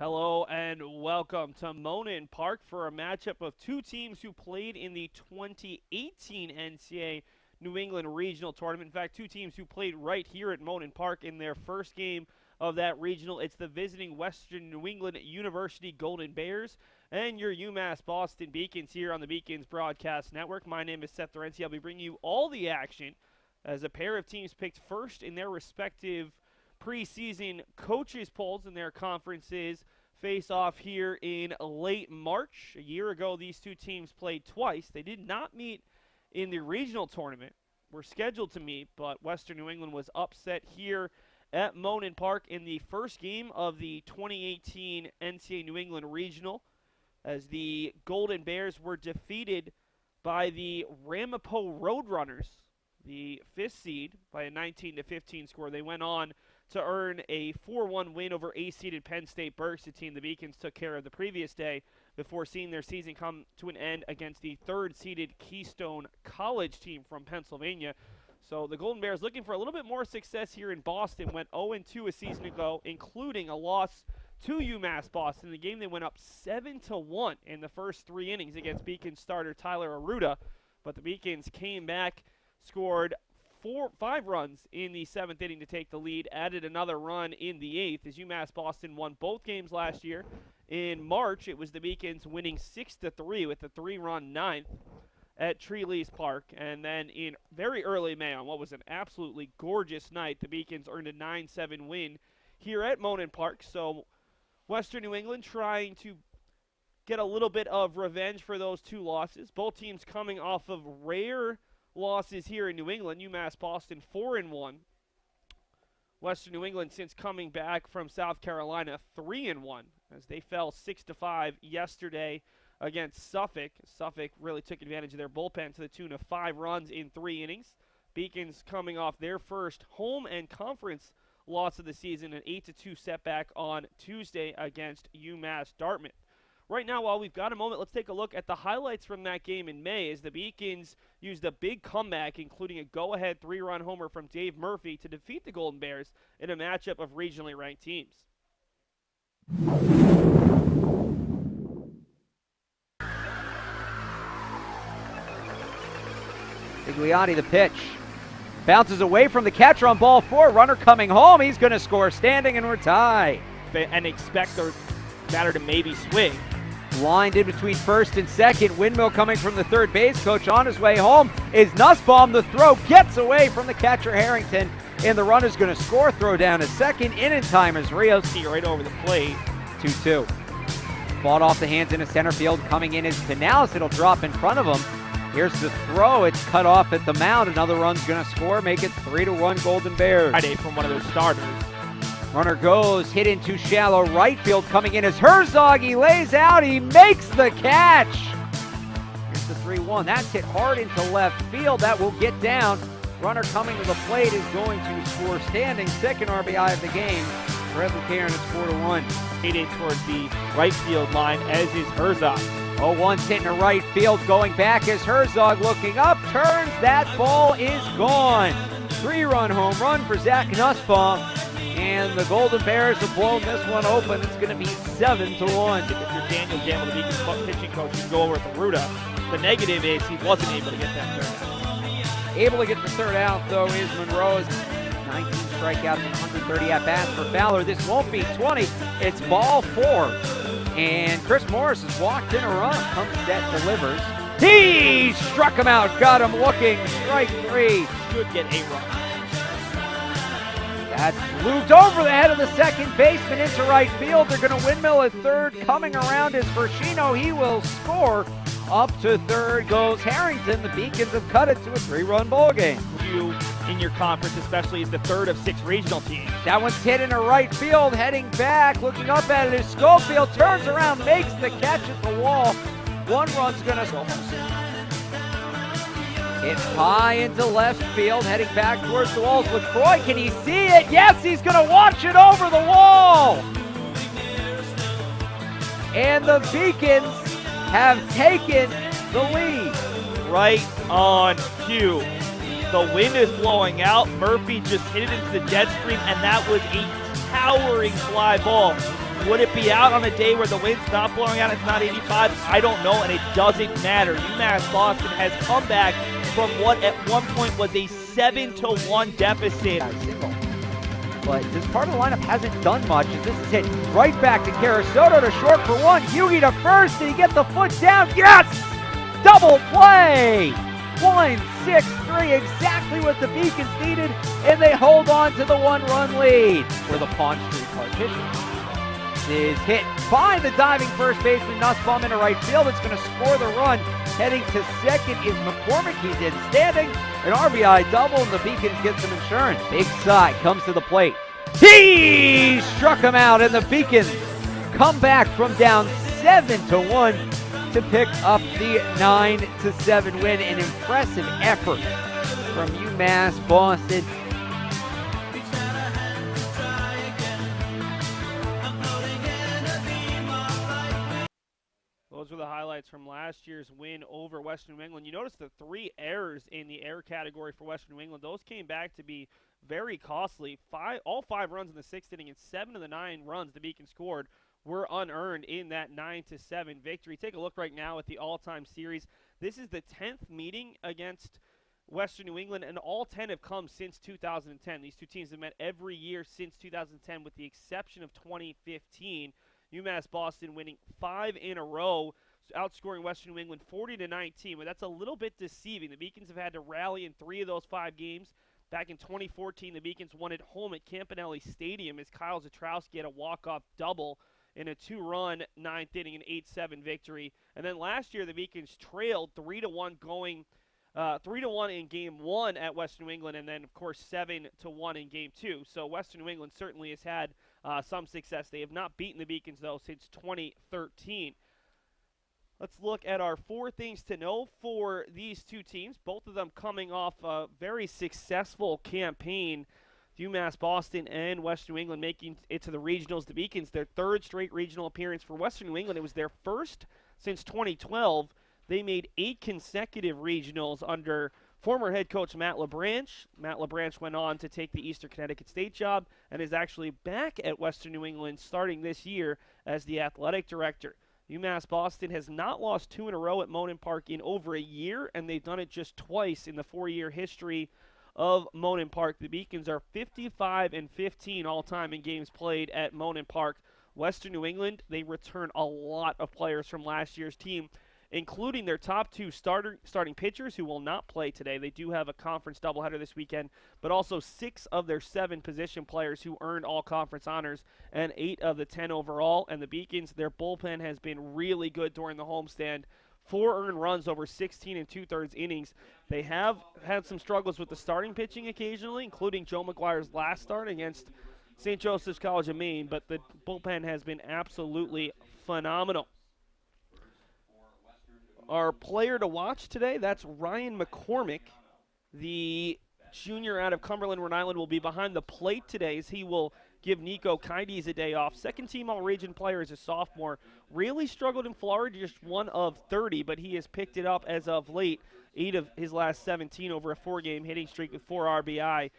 Hello and welcome to Monin Park for a matchup of two teams who played in the 2018 NCAA New England Regional Tournament. In fact, two teams who played right here at Monin Park in their first game of that regional. It's the visiting Western New England University Golden Bears and your UMass Boston Beacons here on the Beacons Broadcast Network. My name is Seth Dorenzi. I'll be bringing you all the action as a pair of teams picked first in their respective preseason coaches polls in their conferences face off here in late March. A year ago, these two teams played twice. They did not meet in the regional tournament. Were scheduled to meet, but Western New England was upset here at Monin Park in the first game of the 2018 NCAA New England Regional, as the Golden Bears were defeated by the Ramapo Roadrunners, the 5th seed, by a 19-15 score. They went on to earn a 4-1 win over A-seeded Penn State Berks, the team the Beacons took care of the previous day, before seeing their season come to an end against the 3rd-seeded Keystone College team from Pennsylvania. So the Golden Bears, looking for a little bit more success here in Boston, went 0-2 a season ago, including a loss to UMass Boston. In the game, they went up 7-1 in the first 3 innings against Beacons starter Tyler Arruda, but the Beacons came back, scored 5 runs in the 7th inning to take the lead, added another run in the 8th as UMass Boston won both games last year. In March, it was the Beacons winning 6-3 with a 3-run 9th at Trelease Park. And then in very early May, on what was an absolutely gorgeous night, the Beacons earned a 9-7 win here at Monin Park. So Western New England trying to get a little bit of revenge for those 2 losses. Both teams coming off of rare losses here in New England. UMass Boston 4-1. Western New England, since coming back from South Carolina, 3-1 as they fell 6-5 yesterday against Suffolk. Suffolk really took advantage of their bullpen to the tune of 5 runs in 3 innings. Beacons coming off their first home and conference loss of the season, an 8-2 setback on Tuesday against UMass Dartmouth. Right now, while we've got a moment, let's take a look at the highlights from that game in May as the Beacons used a big comeback, including a go-ahead 3-run homer from Dave Murphy to defeat the Golden Bears in a matchup of regionally ranked teams. Bigliotti the pitch. Bounces away from the catcher on ball 4. Runner coming home. He's going to score standing, and we're tied. And expect the batter to maybe swing. Lined in between first and second. Windmill coming from the third base coach on his way home is Nussbaum. The throw gets away from the catcher Harrington, and the runner's going to score. Throw down to second. In time as Rios. See right over the plate. 2-2. Fought off the hands into center field. Coming in is Canales. It'll drop in front of him. Here's the throw. It's cut off at the mound. Another run's going to score. Make it 3-1 Golden Bears. Friday from one of those starters. Runner goes, hit into shallow right field. Coming in is Herzog. He lays out. He makes the catch. Here's the 3-1. That's hit hard into left field. That will get down. Runner coming to the plate is going to score standing. Second RBI of the game. Red Buchanan, it's 4-1. Hit in towards the right field line, as is Herzog. 0-1's hitting to right field. Going back is Herzog. Looking up. Turns. That ball is gone. 3-run home run for Zach Nussbaum. And the Golden Bears have blown this one open. It's going to be 7-1. If you're Daniel Gamble, the Beacons pitching coach, you go over with Arruda. The negative is he wasn't able to get that third out. Able to get the third out, though, is Monroe's 19 strikeouts and 130 at-bats for Fowler. This won't be 20. It's ball 4. And Chris Morris has walked in a run. Humstead delivers. He struck him out. Got him looking. Strike 3. Should get a run. That's looped over the head of the second baseman into right field. They're going to windmill at third. Coming around is Fershino. He will score. Up to third goes Harrington. The Beacons have cut it to a 3-run ball game. You in your conference, especially as the third of 6 regional teams. That one's hit into right field. Heading back, looking up at it is Schofield. Turns around, makes the catch at the wall. 1 run's going to go. It's high into left field, heading back towards the walls. LaCroix, can he see it? Yes, he's going to watch it over the wall. And the Beacons have taken the lead. Right on cue. The wind is blowing out. Murphy just hit it into the jet stream, and that was a towering fly ball. Would it be out on a day where the wind's not blowing out, it's not 85? I don't know, and it doesn't matter. UMass Boston has come back from what at one point was a 7-1 deficit. But this part of the lineup hasn't done much. This is hit right back to Carasoto to short for one. Yugi to first. Did he get the foot down? Yes! Double play! 1-6-3, exactly what the Beacons needed, and they hold on to the one-run lead for the Pond Street partition. Is hit by the diving first baseman Nussbaum into right field. It's going to score the run. Heading to second is McCormick. He's in standing. An RBI double, and the Beacons get some insurance. Big side comes to the plate. He struck him out, and the Beacons come back from down 7-1 to pick up the 9-7 win. An impressive effort from UMass Boston. Those were the highlights from last year's win over Western New England. You notice the 3 errors in the error category for Western New England. Those came back to be very costly. All 5 runs in the 6th inning and 7 of the 9 runs the Beacons scored were unearned in that 9-7 victory. Take a look right now at the all-time series. This is the 10th meeting against Western New England, and all 10 have come since 2010. These two teams have met every year since 2010 with the exception of 2015. UMass Boston winning 5 in a row, outscoring Western New England 40-19. But that's a little bit deceiving. The Beacons have had to rally in 3 of those 5 games. Back in 2014, the Beacons won at home at Campanelli Stadium as Kyle Zatrowski had a walk-off double in a 2-run 9th inning, an 8-7 victory. And then last year, the Beacons trailed 3-1 going 3-1 in Game 1 at Western New England, and then, of course, 7-1 in Game 2. So Western New England certainly has had some success. They have not beaten the Beacons, though, since 2013. Let's look at our 4 things to know for these two teams, both of them coming off a very successful campaign. UMass Boston and Western New England making it to the regionals. The Beacons, their 3rd straight regional appearance for Western New England. It was their first since 2012. They made 8 consecutive regionals under former head coach Matt LaBranche. Matt LaBranche went on to take the Eastern Connecticut State job and is actually back at Western New England starting this year as the athletic director. UMass Boston has not lost 2 in a row at Monin Park in over a year, and they've done it just twice in the 4-year history of Monin Park. The Beacons are 55-15 all-time in games played at Monin Park. Western New England, they return a lot of players from last year's team, including their top 2 starting pitchers who will not play today. They do have a conference doubleheader this weekend, but also 6 of their 7 position players who earned all conference honors and 8 of the 10 overall. And the Beacons, their bullpen has been really good during the homestand. 4 earned runs over 16 2/3 innings. They have had some struggles with the starting pitching occasionally, including Joe McGuire's last start against St. Joseph's College of Maine, but the bullpen has been absolutely phenomenal. Our player to watch today, that's Ryan McCormick, the junior out of Cumberland, Rhode Island, will be behind the plate today as he will give Nico Kides a day off. Second-team All-Region player as a sophomore. Really struggled in Florida, just 1 of 30, but he has picked it up as of late. 8 of his last 17 over a 4-game hitting streak with 4 RBI.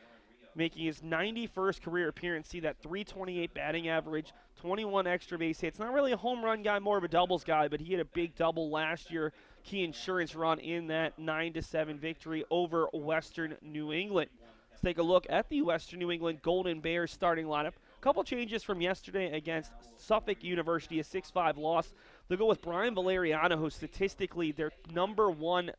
Making his 91st career appearance. See that .328 batting average, 21 extra base hits. Not really a home run guy, more of a doubles guy, but he had a big double last year. Key insurance run in that 9-7 victory over Western New England. Let's take a look at the Western New England Golden Bears starting lineup. A couple changes from yesterday against Suffolk University, a 6-5 loss. They'll go with Brian Valeriano, who's statistically their #1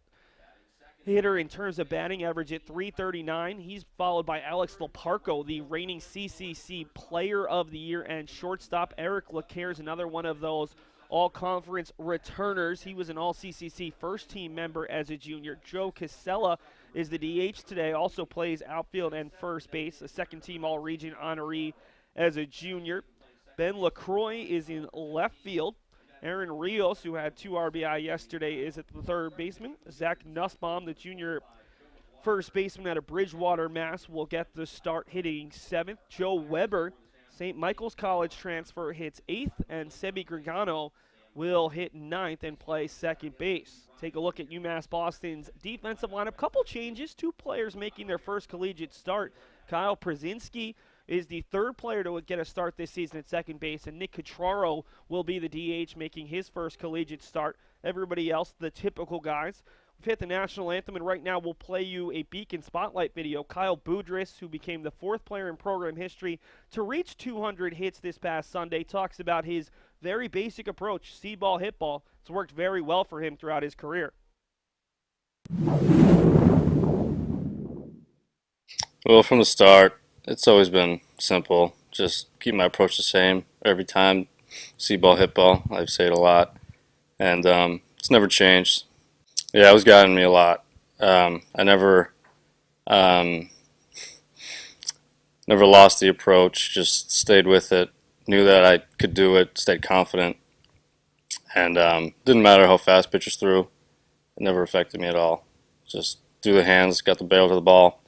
hitter in terms of batting average at .339. He's followed by Alex Loparco, the reigning CCC Player of the Year and shortstop. Eric LeCaire is another one of those all-conference returners. He was an all-CCC first-team member as a junior. Joe Casella is the DH today, also plays outfield and first base, a second-team all-region honoree as a junior. Ben LaCroix is in left field. Aaron Rios, who had 2 RBI yesterday, is at the third baseman. Zach Nussbaum, the junior first baseman out of Bridgewater, Mass, will get the start hitting 7th. Joe Weber, St. Michael's College transfer, hits 8th, and Sebi Gregano will hit 9th and play second base. Take a look at UMass Boston's defensive lineup. Couple changes, 2 players making their first collegiate start. Kyle Przinski is the third player to get a start this season at second base, and Nick Catraro will be the DH, making his first collegiate start. Everybody else, the typical guys. We've hit the national anthem, and right now we'll play you a Beacon Spotlight video. Kyle Boudrias, who became the fourth player in program history to reach 200 hits this past Sunday, talks about his very basic approach, see ball, hit ball. It's worked very well for him throughout his career. Well, from the start, it's always been simple. Just keep my approach the same every time. See ball, hit ball. I've said it a lot, and it's never changed. Yeah, it was guiding me a lot. I never lost the approach. Just stayed with it. Knew that I could do it. Stayed confident, and didn't matter how fast pitchers threw. It never affected me at all. Just threw the hands, got the barrel to the ball,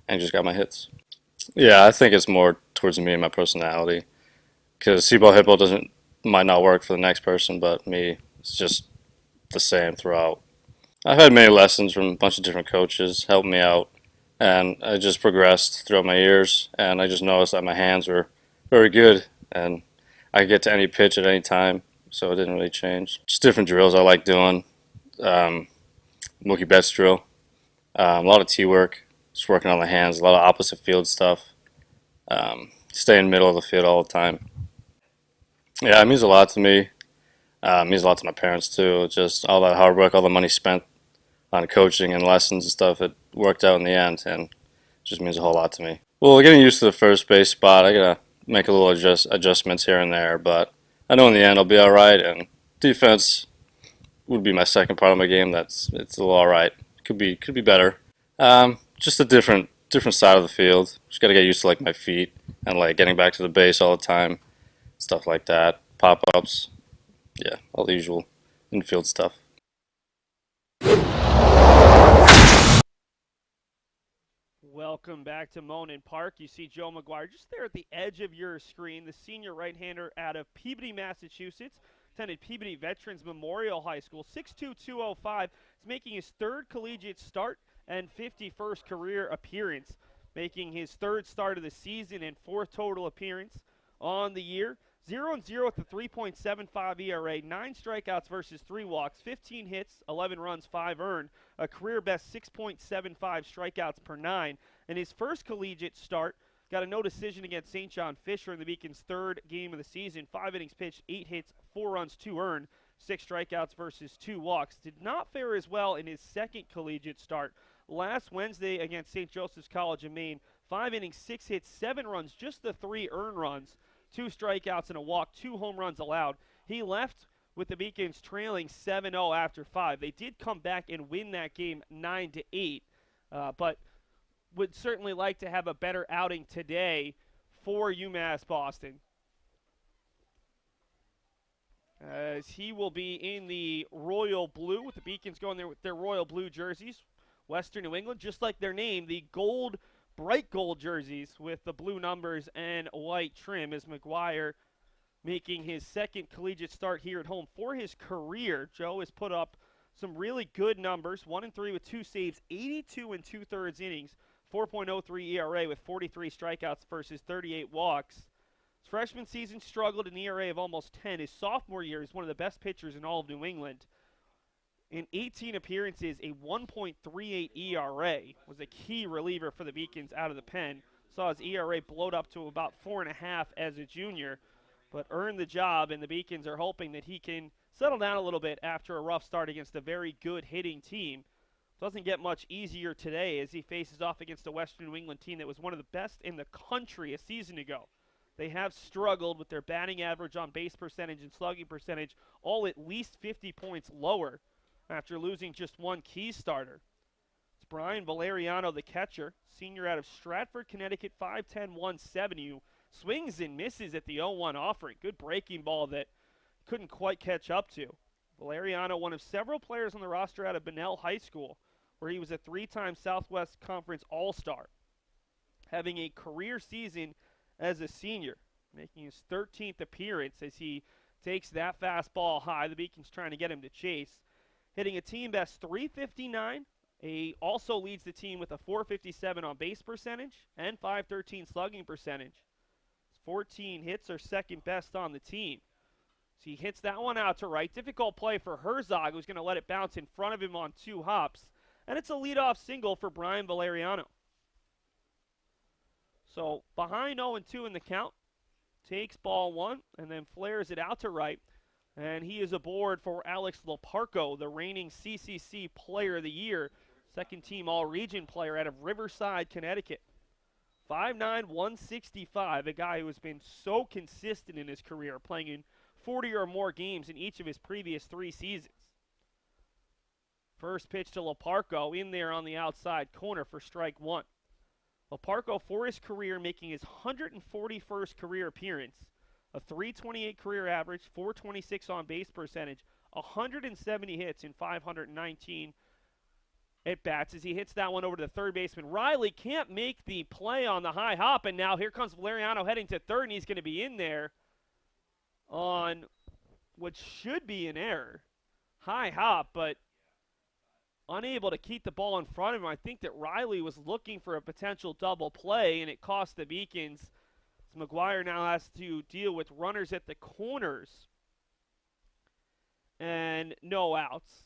and just got my hits. Yeah, I think it's more towards me and my personality. Because see ball, hit ball might not work for the next person, but me, it's just the same throughout. I've had many lessons from a bunch of different coaches, helped me out, and I just progressed throughout my years, and I just noticed that my hands were very good, and I could get to any pitch at any time, so it didn't really change. Just different drills I like doing. Mookie Betts drill, a lot of tee work, just working on the hands, a lot of opposite field stuff, stay in the middle of the field all the time. Yeah, it means a lot to me. It means a lot to my parents too. Just all that hard work, all the money spent on coaching and lessons and stuff, it worked out in the end, and it just means a whole lot to me. Well, getting used to the first base spot, I gotta make a little adjustments here and there, but I know in the end I'll be all right. And defense would be my second part of my game. It's a little all right. Could be better. Just a different side of the field. Just gotta get used to like my feet and like getting back to the base all the time, stuff like that. Pop ups, yeah, all the usual infield stuff. Welcome back to Monin Park. You see Joe McGuire just there at the edge of your screen, the senior right-hander out of Peabody, Massachusetts. Attended Peabody Veterans Memorial High School. 6'2", 205. He's making his third collegiate start and 51st career appearance, making his third start of the season and fourth total appearance on the year. 0-0 with a 3.75 ERA, 9 strikeouts versus 3 walks, 15 hits, 11 runs, 5 earned, a career best 6.75 strikeouts per 9. And his first collegiate start, got a no decision against St. John Fisher in the Beacon's third game of the season. 5 innings pitched, 8 hits, 4 runs, 2 earned, 6 strikeouts versus 2 walks. Did not fare as well in his second collegiate start last Wednesday against St. Joseph's College of Maine. 5 innings, 6 hits, 7 runs, just the 3 earned runs. 2 strikeouts and a walk, 2 home runs allowed. He left with the Beacons trailing 7-0 after 5. They did come back and win that game 9-8, but would certainly like to have a better outing today for UMass Boston, as he will be in the royal blue, with the Beacons going there with their royal blue jerseys. Western New England, just like their name, the gold, bright gold jerseys with the blue numbers and white trim, as McGuire making his second collegiate start here at home for his career. Joe has put up some really good numbers, 1-3 with 2 saves, 82 and 2/3 innings, 4.03 ERA with 43 strikeouts versus 38 walks. His freshman season struggled an ERA of almost 10. His sophomore year is one of the best pitchers in all of New England. In 18 appearances, a 1.38 ERA was a key reliever for the Beacons out of the pen. Saw his ERA bloat up to about 4.5 as a junior, but earned the job, and the Beacons are hoping that he can settle down a little bit after a rough start against a very good hitting team. Doesn't get much easier today as he faces off against a Western New England team that was one of the best in the country a season ago. They have struggled with their batting average, on base percentage, and slugging percentage, all at least 50 points lower after losing just one key starter. It's Brian Valeriano, the catcher, senior out of Stratford, Connecticut, 5'10", 170, who swings and misses at the 0-1 offering. Good breaking ball that couldn't quite catch up to. Valeriano, one of several players on the roster out of Bunnell High School, where he was a 3-time Southwest Conference All-Star, having a career season as a senior, making his 13th appearance as he takes that fastball high. The Beacons trying to get him to chase. Hitting a team best .359. He also leads the team with a .457 on base percentage and .513 slugging percentage. 14 hits are second best on the team. So he hits that one out to right. Difficult play for Herzog, who's going to let it bounce in front of him on 2 hops. And it's a leadoff single for Brian Valeriano. So behind 0-2 in the count. Takes ball 1 and then flares it out to right. And he is aboard for Alex Loparco, the reigning CCC Player of the Year. Second team All-Region player out of Riverside, Connecticut. 5'9", 165, a guy who has been so consistent in his career, playing in 40 or more games in each of his previous 3 seasons. First pitch to Loparco, in there on the outside corner for strike 1. Loparco, for his career, making his 141st career appearance, a .328 career average, .426 on base percentage, 170 hits in 519 at-bats as he hits that one over to the third baseman. Riley can't make the play on the high hop, and now here comes Valeriano heading to third, and he's going to be in there on what should be an error. High hop, but unable to keep the ball in front of him. I think that Riley was looking for a potential double play, and it cost the Beacons. So McGuire now has to deal with runners at the corners and no outs.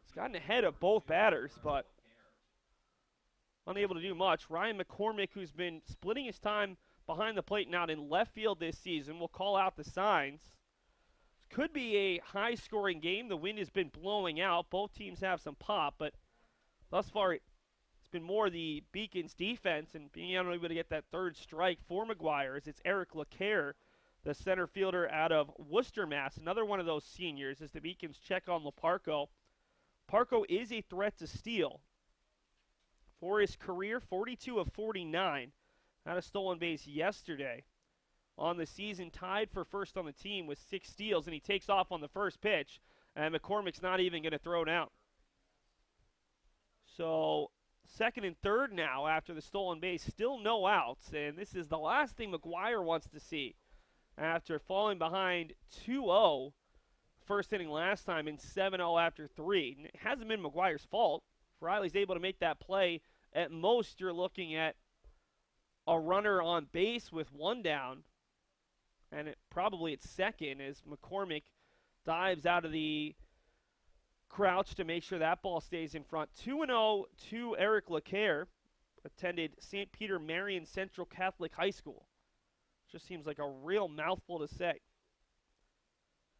He's gotten ahead of both batters, but unable to do much. Ryan McCormick, who's been splitting his time behind the plate and out in left field this season, will call out the signs. Could be a high-scoring game. The wind has been blowing out. Both teams have some pop, but thus far it's been more the Beacons' defense and being able to get that third strike for McGuire as it's Eric LeCaire, the center fielder out of Worcester, Mass. Another one of those seniors as the Beacons check on Loparco. Parco is a threat to steal. For his career, 42 of 49. Had a stolen base yesterday. On the season, tied for first on the team with 6 steals, and he takes off on the first pitch, and McCormick's not even going to throw down. So second and third now after the stolen base, still no outs, and this is the last thing McGuire wants to see after falling behind 2-0 first inning last time and 7-0 after 3. And it hasn't been McGuire's fault. If Riley's able to make that play, at most you're looking at a runner on base with 1 down, and probably at second as McCormick dives out of the crouch to make sure that ball stays in front. 2-0 to Eric LeCaire. Attended St. Peter Marian Central Catholic High School. Just seems like a real mouthful to say.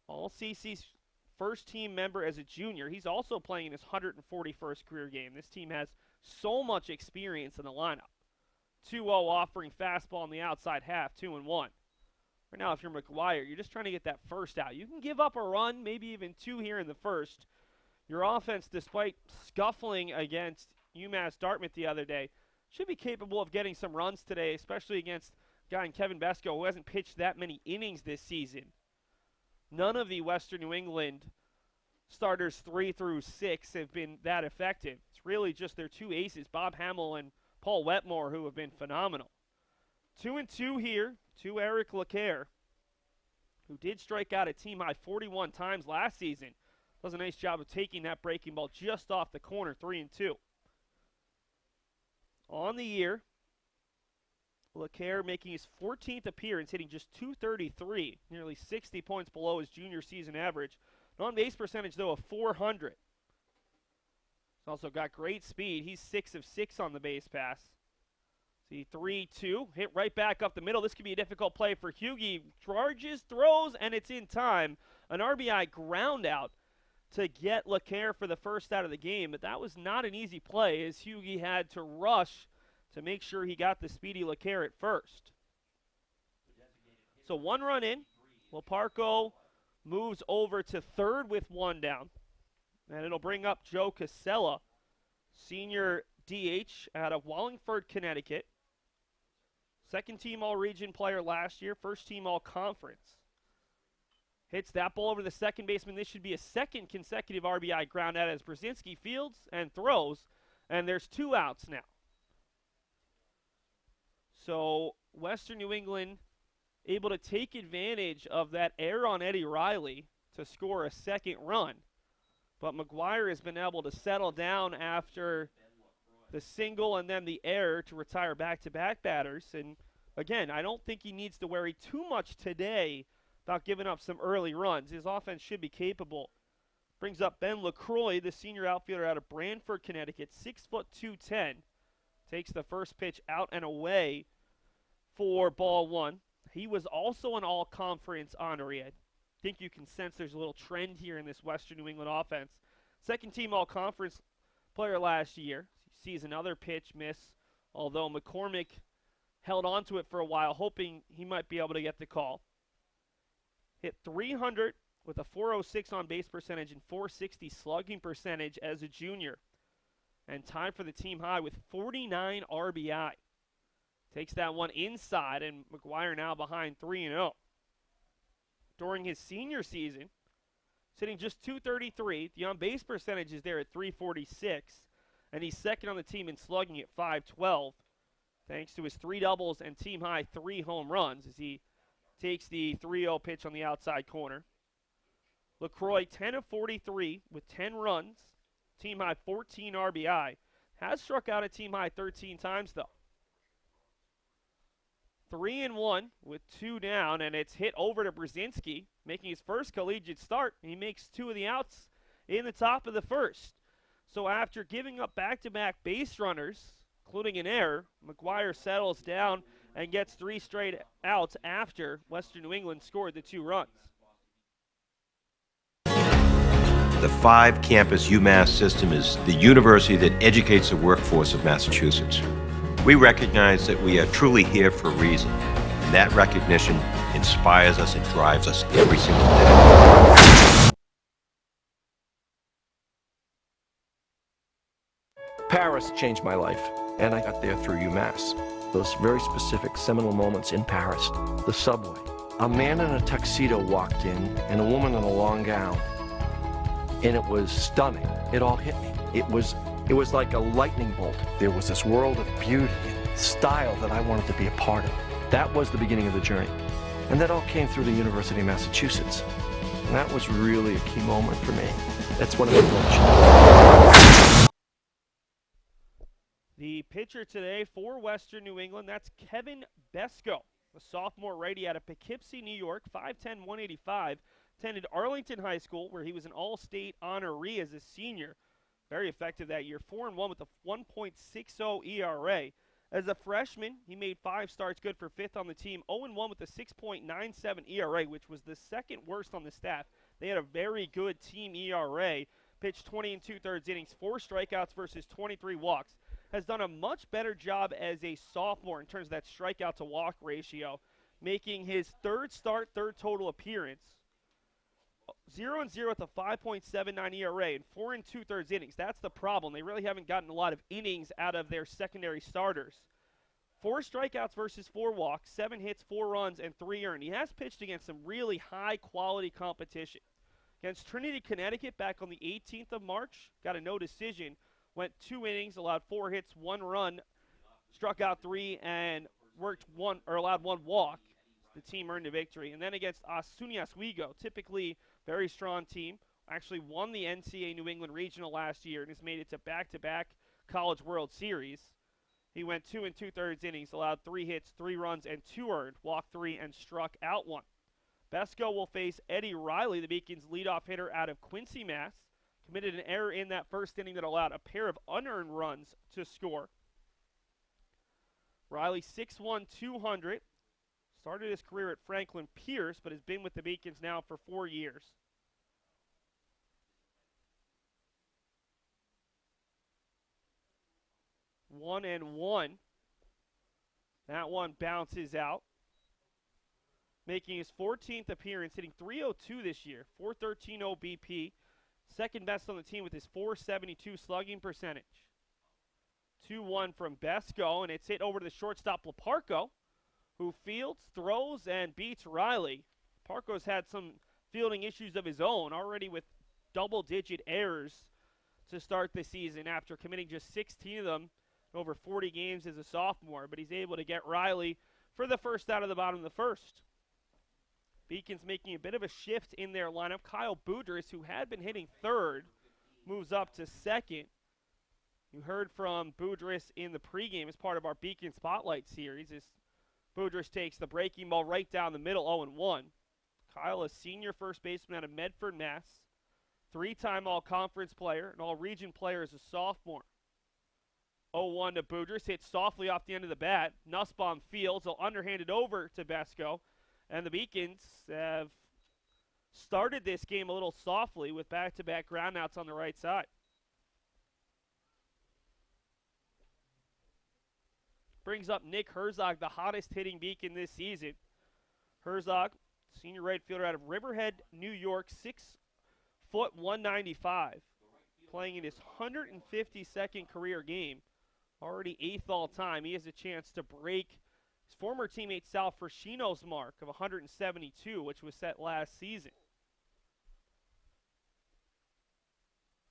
All CC's first team member as a junior. He's also playing in his 141st career game. This team has so much experience in the lineup. 2-0 offering fastball on the outside half, 2-1. Right now, if you're McGuire, you're just trying to get that first out. You can give up a run, maybe even 2 here in the first. Your offense, despite scuffling against UMass Dartmouth the other day, should be capable of getting some runs today, especially against a guy in Kevin Besko who hasn't pitched that many innings this season. None of the Western New England starters 3 through 6 have been that effective. It's really just their 2 aces, Bob Hamill and Paul Wetmore, who have been phenomenal. 2-2 here to Eric LeCaire, who did strike out a team-high 41 times last season. Does a nice job of taking that breaking ball just off the corner, 3-2. On the year, LeCaire making his 14th appearance, hitting just .233, nearly 60 points below his junior season average. An on-base percentage, though, of .400. He's also got great speed. He's 6 of 6 on the base pass. See, 3-2, hit right back up the middle. This could be a difficult play for Hughie. Charges, throws, and it's in time. An RBI ground out to get LeCaire for the first out of the game, but that was not an easy play as Hughie had to rush to make sure he got the speedy LeCaire at first. So 1 run in. Loparco moves over to third with 1 down. And it'll bring up Joe Casella, senior DH out of Wallingford, Connecticut. Second team All-Region player last year, first team All-Conference. Hits that ball over the second baseman. This should be a second consecutive RBI ground out as Brzezinski fields and throws, and there's 2 outs now. So Western New England able to take advantage of that error on Eddie Riley to score a second run. But McGuire has been able to settle down after the single and then the error to retire back-to-back batters. And again, I don't think he needs to worry too much today about giving up some early runs. His offense should be capable. Brings up Ben LaCroix, the senior outfielder out of Branford, Connecticut, 6'2", 210. Takes the first pitch out and away for ball one. He was also an all-conference honoree. I think you can sense there's a little trend here in this Western New England offense. Second team all-conference player last year. Sees another pitch miss, although McCormick held on to it for a while, hoping he might be able to get the call. Hit 300 with a 406 on base percentage and 460 slugging percentage as a junior. And tied for the team high with 49 RBI. Takes that one inside, and McGuire now behind 3-0. During his senior season, sitting just 233, the on-base percentage is there at 346, and he's second on the team in slugging at 512, thanks to his 3 doubles and team-high 3 home runs as he takes the 3-0 pitch on the outside corner. LaCroix, 10 of 43 with 10 runs, team-high 14 RBI. Has struck out a team-high 13 times, though. 3-1 with 2 down, and it's hit over to Brzezinski, making his first collegiate start. He makes 2 of the outs in the top of the first. So after giving up back-to-back base runners, including an error, McGuire settles down and gets 3 straight outs after Western New England scored the 2 runs. The 5-campus UMass system is the university that educates the workforce of Massachusetts. We recognize that we are truly here for a reason, and that recognition inspires us and drives us every single day. Paris changed my life, and I got there through UMass. Those very specific seminal moments in Paris, the subway. A man in a tuxedo walked in, and a woman in a long gown. And it was stunning. It all hit me. It was like a lightning bolt. There was this world of beauty and style that I wanted to be a part of. That was the beginning of the journey. And that all came through the University of Massachusetts. And that was really a key moment for me. That's when it was. The pitcher today for Western New England, that's Kevin Besko, a sophomore righty out of Poughkeepsie, New York, 5'10", 185. Attended Arlington High School, where he was an all-state honoree as a senior. Very effective that year, 4-1 with a 1.60 ERA. As a freshman, he made 5 starts, good for 5th on the team, 0-1 with a 6.97 ERA, which was the second worst on the staff. They had a very good team ERA. Pitched 20 2/3 innings, 4 strikeouts versus 23 walks. Has done a much better job as a sophomore in terms of that strikeout to walk ratio, making his 3rd start, 3rd total appearance. 0-0 with a 5.79 ERA and 4 2/3 innings. That's the problem. They really haven't gotten a lot of innings out of their secondary starters. 4 strikeouts versus 4 walks, 7 hits, 4 runs, and 3 earned. He has pitched against some really high-quality competition. Against Trinity, Connecticut, back on the 18th of March, got a no decision. Went 2 innings, allowed 4 hits, 1 run, struck out 3, and allowed 1 walk. The team earned a victory. And then against Osuna Oswego, typically very strong team, actually won the NCAA New England Regional last year and has made it to back-to-back College World Series. He went 2 2/3 innings, allowed 3 hits, 3 runs, and 2 earned, walked 3, and struck out 1. Besko will face Eddie Riley, the Beacons' leadoff hitter out of Quincy, Mass. Committed an error in that first inning that allowed a pair of unearned runs to score. Riley, 6'1", 200. Started his career at Franklin Pierce, but has been with the Beacons now for 4 years. One and one. That one bounces out. Making his 14th appearance, hitting .302 this year, 413 OBP. Second best on the team with his .472 slugging percentage. 2-1 from Besko, and it's hit over to the shortstop, Leparco, who fields, throws, and beats Riley. Parco's had some fielding issues of his own, already with double-digit errors to start the season after committing just 16 of them in over 40 games as a sophomore, but he's able to get Riley for the first out of the bottom of the first. Beacons making a bit of a shift in their lineup. Kyle Boudrias, who had been hitting 3rd, moves up to 2nd. You heard from Boudrias in the pregame as part of our Beacon Spotlight series. His Boudrias takes the breaking ball right down the middle, 0-1. Kyle, a senior first baseman out of Medford, Mass. 3-time all-conference player, and all-region player as a sophomore. 0-1 to Boudrias, hit softly off the end of the bat. Nussbaum fields, will underhand it over to Besko. And the Beacons have started this game a little softly with back-to-back groundouts on the right side. Brings up Nick Herzog, the hottest hitting Beacon this season. Herzog, senior right fielder out of Riverhead, New York, 6'1", 195, playing in his 152nd career game, already 8th all time. He has a chance to break his former teammate Sal Frascino's mark of 172, which was set last season.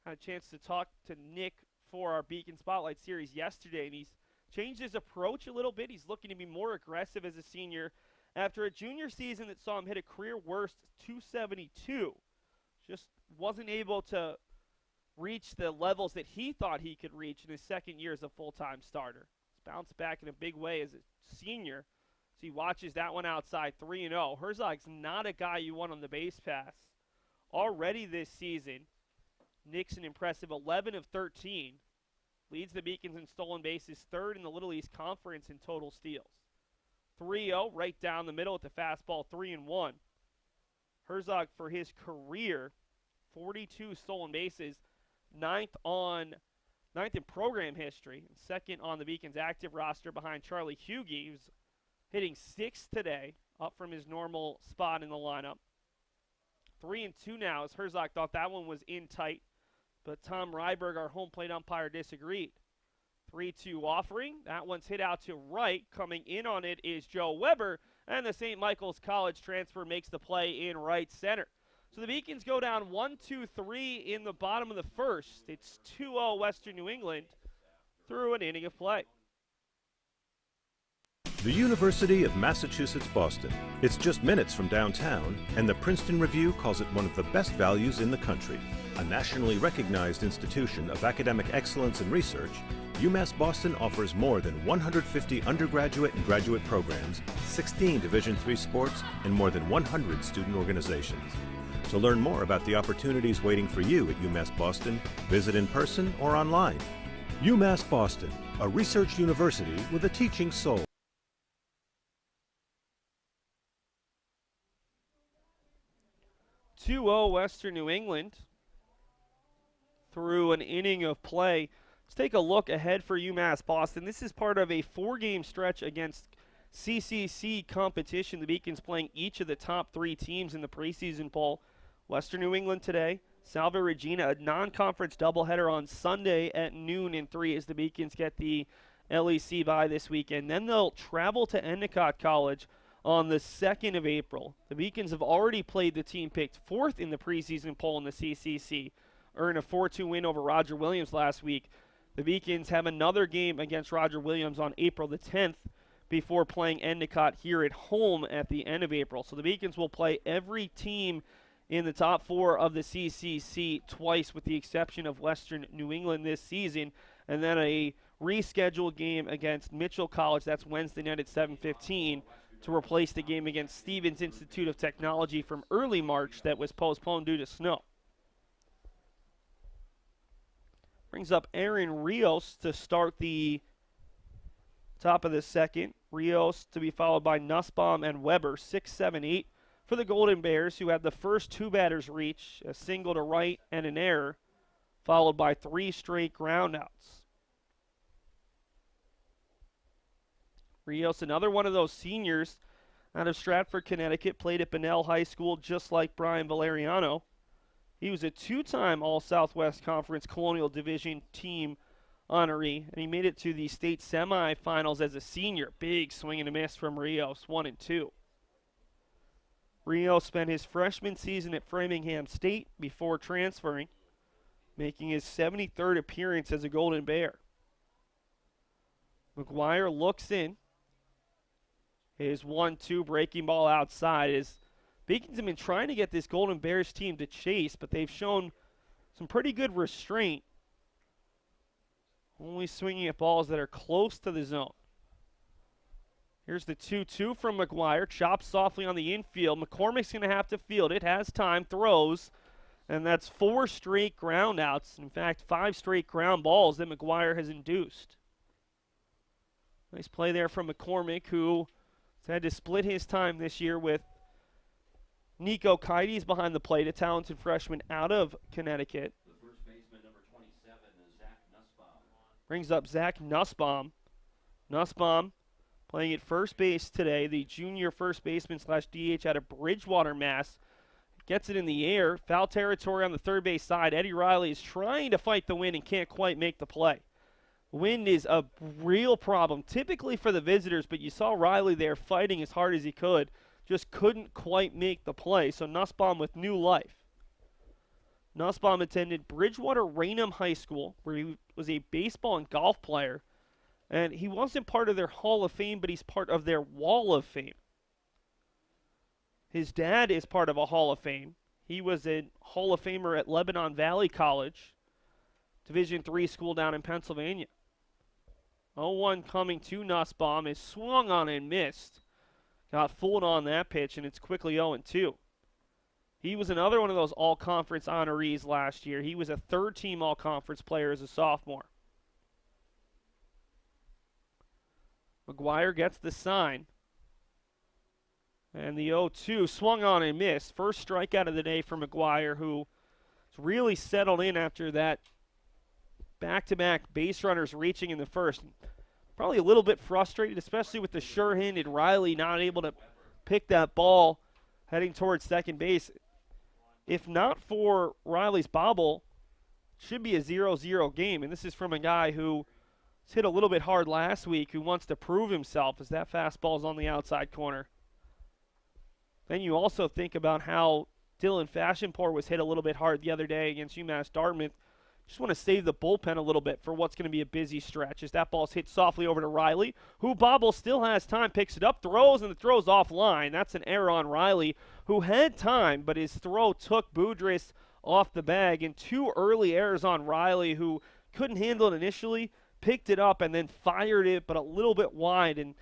Had a chance to talk to Nick for our Beacon Spotlight series yesterday, and he's changed his approach a little bit. He's looking to be more aggressive as a senior after a junior season that saw him hit a career worst 272. Just wasn't able to reach the levels that he thought he could reach in his second year as a full-time starter. He's bounced back in a big way as a senior. So he watches that one outside, 3-0. Herzog's not a guy you want on the base pass. Already this season, Nick's an impressive 11 of 13. Leads the Beacons in stolen bases, third in the Little East Conference in total steals. 3-0, right down the middle at the fastball, 3-1. Herzog, for his career, 42 stolen bases, ninth in program history, and second on the Beacons active roster behind Charlie Hughey. He was hitting 6th today, up from his normal spot in the lineup. 3-2 now, as Herzog thought that one was in tight, but Tom Ryberg, our home plate umpire, disagreed. 3-2 offering. That one's hit out to right. Coming in on it is Joe Weber, and the St. Michael's College transfer makes the play in right center. So the Beacons go down 1-2-3 in the bottom of the first. It's 2-0 Western New England through an inning of play. The University of Massachusetts Boston. It's just minutes from downtown, and the Princeton Review calls it one of the best values in the country. A nationally recognized institution of academic excellence and research, UMass Boston offers more than 150 undergraduate and graduate programs, 16 Division III sports, and more than 100 student organizations. To learn more about the opportunities waiting for you at UMass Boston, visit in person or online. UMass Boston, a research university with a teaching soul. 2-0 Western New England through an inning of play. Let's take a look ahead for UMass Boston. This is part of a 4-game stretch against CCC competition. The Beacons playing each of the top 3 teams in the preseason poll. Western New England today, Salve Regina, a non-conference doubleheader on Sunday at noon and 3 as the Beacons get the LEC bye this weekend. Then they'll travel to Endicott College on the 2nd of April. The Beacons have already played the team picked 4th in the preseason poll in the CCC, earned a 4-2 win over Roger Williams last week. The Beacons have another game against Roger Williams on April the 10th before playing Endicott here at home at the end of April. So the Beacons will play every team in the top 4 of the CCC twice, with the exception of Western New England this season, and then a rescheduled game against Mitchell College. That's Wednesday night at 7:15 to replace the game against Stevens Institute of Technology from early March that was postponed due to snow. Brings up Aaron Rios to start the top of the second. Rios to be followed by Nussbaum and Weber, 6, 7, 8 for the Golden Bears, who had the first 2 batters reach, a single to right and an error, followed by 3 straight groundouts. Rios, another one of those seniors out of Stratford, Connecticut, played at Bunnell High School just like Brian Valeriano. He was a 2-time All-Southwest Conference Colonial Division team honoree, and he made it to the state semifinals as a senior. Big swing and a miss from Rios, 1-2. Rios spent his freshman season at Framingham State before transferring, making his 73rd appearance as a Golden Bear. McGuire looks in. His 1-2 breaking ball outside. As Beacons have been trying to get this Golden Bears team to chase, but they've shown some pretty good restraint, only swinging at balls that are close to the zone. Here's the 2-2 from McGuire. Chops softly on the infield. McCormick's going to have to field it. Has time. Throws. And that's 4 straight ground outs. In fact, 5 straight ground balls that McGuire has induced. Nice play there from McCormick, who has had to split his time this year with Nico Kites behind the plate, a talented freshman out of Connecticut. The first baseman, number 27, is Zach Nussbaum. Brings up Zach Nussbaum. Nussbaum playing at first base today, the junior first baseman / DH out of Bridgewater, Mass. Gets it in the air. Foul territory on the third base side. Eddie Riley is trying to fight the wind and can't quite make the play. Wind is a real problem, typically for the visitors, but you saw Riley there fighting as hard as he could. Just couldn't quite make the play. So Nussbaum with new life. Nussbaum attended Bridgewater Raynham High School, where he was a baseball and golf player. And he wasn't part of their Hall of Fame, but he's part of their Wall of Fame. His dad is part of a Hall of Fame. He was a Hall of Famer at Lebanon Valley College, Division III school down in Pennsylvania. 0-1 coming to Nussbaum is swung on and missed. Got fooled on that pitch, and it's quickly 0-2. He was another one of those all-conference honorees last year. He was a third-team all-conference player as a sophomore. McGuire gets the sign. And the 0-2 swung on and missed. First strikeout of the day for McGuire, who has really settled in after that back-to-back base runners reaching in the first. Probably a little bit frustrated, especially with the sure-handed Riley not able to pick that ball heading towards second base. If not for Riley's bobble, it should be a 0-0 game. And this is from a guy who was hit a little bit hard last week, who wants to prove himself as that fastball is on the outside corner. Then you also think about how Dylan Fashionpour was hit a little bit hard the other day against UMass Dartmouth. Just want to save the bullpen a little bit for what's going to be a busy stretch as that ball's hit softly over to Riley, who bobbles, still has time, picks it up, throws, and the throw's offline. That's an error on Riley, who had time, but his throw took Boudrias off the bag. And 2 early errors on Riley, who couldn't handle it initially, picked it up and then fired it, but a little bit wide. And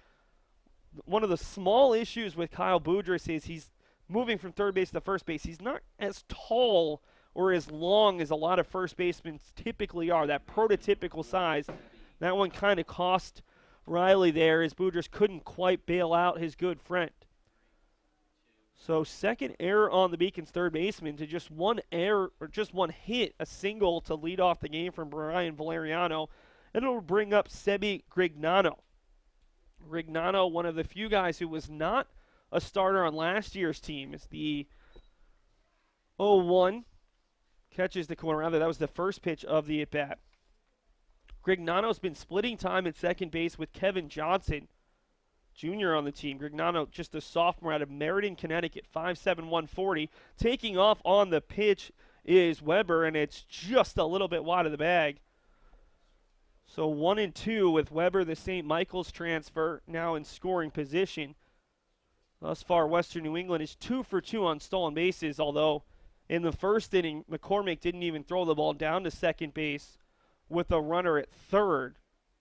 one of the small issues with Kyle Boudrias is he's moving from third base to first base. He's not as tall or as long as a lot of first basemen typically are, that prototypical size. That one kind of cost Riley there as Boudrias couldn't quite bail out his good friend. So second error on the Beacons third baseman to just one error, or just one hit, a single to lead off the game from Brian Valeriano. And it'll bring up Sebi Grignano. Grignano, one of the few guys who was not a starter on last year's team, is the 0-1. Catches the corner. Rather, that was the first pitch of the at-bat. Grignano's been splitting time at second base with Kevin Johnson, Jr. on the team. Grignano, just a sophomore out of Meriden, Connecticut, 5'7", 140. Taking off on the pitch is Weber, and it's just a little bit wide of the bag. So 1-2 with Weber, the St. Michael's transfer, now in scoring position. Thus far, Western New England is 2 for 2 on stolen bases, although in the first inning, McCormick didn't even throw the ball down to second base with a runner at third.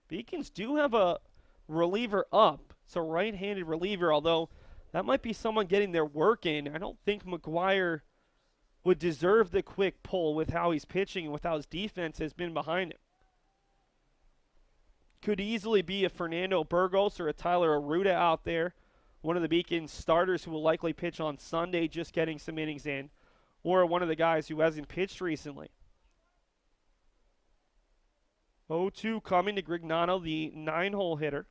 Beacons do have a reliever up. It's a right-handed reliever, although that might be someone getting their work in. I don't think McGuire would deserve the quick pull with how he's pitching and with how his defense has been behind him. Could easily be a Fernando Burgos or a Tyler Arruda out there, one of the Beacons starters who will likely pitch on Sunday, just getting some innings in, or one of the guys who hasn't pitched recently. 0-2 coming to Grignano, the 9-hole hitter.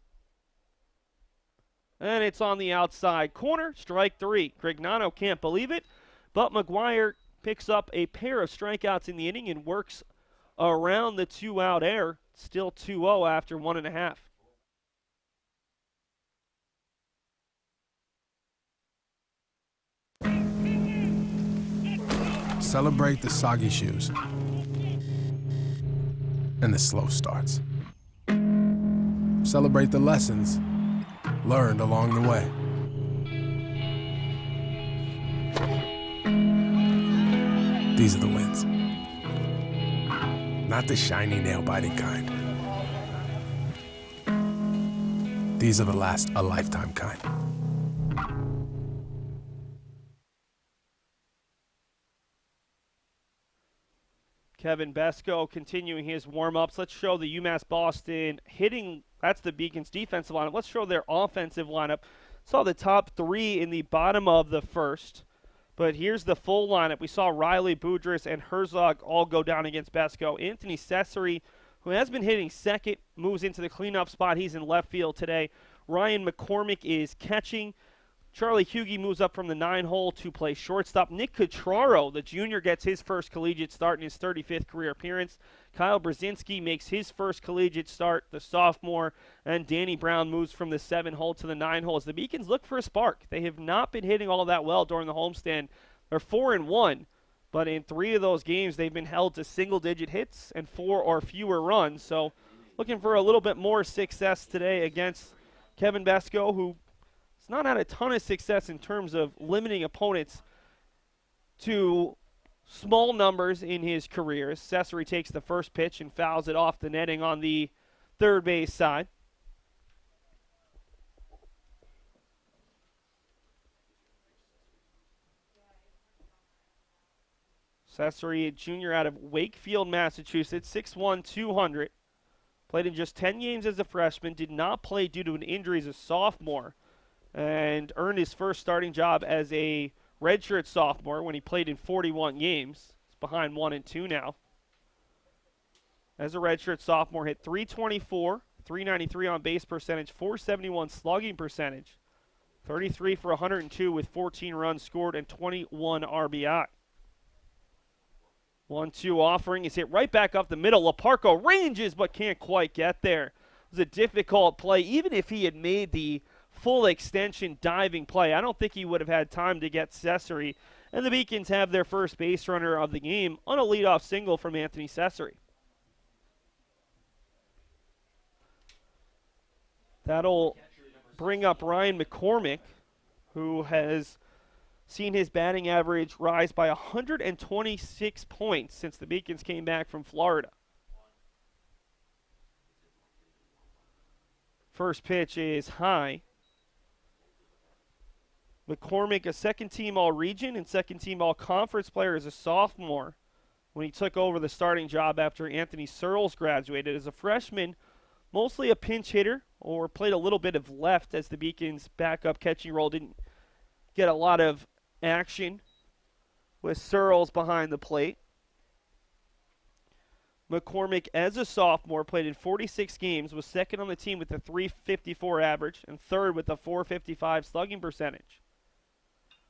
And it's on the outside corner, strike 3. Grignano can't believe it, but McGuire picks up a pair of strikeouts in the inning and works around the 2-out error. Still 2-0 after 1.5. Celebrate the soggy shoes and the slow starts. Celebrate the lessons learned along the way. These are the wins. Not the shiny nail-biting kind. These are the last a lifetime kind. Kevin Besko continuing his warm-ups. Let's show the UMass Boston hitting. That's the Beacons' defensive lineup. Let's show their offensive lineup. Saw the top three in the bottom of the first. But here's the full lineup. We saw Riley, Boudrias, and Herzog all go down against Besko. Anthony Cesare, who has been hitting second, moves into the cleanup spot. He's in left field today. Ryan McCormick is catching. Charlie Hughey moves up from the 9-hole to play shortstop. Nick Cutraro, the junior, gets his first collegiate start in his 35th career appearance. Kyle Brzezinski makes his first collegiate start, the sophomore. And Danny Brown moves from the 7-hole to the 9-hole as the Beacons look for a spark. They have not been hitting all that well during the homestand. They're 4-1, but in 3 of those games, they've been held to single-digit hits and 4 or fewer runs. So looking for a little bit more success today against Kevin Besko, who has not had a ton of success in terms of limiting opponents to small numbers in his career. Cesare takes the first pitch and fouls it off the netting on the third base side. Cesare, junior out of Wakefield, Massachusetts, 6'1", 200. Played in just 10 games as a freshman, did not play due to an injury as a sophomore, and earned his first starting job as a redshirt sophomore when he played in 41 games. He's behind 1-2 now. As a redshirt sophomore, hit .324, .393 on base percentage, .471 slugging percentage, 33 for 102 with 14 runs scored and 21 RBI. 1-2 offering is hit right back up the middle. Laparco ranges but can't quite get there. It was a difficult play. Even if he had made the full extension diving play, I don't think he would have had time to get Cesare. And the Beacons have their first base runner of the game on a leadoff single from Anthony Cesare. That'll bring up Ryan McCormick, who has seen his batting average rise by 126 points since the Beacons came back from Florida. First pitch is high. McCormick, a second-team All-Region and second-team All-Conference player as a sophomore when he took over the starting job after Anthony Searles graduated. As a freshman, mostly a pinch hitter or played a little bit of left as the Beacons' backup catching role didn't get a lot of action with Searles behind the plate. McCormick, as a sophomore, played in 46 games, was second on the team with a .354 average and third with a .455 slugging percentage.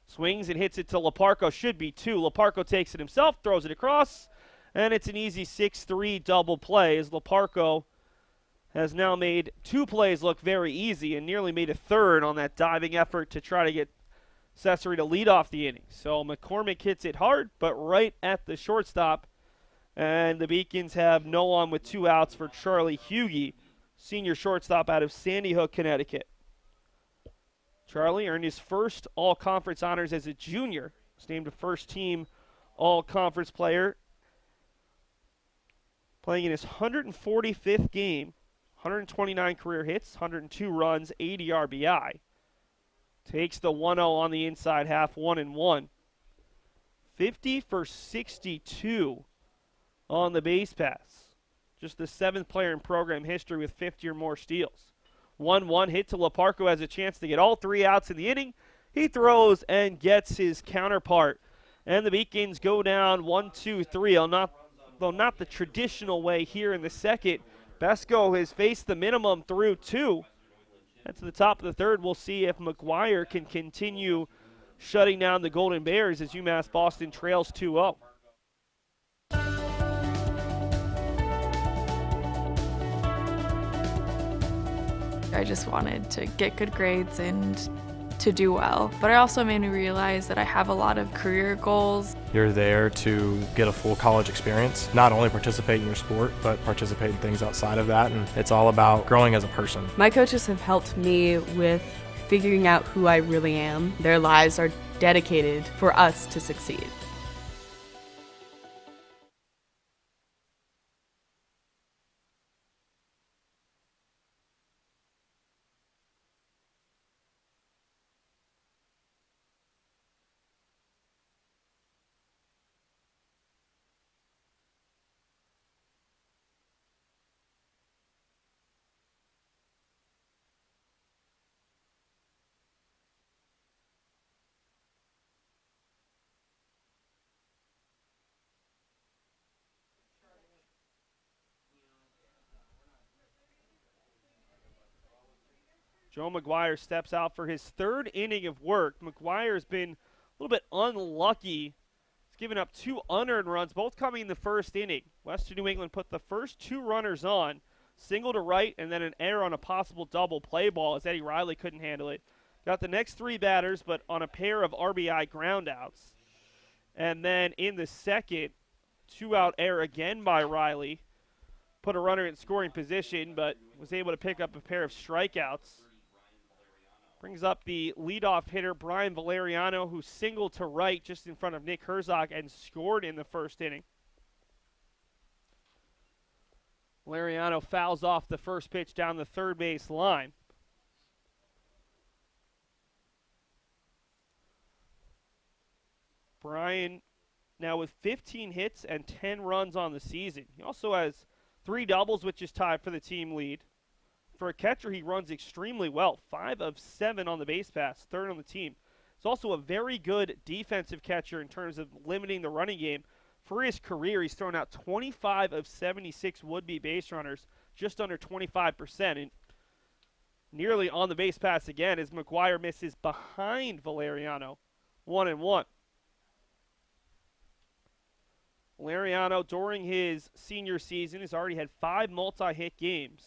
Swings and hits it to Laparco, should be 2. Laparco takes it himself, throws it across, and it's an easy 6-3 double play as Laparco has now made 2 plays look very easy and nearly made a third on that diving effort to try to get Cesare to lead off the inning. So McCormick hits it hard, but right at the shortstop. And the Beacons have no one with 2 outs for Charlie Hughey, senior shortstop out of Sandy Hook, Connecticut. Charlie earned his first all-conference honors as a junior. Was named a first-team all-conference player. Playing in his 145th game, 129 career hits, 102 runs, 80 RBI. Takes the 1-0 on the inside half, 1-1. 50 for 62 on the base pass. Just the 7th player in program history with 50 or more steals. 1-1 hit to Laparco, has a chance to get all 3 outs in the inning. He throws and gets his counterpart. And the Beacons go down 1-2-3, though not the traditional way here in the second. Besko has faced the minimum through 2. And to the top of the third, we'll see if McGuire can continue shutting down the Golden Bears as UMass Boston trails 2-0. I just wanted to get good grades and to do well. But it also made me realize that I have a lot of career goals. You're there to get a full college experience, not only participate in your sport, but participate in things outside of that. And it's all about growing as a person. My coaches have helped me with figuring out who I really am. Their lives are dedicated for us to succeed. Joe McGuire steps out for his third inning of work. McGuire's been a little bit unlucky. He's given up 2 unearned runs, both coming in the first inning. Western New England put the first 2 runners on, single to right, and then an error on a possible double play ball as Eddie Riley couldn't handle it. Got the next 3 batters, but on a pair of RBI groundouts. And then in the second, 2-out error again by Riley. Put a runner in scoring position, but was able to pick up a pair of strikeouts. Brings up the leadoff hitter, Brian Valeriano, who singled to right just in front of Nick Herzog and scored in the first inning. Valeriano fouls off the first pitch down the third base line. Brian now with 15 hits and 10 runs on the season. He also has 3 doubles, which is tied for the team lead. For a catcher, he runs extremely well. 5 of 7 on the base pass, 3rd on the team. He's also a very good defensive catcher in terms of limiting the running game. For his career, he's thrown out 25 of 76 would-be base runners, just under 25%. And nearly on the base pass again as McGuire misses behind Valeriano, 1-1. Valeriano, during his senior season, has already had 5 multi-hit games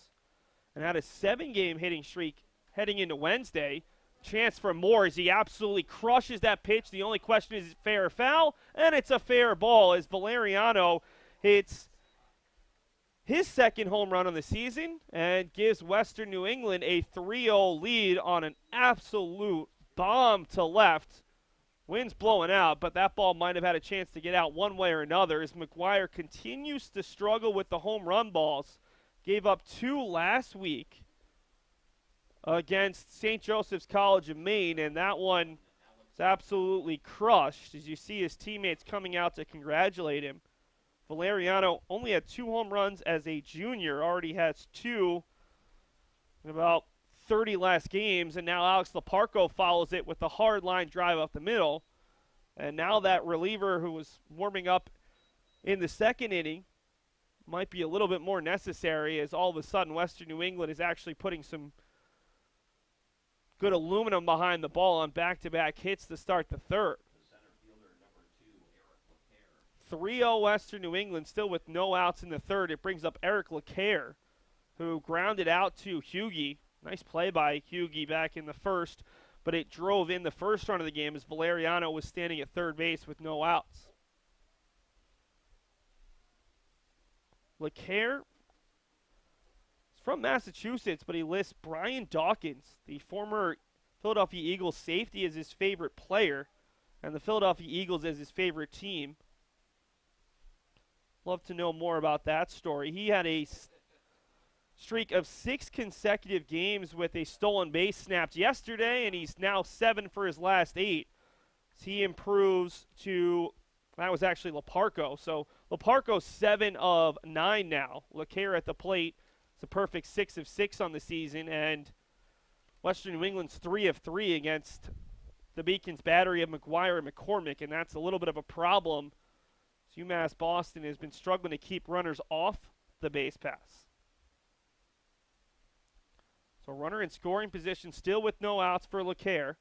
and had a 7-game hitting streak heading into Wednesday. Chance for more as he absolutely crushes that pitch. The only question is it fair or foul? And it's a fair ball as Valeriano hits his second home run on the season and gives Western New England a 3-0 lead on an absolute bomb to left. Wind's blowing out, but that ball might have had a chance to get out one way or another as McGuire continues to struggle with the home run balls. Gave up 2 last week against St. Joseph's College of Maine, and that one is absolutely crushed as you see his teammates coming out to congratulate him. Valeriano only had 2 home runs as a junior, already has 2 in about 30 last games, and now Alex Leparco follows it with a hard line drive up the middle. And now that reliever who was warming up in the second inning might be a little bit more necessary as all of a sudden Western New England is actually putting some good aluminum behind the ball on back-to-back hits to start the third. 3-0 Western New England, still with no outs in the third. It brings up Eric LeCaire, who grounded out to Hughie. Nice play by Hughie back in the first, but it drove in the first run of the game as Valeriano was standing at third base with no outs. LeCaire is from Massachusetts, but he lists Brian Dawkins, the former Philadelphia Eagles safety, as his favorite player, and the Philadelphia Eagles as his favorite team. Love to know more about that story. He had a streak of 6 consecutive games with a stolen base snapped yesterday, and he's now 7 for his last 8. So he improves to, that was actually Leparco. So Leparco's 7 of 9 now. LeCaire at the plate. It's a perfect 6 of 6 on the season, and Western New England's 3 of 3 against the Beacons battery of McGuire and McCormick, and that's a little bit of a problem. So UMass Boston has been struggling to keep runners off the base pass. So runner in scoring position still with no outs for LeCaire.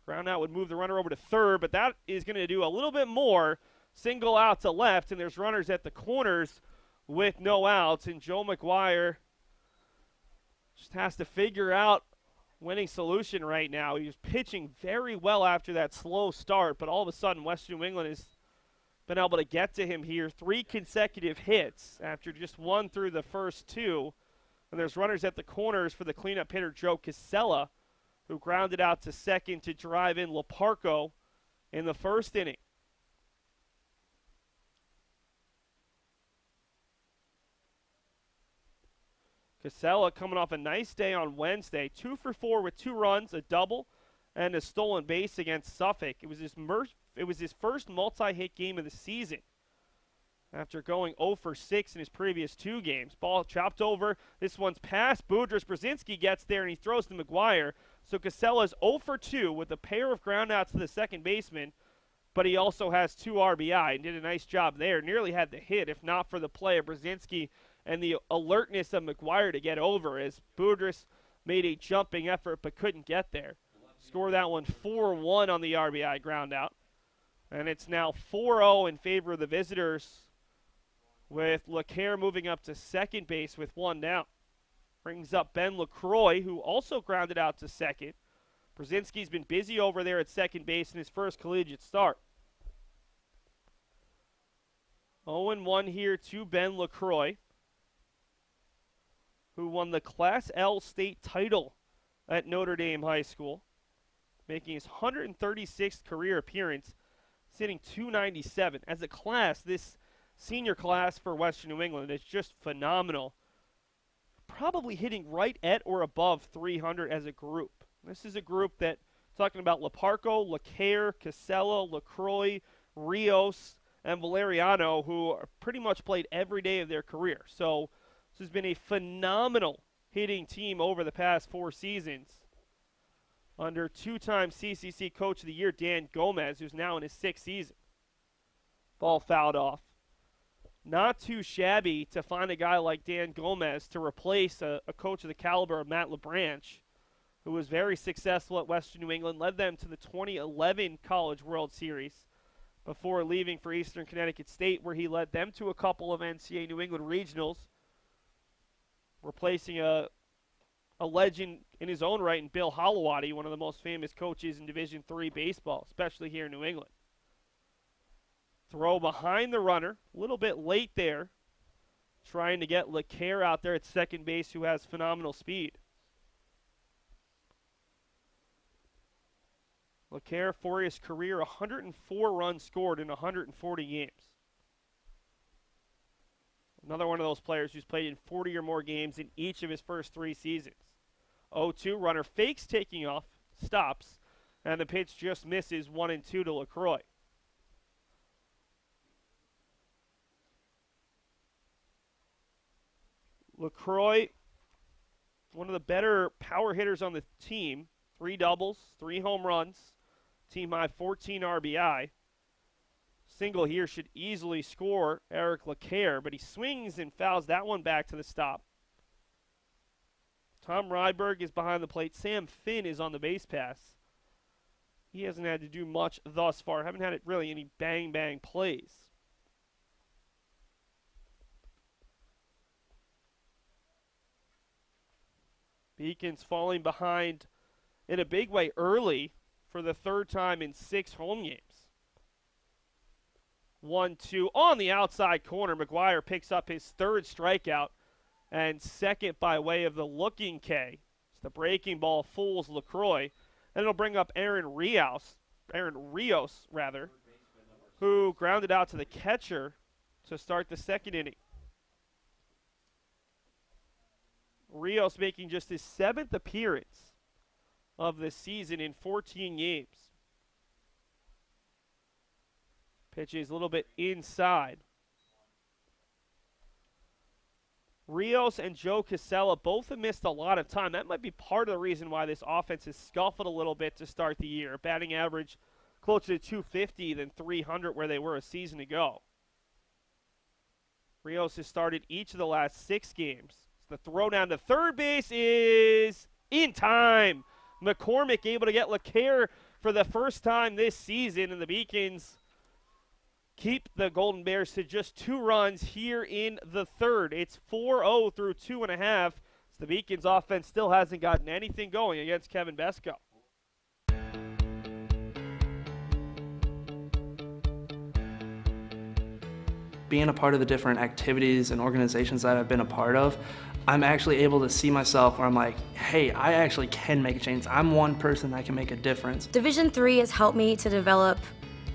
Ground out would move the runner over to third, but that is going to do a little bit more. Single out to left, and there's runners at the corners with no outs, and Joe McGuire just has to figure out winning solution right now. He was pitching very well after that slow start, but all of a sudden Western New England has been able to get to him here. 3 consecutive hits after just 1 through the first 2. And there's runners at the corners for the cleanup hitter, Joe Casella, who grounded out to second to drive in Leparco in the first inning. Casella coming off a nice day on Wednesday. 2 for 4 with 2 runs, a double, and a stolen base against Suffolk. It was his first multi-hit game of the season after going 0 for 6 in his previous 2 games. Ball chopped over. This one's past Boudrias. Brzezinski gets there, and he throws to McGuire. So Casella's 0 for 2 with a pair of groundouts to the second baseman, but he also has 2 RBI and did a nice job there. Nearly had the hit, if not for the play of Brzezinski and the alertness of McGuire to get over as Boudrias made a jumping effort but couldn't get there. Score that one 4-1 on the RBI ground out. And it's now 4-0 in favor of the visitors, with LeClaire moving up to second base with one down. Brings up Ben LaCroix, who also grounded out to second. Brzezinski's been busy over there at second base in his first collegiate start. 0-1 here to Ben LaCroix, who won the Class L state title at Notre Dame High School, making his 136th career appearance, sitting 297. As a class, this senior class for Western New England is just phenomenal. Probably hitting right at or above 300 as a group. This is a group that, talking about Leparco, LeClaire, Casella, LaCroix, Rios, and Valeriano, who are pretty much played every day of their career. So this has been a phenomenal hitting team over the past 4 seasons under two-time CCC Coach of the Year Dan Gomez, who's now in his 6th season. Ball fouled off. Not too shabby to find a guy like Dan Gomez to replace a coach of the caliber of Matt LeBranch, who was very successful at Western New England, led them to the 2011 College World Series before leaving for Eastern Connecticut State, where he led them to a couple of NCAA New England regionals, replacing a legend in his own right in Bill Holowati, one of the most famous coaches in Division III baseball, especially here in New England. Throw behind the runner, a little bit late there, trying to get LeClaire out there at second base, who has phenomenal speed. LeClaire, for his career, 104 runs scored in 140 games. Another one of those players who's played in 40 or more games in each of his first 3 seasons. 0-2, runner fakes taking off, stops, and the pitch just misses 1-2 to LaCroix. LaCroix, one of the better power hitters on the team. 3 doubles, 3 home runs, team high 14 RBI. Single here should easily score Eric LeClaire, but he swings and fouls that one back to the stop. Tom Ryberg is behind the plate. Sam Finn is on the base pass. He hasn't had to do much thus far. Haven't had really any bang-bang plays. Beacons falling behind in a big way early for the 3rd time in 6 home games. 1-2 on the outside corner. McGuire picks up his 3rd strikeout and 2nd by way of the looking K. It's the breaking ball fools LaCroix, and it'll bring up Aaron Rios, who grounded out to the catcher to start the 2nd inning. Rios making just his 7th appearance of the season in 14 games. Pitch is a little bit inside. Rios and Joe Casella both have missed a lot of time. That might be part of the reason why this offense has scuffled a little bit to start the year. Batting average closer to 250 than 300 where they were a season ago. Rios has started each of the last 6 games. The throw down to third base is in time. McCormick able to get LeClaire for the first time this season, and the Beacons keep the Golden Bears to just 2 runs here in the 3rd. It's 4-0 through 2.5. The Beacons offense still hasn't gotten anything going against Kevin Besko. Being a part of the different activities and organizations that I've been a part of, I'm actually able to see myself where I'm like, hey, I actually can make a change. I'm one person that can make a difference. Division III has helped me to develop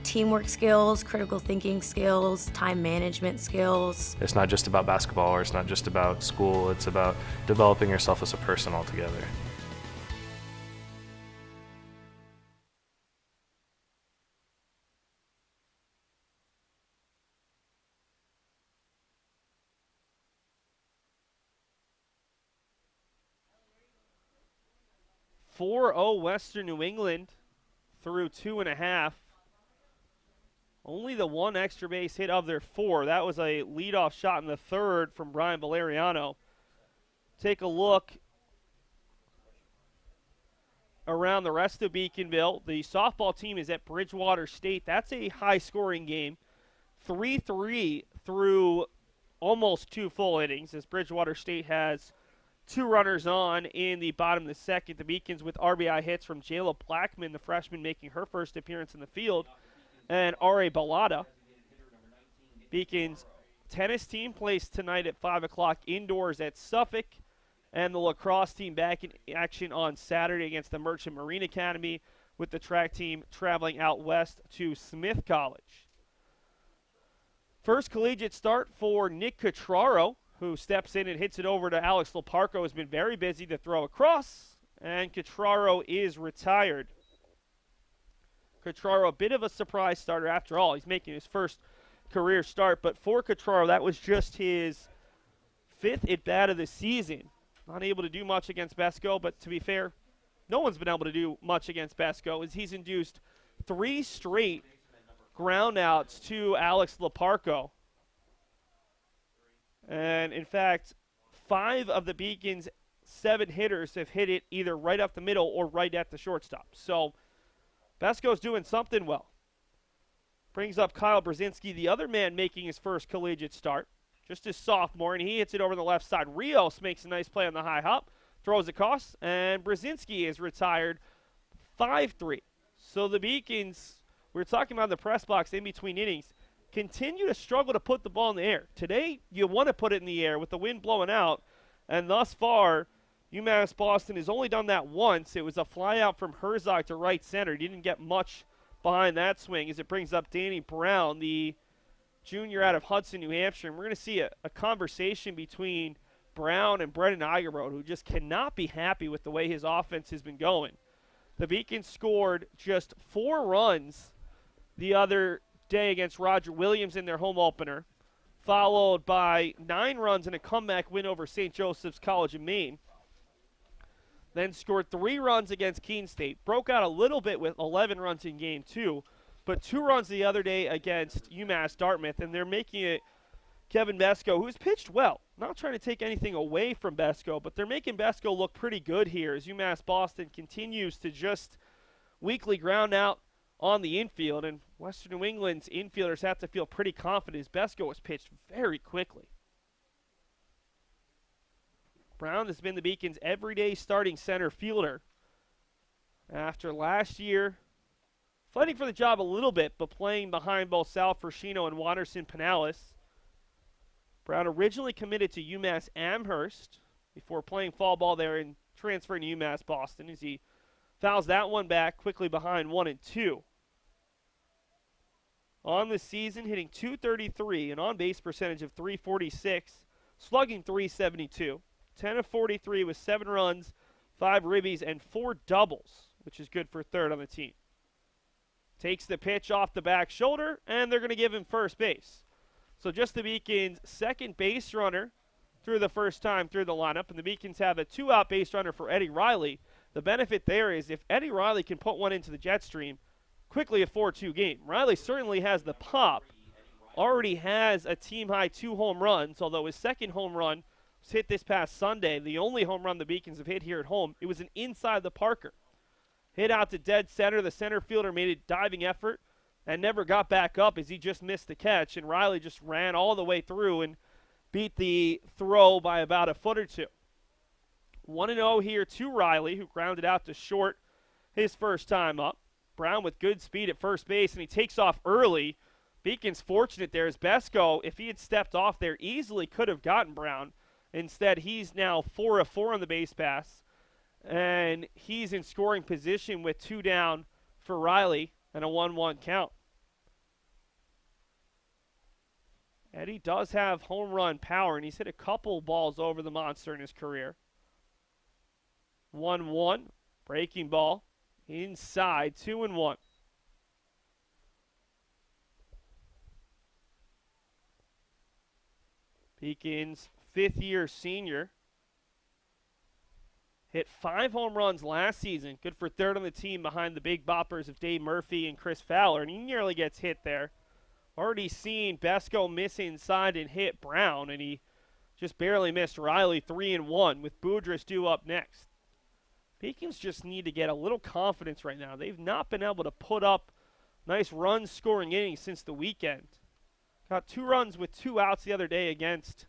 teamwork skills, critical thinking skills, time management skills. It's not just about basketball, or it's not just about school. It's about developing yourself as a person altogether. Western New England through 2.5. Only the 1 extra base hit of their 4. That was a leadoff shot in the 3rd from Brian Valeriano. Take a look around the rest of Beaconville. The softball team is at Bridgewater State. That's a high-scoring game. 3-3 through almost 2 full innings, as Bridgewater State has 2 runners on in the bottom of the second. The Beacons with RBI hits from Jayla Blackman, the freshman, making her first appearance in the field, and R.A. Ballada. Beacons tennis team plays tonight at 5 o'clock indoors at Suffolk, and the lacrosse team back in action on Saturday against the Merchant Marine Academy, with the track team traveling out west to Smith College. First collegiate start for Nick Cotraro, who steps in and hits it over to Alex Leparco, has been very busy to throw across, and Cotraro is retired. Cotraro, a bit of a surprise starter after all. He's making his first career start, but for Cotraro, that was just his 5th at-bat of the season. Not able to do much against Besco, but to be fair, no one's been able to do much against Besco, as he's induced 3 straight groundouts to Alex Leparco. And in fact, 5 of the Beacons' 7 hitters have hit it either right up the middle or right at the shortstop. So Besco's doing something well. Brings up Kyle Brzezinski, the other man making his first collegiate start. Just his sophomore, and he hits it over the left side. Rios makes a nice play on the high hop, throws across, and Brzezinski is retired 5-3. So the Beacons, we were talking about in the press box in between innings, continue to struggle to put the ball in the air. Today, you want to put it in the air with the wind blowing out, and thus far, UMass Boston has only done that once. It was a fly out from Herzog to right center. He didn't get much behind that swing, as it brings up Danny Brown, the junior out of Hudson, New Hampshire. And we're going to see a conversation between Brown and Brendan Eigerbrod, who just cannot be happy with the way his offense has been going. The Beacons scored just 4 runs the other day against Roger Williams in their home opener, followed by 9 runs in a comeback win over St. Joseph's College of Maine. Then scored 3 runs against Keene State, broke out a little bit with 11 runs in game 2, but 2 runs the other day against UMass Dartmouth, and they're making it Kevin Besco, who's pitched well. Not trying to take anything away from Besco, but they're making Besco look pretty good here as UMass Boston continues to just weakly ground out on the infield, and Western New England's infielders have to feel pretty confident as Besco was pitched very quickly. Brown has been the Beacons' everyday starting center fielder after last year fighting for the job a little bit, but playing behind both Sal Frashino and Watterson Pinales. Brown originally committed to UMass Amherst before playing fall ball there and transferring to UMass Boston, as he fouls that one back quickly behind 1 and 2. On the season, hitting .233, an on-base percentage of .346, slugging .372. 10 of 43 with 7 runs, 5 ribbies, and 4 doubles, which is good for third on the team. Takes the pitch off the back shoulder, and they're going to give him first base. So just the Beacons' second base runner through the first time through the lineup, and the Beacons have a 2-out base runner for Eddie Riley. The benefit there is if Eddie Riley can put one into the jet stream, quickly a 4-2 game. Riley certainly has the pop, already has a team-high 2 home runs, although his second home run was hit this past Sunday. The only home run the Beacons have hit here at home, it was an inside the Parker. Hit out to dead center. The center fielder made a diving effort and never got back up as he just missed the catch, and Riley just ran all the way through and beat the throw by about a foot or 2. 1-0 here to Riley, who grounded out to short his first time up. Brown with good speed at first base, and he takes off early. Beacon's fortunate there as Besco, if he had stepped off there, easily could have gotten Brown. Instead, he's now 4 of 4 on the base pass, and he's in scoring position with 2 down for Riley and a 1-1 count. Eddie does have home run power, and he's hit a couple balls over the monster in his career. 1-1, breaking ball, inside, 2-1. Beacon's fifth-year senior hit 5 home runs last season. Good for third on the team behind the big boppers of Dave Murphy and Chris Fowler, and he nearly gets hit there. Already seen Besco miss inside and hit Brown, and he just barely missed Riley 3-1 with Boudrias due up next. Beacons just need to get a little confidence right now. They've not been able to put up nice run-scoring innings since the weekend. Got 2 runs with 2 outs the other day against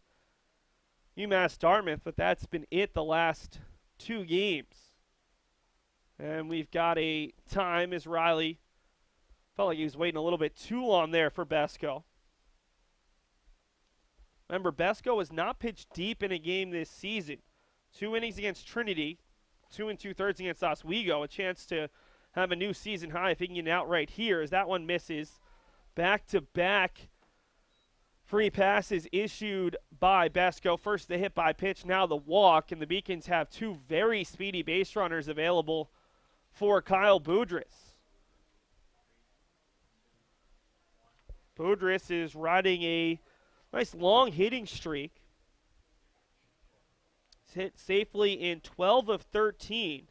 UMass Dartmouth, but that's been it the last 2 games. And we've got a time as Riley felt like he was waiting a little bit too long there for Besco. Remember, Besco has not pitched deep in a game this season. 2 innings against Trinity, 2 2/3 against Oswego. A chance to have a new season high if he can get an out right here, as that one misses. Back-to-back free passes issued by Besco. First the hit by pitch, now the walk, and the Beacons have 2 very speedy base runners available for Kyle Boudrias. Boudrias is riding a nice long hitting streak. He's hit safely in 12 of 13.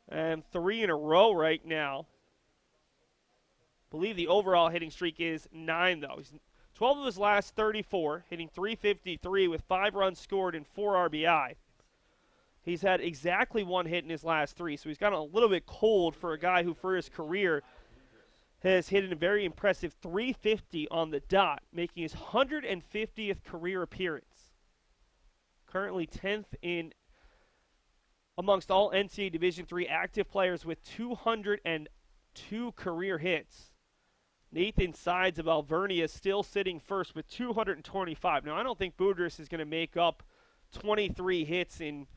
And 3 in a row right now. I believe the overall hitting streak is 9, though. He's 12 of his last 34, hitting .353 with 5 runs scored and 4 RBI. He's had exactly 1 hit in his last 3, so he's gotten a little bit cold for a guy who, for his career, has hit a very impressive .350 on the dot, making his 150th career appearance. Currently 10th in amongst all NCAA Division III active players with 202 career hits. Nathan Sides of Alvernia still sitting first with 225. Now, I don't think Boudrias is going to make up 23 hits in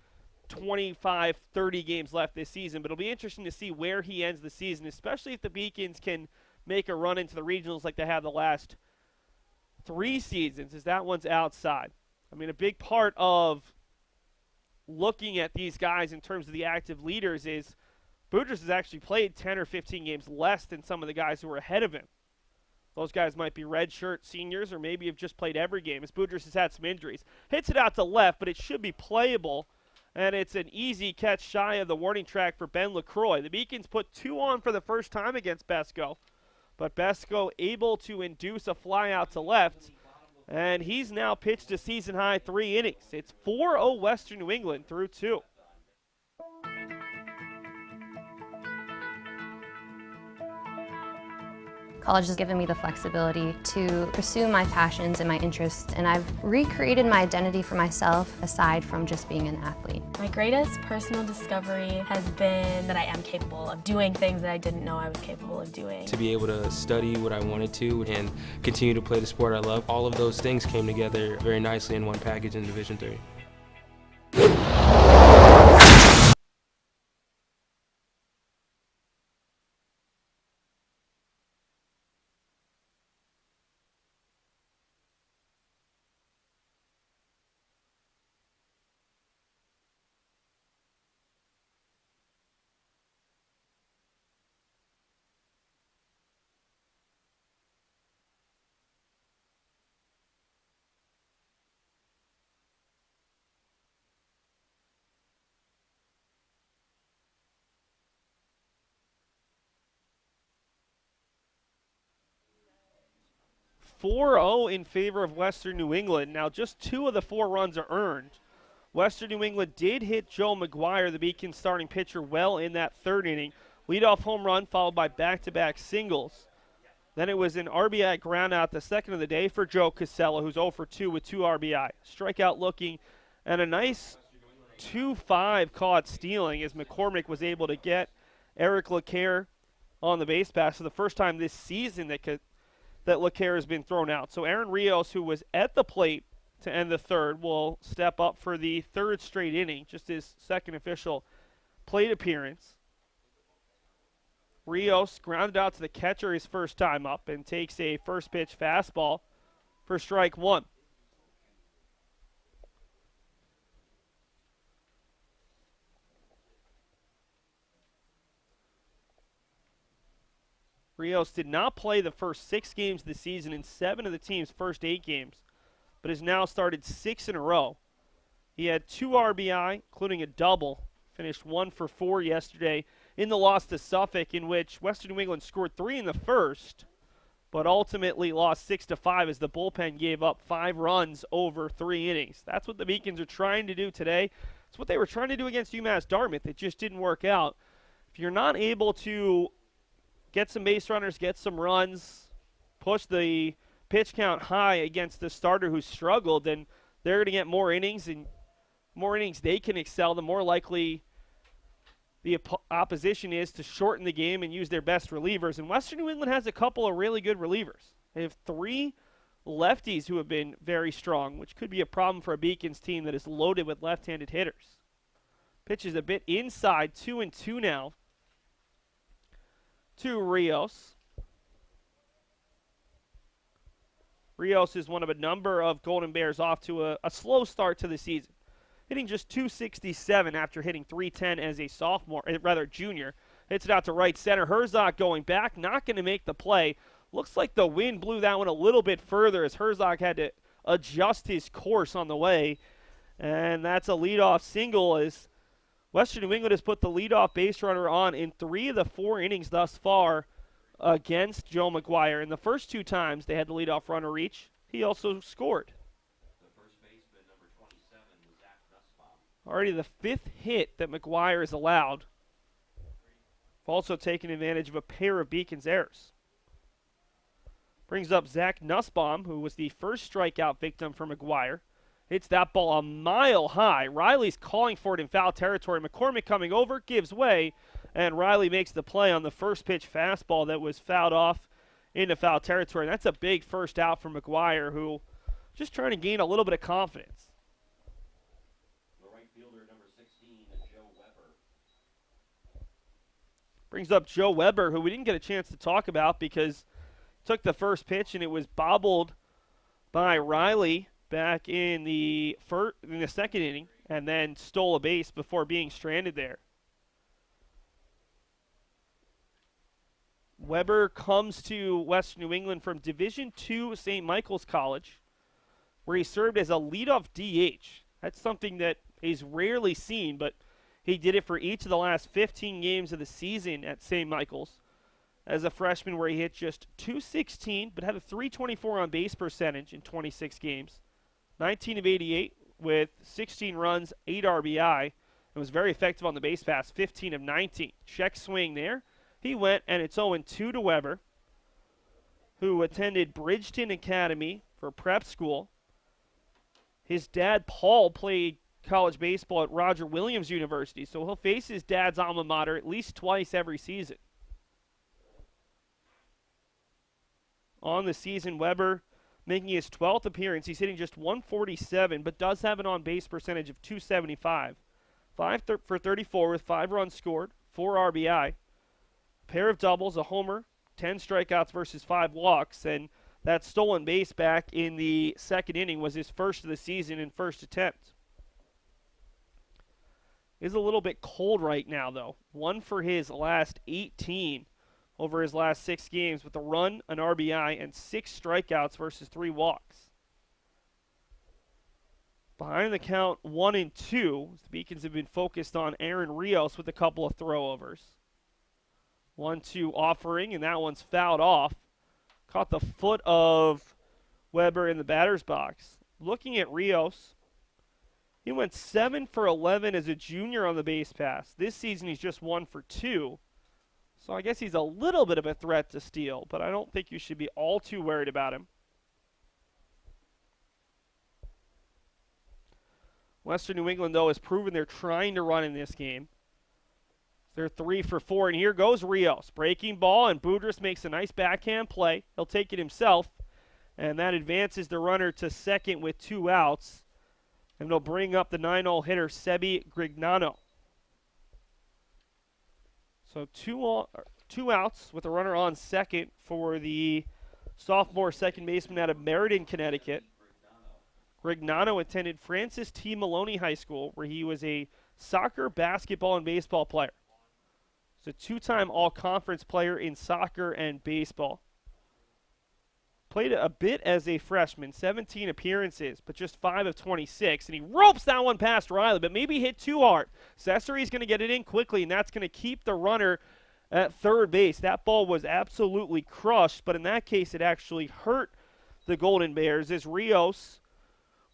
25, 30 games left this season, but it'll be interesting to see where he ends the season, especially if the Beacons can make a run into the regionals like they have the last 3 seasons, as that one's outside. I mean, a big part of looking at these guys in terms of the active leaders is Boudrias has actually played 10 or 15 games less than some of the guys who are ahead of him. Those guys might be redshirt seniors or maybe have just played every game, as Boudrias has had some injuries. Hits it out to left, but it should be playable, and it's an easy catch shy of the warning track for Ben LaCroix. The Beacons put 2 on for the first time against Besco, but Besco able to induce a fly out to left, and he's now pitched a season-high 3 innings. It's 4-0 Western New England through 2. College has given me the flexibility to pursue my passions and my interests, and I've recreated my identity for myself aside from just being an athlete. My greatest personal discovery has been that I am capable of doing things that I didn't know I was capable of doing. To be able to study what I wanted to and continue to play the sport I love, all of those things came together very nicely in one package in Division III. .4-0 in favor of Western New England. Now, just 2 of the 4 runs are earned. Western New England did hit Joe McGuire, the Beacons starting pitcher, well in that 3rd inning. Leadoff home run followed by back-to-back singles. Then it was an RBI groundout, the second of the day for Joe Casella, who's 0 for 2 with 2 RBI. Strikeout looking, and a nice 2-5 caught stealing as McCormick was able to get Eric LeCaire on the base pass for the first time this season that LeCaire has been thrown out. So Aaron Rios, who was at the plate to end the 3rd, will step up for the 3rd straight inning, just his 2nd official plate appearance. Rios grounded out to the catcher his first time up and takes a first pitch fastball for strike 1. Rios did not play the first 6 games of the season in 7 of the team's first 8 games, but has now started 6 in a row. He had 2 RBI, including a double, finished 1 for 4 yesterday in the loss to Suffolk, in which Western New England scored 3 in the first, but ultimately lost 6-5 as the bullpen gave up 5 runs over 3 innings. That's what the Beacons are trying to do today. It's what they were trying to do against UMass Dartmouth. It just didn't work out. If you're not able to get some base runners, get some runs, push the pitch count high against the starter who struggled, then they're going to get more innings, and more innings they can excel, the more likely the opposition is to shorten the game and use their best relievers. And Western New England has a couple of really good relievers. They have 3 lefties who have been very strong, which could be a problem for a Beacons team that is loaded with left-handed hitters. Pitch is a bit inside, 2-2 now to Rios. Rios is one of a number of Golden Bears off to a slow start to the season, hitting just .267 after hitting .310 as a junior. Hits it out to right center. Herzog going back, not going to make the play. Looks like the wind blew that one a little bit further as Herzog had to adjust his course on the way. And that's a leadoff single as Western New England has put the leadoff base runner on in 3 of the 4 innings thus far against Joe McGuire. And the first 2 times they had the leadoff runner reach, he also scored. Already the 5th hit that McGuire has allowed. Also taking advantage of a pair of Beacons errors. Brings up Zach Nussbaum, who was the first strikeout victim for McGuire. Hits that ball a mile high. Riley's calling for it in foul territory. McCormick coming over, gives way, and Riley makes the play on the first pitch fastball that was fouled off into foul territory. That's a big first out for McGuire, who just trying to gain a little bit of confidence. Brings up Joe Weber, who we didn't get a chance to talk about because he took the first pitch and it was bobbled by Riley back in the second inning and then stole a base before being stranded there. Weber comes to Western New England from Division II St. Michael's College, where he served as a leadoff DH. That's something that is rarely seen, but he did it for each of the last 15 games of the season at St. Michael's as a freshman, where he hit just .216 but had a .324 on base percentage in 26 games. 19 of 88 with 16 runs, 8 RBI, and was very effective on the base pass, 15 of 19. Check swing there. He went, and it's 0-2 to Weber, who attended Bridgeton Academy for prep school. His dad, Paul, played college baseball at Roger Williams University, so he'll face his dad's alma mater at least twice every season. On the season, Weber making his 12th appearance. He's hitting just .147, but does have an on-base percentage of .275. 5 for 34 with 5 runs scored, 4 RBI, a pair of doubles, a homer, 10 strikeouts versus 5 walks, and that stolen base back in the second inning was his first of the season and first attempt. Is a little bit cold right now, though. 1 for his last 18 over his last 6 games with a run, an RBI, and 6 strikeouts versus 3 walks. Behind the count 1-2, the Beacons have been focused on Aaron Rios with a couple of throwovers. 1-2 offering, and that one's fouled off. Caught the foot of Weber in the batter's box. Looking at Rios, he went 7 for 11 as a junior on the base pass. This season he's just 1 for 2. So I guess he's a little bit of a threat to steal, but I don't think you should be all too worried about him. Western New England, though, has proven they're trying to run in this game. They're 3 for 4, and here goes Rios. Breaking ball, and Boudrias makes a nice backhand play. He'll take it himself, and that advances the runner to second with 2 outs. And they'll bring up the 9-hole hitter, Sebi Grignano. So 2 outs with a runner on second for the sophomore second baseman out of Meriden, Connecticut. Grignano attended Francis T. Maloney High School, where he was a soccer, basketball, and baseball player. He's a 2-time all-conference player in soccer and baseball. Played a bit as a freshman, 17 appearances, but just 5 of 26. And he ropes that one past Riley, but maybe hit too hard. Cesari's going to get it in quickly, and that's going to keep the runner at third base. That ball was absolutely crushed, but in that case it actually hurt the Golden Bears as Rios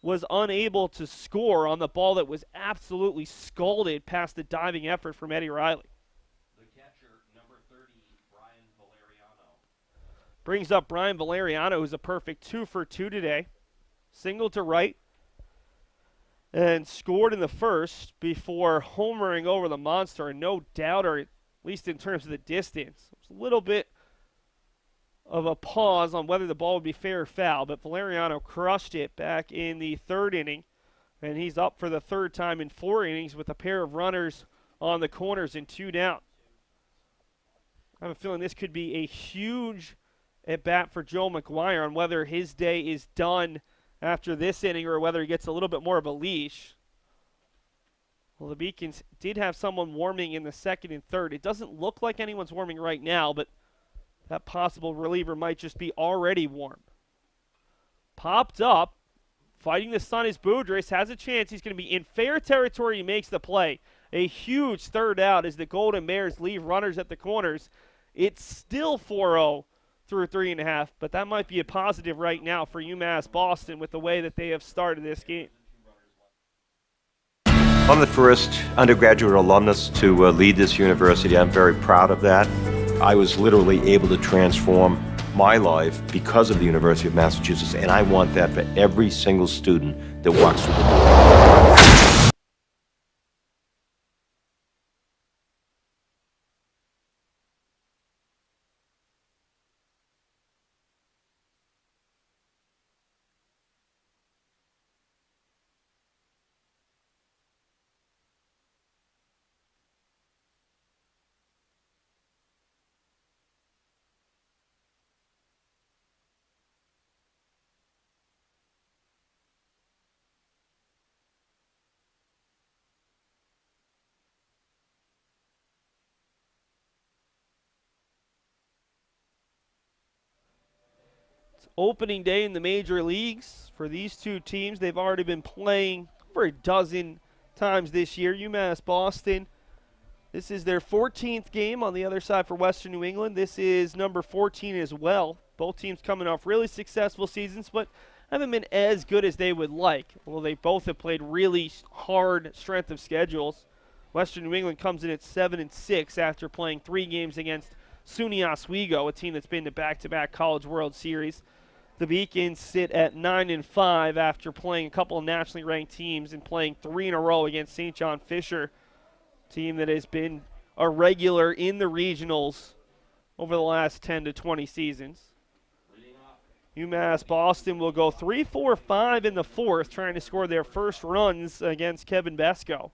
was unable to score on the ball that was absolutely scalded past the diving effort from Eddie Riley. The catcher, number 30, Brian Valeriano. Brings up Brian Valeriano, who's a perfect 2 for 2 today. Single to right and scored in the first before homering over the monster, and no doubter, at least in terms of the distance. It was a little bit of a pause on whether the ball would be fair or foul, but Valeriano crushed it back in the third inning, and he's up for the third time in 4 innings with a pair of runners on the corners and 2 down. I have a feeling this could be a huge at-bat for Joe McGuire on whether his day is done after this inning or whether he gets a little bit more of a leash. Well, the Beacons did have someone warming in the second and third. It doesn't look like anyone's warming right now, but that possible reliever might just be already warm. Popped up, fighting the sun is Boudrias, has a chance. He's going to be in fair territory. He makes the play. A huge third out as the Golden Bears leave runners at the corners. It's still 4-0 through 3.5, but that might be a positive right now for UMass Boston with the way that they have started this game. I'm the first undergraduate alumnus to lead this university. I'm very proud of that. I was literally able to transform my life because of the University of Massachusetts, and I want that for every single student that walks through the door. Opening day in the major leagues for these two teams. They've already been playing for a dozen times this year. UMass Boston, this is their 14th game on the other side for Western New England. This is number 14 as well. Both teams coming off really successful seasons, but haven't been as good as they would like. Well, they both have played really hard strength of schedules. Western New England comes in at 7-6 after playing 3 games against SUNY Oswego, a team that's been to back-to-back College World Series. The Beacons sit at 9-5 after playing a couple of nationally ranked teams and playing 3 in a row against St. John Fisher, a team that has been a regular in the regionals over the last 10 to 20 seasons. UMass Boston will go 3-4-5 in the fourth, trying to score their first runs against Kevin Besko.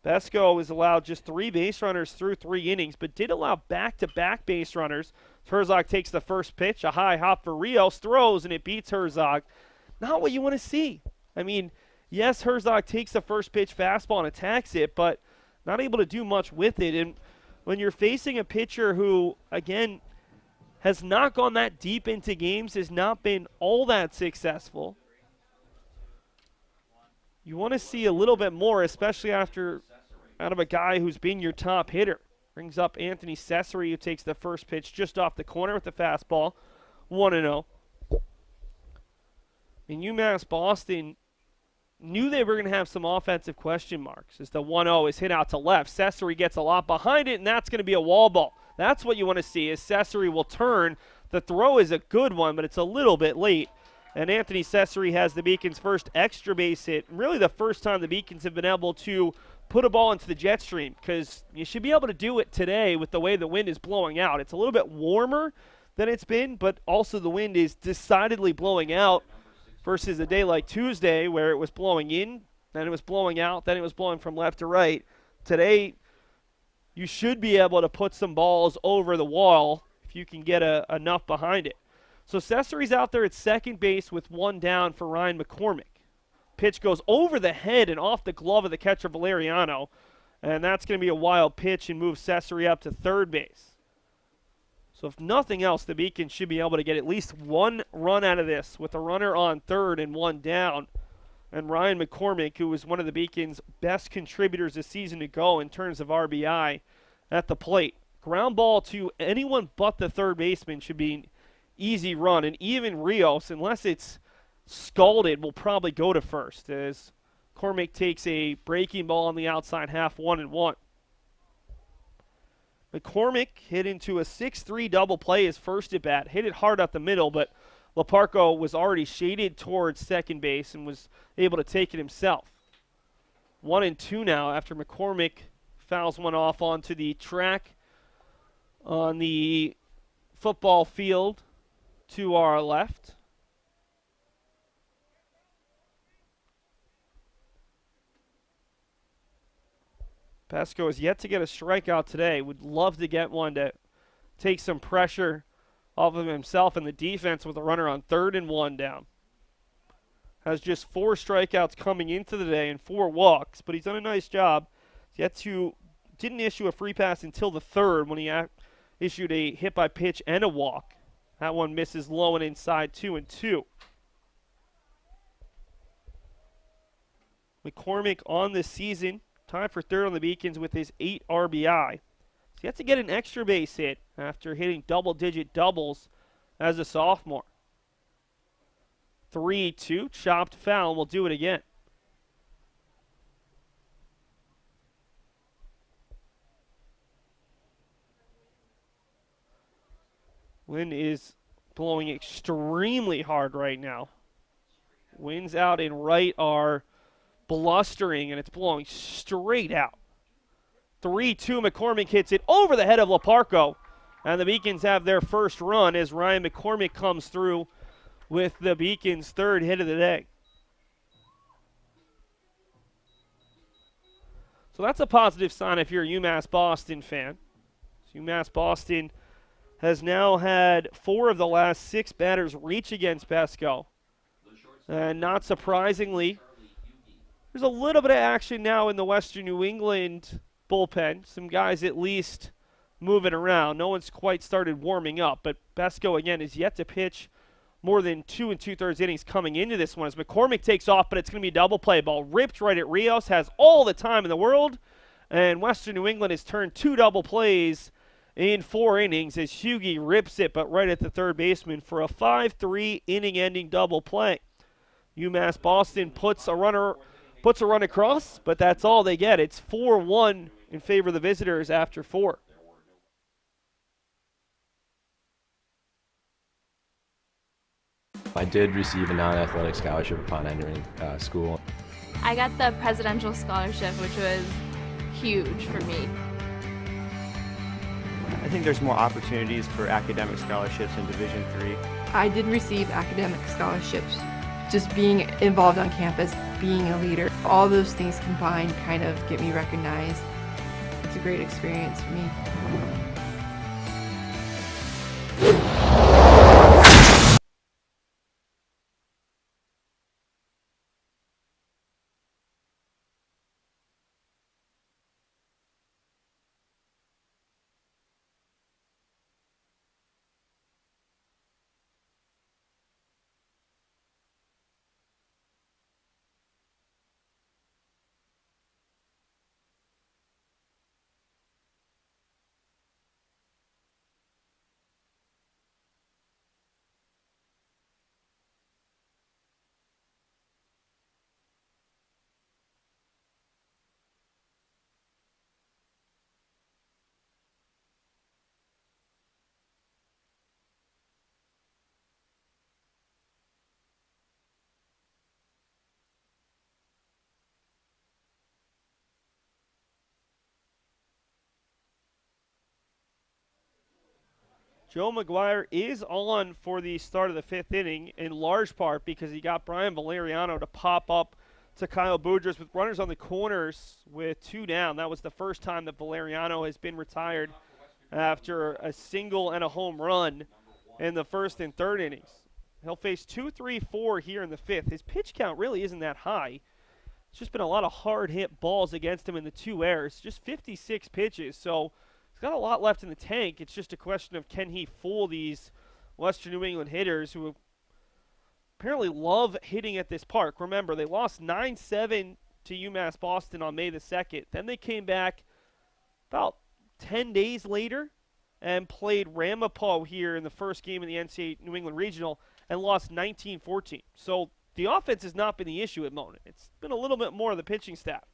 Besko has allowed just 3 base runners through 3 innings, but did allow back-to-back base runners. Herzog takes the first pitch, a high hop for Rios, throws, and it beats Herzog. Not what you want to see. I mean, yes, Herzog takes the first pitch fastball and attacks it, but not able to do much with it. And when you're facing a pitcher who, again, has not gone that deep into games, has not been all that successful, you want to see a little bit more, especially out of a guy who's been your top hitter. Brings up Anthony Cesare, who takes the first pitch just off the corner with the fastball, 1-0. And UMass Boston knew they were going to have some offensive question marks as the 1-0 is hit out to left. Cesare gets a lot behind it, and that's going to be a wall ball. That's what you want to see, is Cesare will turn. The throw is a good one, but it's a little bit late. And Anthony Cesare has the Beacons' first extra base hit, really the first time the Beacons have been able to put a ball into the jet stream, because you should be able to do it today with the way the wind is blowing out. It's a little bit warmer than it's been, but also the wind is decidedly blowing out versus a day like Tuesday where it was blowing in, then it was blowing out, then it was blowing from left to right. Today, you should be able to put some balls over the wall if you can get enough behind it. So Cesare's out there at second base with 1 down for Ryan McCormick. Pitch goes over the head and off the glove of the catcher Valeriano, and that's going to be a wild pitch and move Cesare up to third base. So if nothing else, the Beacons should be able to get at least 1 run out of this with a runner on third and 1 down. And Ryan McCormick, who was one of the Beacons' best contributors this season to go in terms of RBI at the plate. Ground ball to anyone but the third baseman should be an easy run, and even Rios, unless it's Scalded will probably go to first as McCormick takes a breaking ball on the outside half, 1-1. McCormick hit into a 6-3 double play his first at bat. Hit it hard up the middle, but Leparco was already shaded towards second base and was able to take it himself. 1-2 now after McCormick fouls one off onto the track on the football field to our left. Pesco has yet to get a strikeout today. Would love to get one to take some pressure off of himself and the defense with a runner on 3rd and 1 down. Has just 4 strikeouts coming into the day and 4 walks, but he's done a nice job. Didn't issue a free pass until the 3rd when he issued a hit by pitch and a walk. That one misses low and inside, 2-2. McCormick on this season, tied for 3rd on the Beacons with his 8 RBI. So he has to get an extra base hit after hitting double-digit doubles as a sophomore. 3-2, chopped foul, we'll do it again. Wind is blowing extremely hard right now. Winds out and right are blustering, and it's blowing straight out. 3-2, McCormick hits it over the head of Leparco, and the Beacons have their first run as Ryan McCormick comes through with the Beacons' 3rd hit of the day. So that's a positive sign if you're a UMass Boston fan. So UMass Boston has now had 4 of the last 6 batters reach against Pesco. And not surprisingly, there's a little bit of action now in the Western New England bullpen. Some guys at least moving around. No one's quite started warming up, but Pesco, again, is yet to pitch more than 2 2/3 innings coming into this one as McCormick takes off, but it's going to be a double play ball. Ripped right at Rios, has all the time in the world, and Western New England has turned 2 double plays in 4 innings as Hughie rips it, but right at the third baseman for a 5-3 inning-ending double play. UMass Boston puts a run across, but that's all they get. It's 4-1 in favor of the visitors after 4. I did receive a non-athletic scholarship upon entering school. I got the presidential scholarship, which was huge for me. I think there's more opportunities for academic scholarships in Division III. I did receive academic scholarships. Just being involved on campus, being a leader, all those things combined kind of get me recognized. It's a great experience for me. Joe McGuire is on for the start of the 5th inning, in large part because he got Brian Valeriano to pop up to Kyle Boudrias with runners on the corners with 2 down. That was the first time that Valeriano has been retired after a single and a home run in the 1st and 3rd innings. He'll face 2, 3, 4 here in the 5th. His pitch count really isn't that high. It's just been a lot of hard-hit balls against him in the 2 errors, just 56 pitches, so he's got a lot left in the tank. It's just a question of can he fool these Western New England hitters who apparently love hitting at this park. Remember, they lost 9-7 to UMass Boston on May the 2nd. Then they came back about 10 days later and played Ramapo here in the first game of the NCAA New England Regional and lost 19-14. So The offense has not been the issue at Monon. It's been a little bit more of the pitching staff.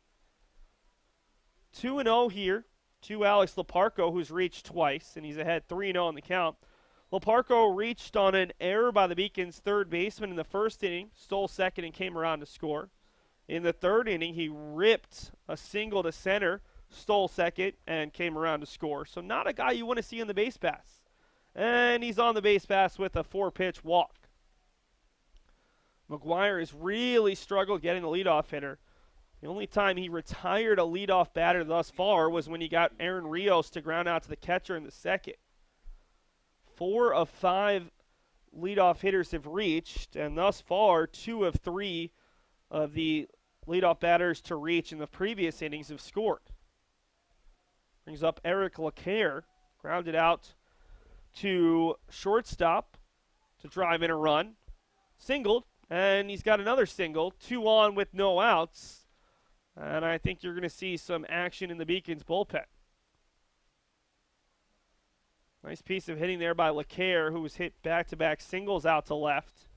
2-0 here to Alex Leparco, who's reached twice, and he's ahead 3-0 on the count. Leparco reached on an error by the Beacons' third baseman in the first inning, stole second and came around to score. In the third inning, he ripped a single to center, stole second, and came around to score. So not a guy you want to see on the base pass. And he's on the base pass with a 4-pitch walk. McGuire has really struggled getting the leadoff hitter. The only time he retired a leadoff batter thus far was when he got Aaron Rios to ground out to the catcher in the second. 4 of 5 leadoff hitters have reached, and thus far, 2 of 3 of the leadoff batters to reach in the previous innings have scored. Brings up Eric LeCaire, grounded out to shortstop to drive in a run. Singled, and he's got another single, 2 on with no outs. And I think you're going to see some action in the Beacons bullpen. Nice piece of hitting there by LeCaire, who was hit back-to-back singles out to left.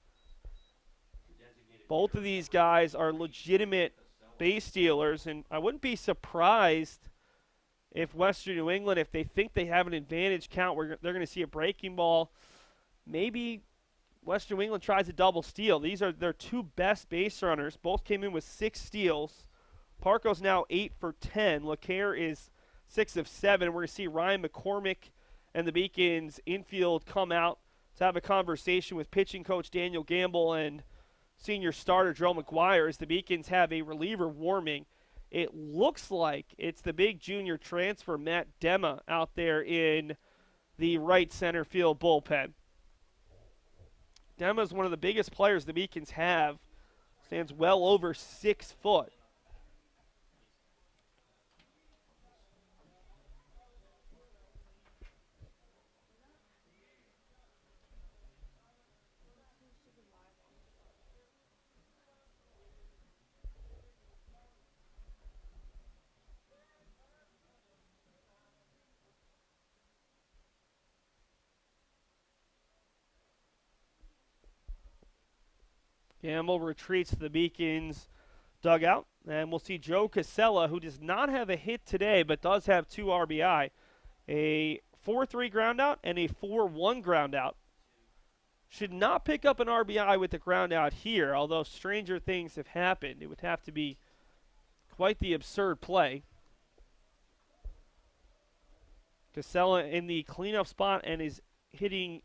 Both of these guys are legitimate base stealers, and I wouldn't be surprised if Western New England, if they think they have an advantage count where they're going to see a breaking ball, maybe Western New England tries a double steal. These are their 2 best base runners. Both came in with 6 steals. Parco's now 8 for 10. LeCaire is 6 of 7. We're going to see Ryan McCormick and the Beacons infield come out to have a conversation with pitching coach Daniel Gamble and senior starter Joe McGuire as the Beacons have a reliever warming. It looks like it's the big junior transfer Matt Dema out there in the right center field bullpen. Dema is one of the biggest players the Beacons have. Stands well over 6 foot. Gamble retreats to the Beacons dugout, and we'll see Joe Casella, who does not have a hit today but does have 2 RBI, a 4-3 ground out and a 4-1 ground out. Should not pick up an RBI with the ground out here, although stranger things have happened. It would have to be quite the absurd play. Casella in the cleanup spot and is hitting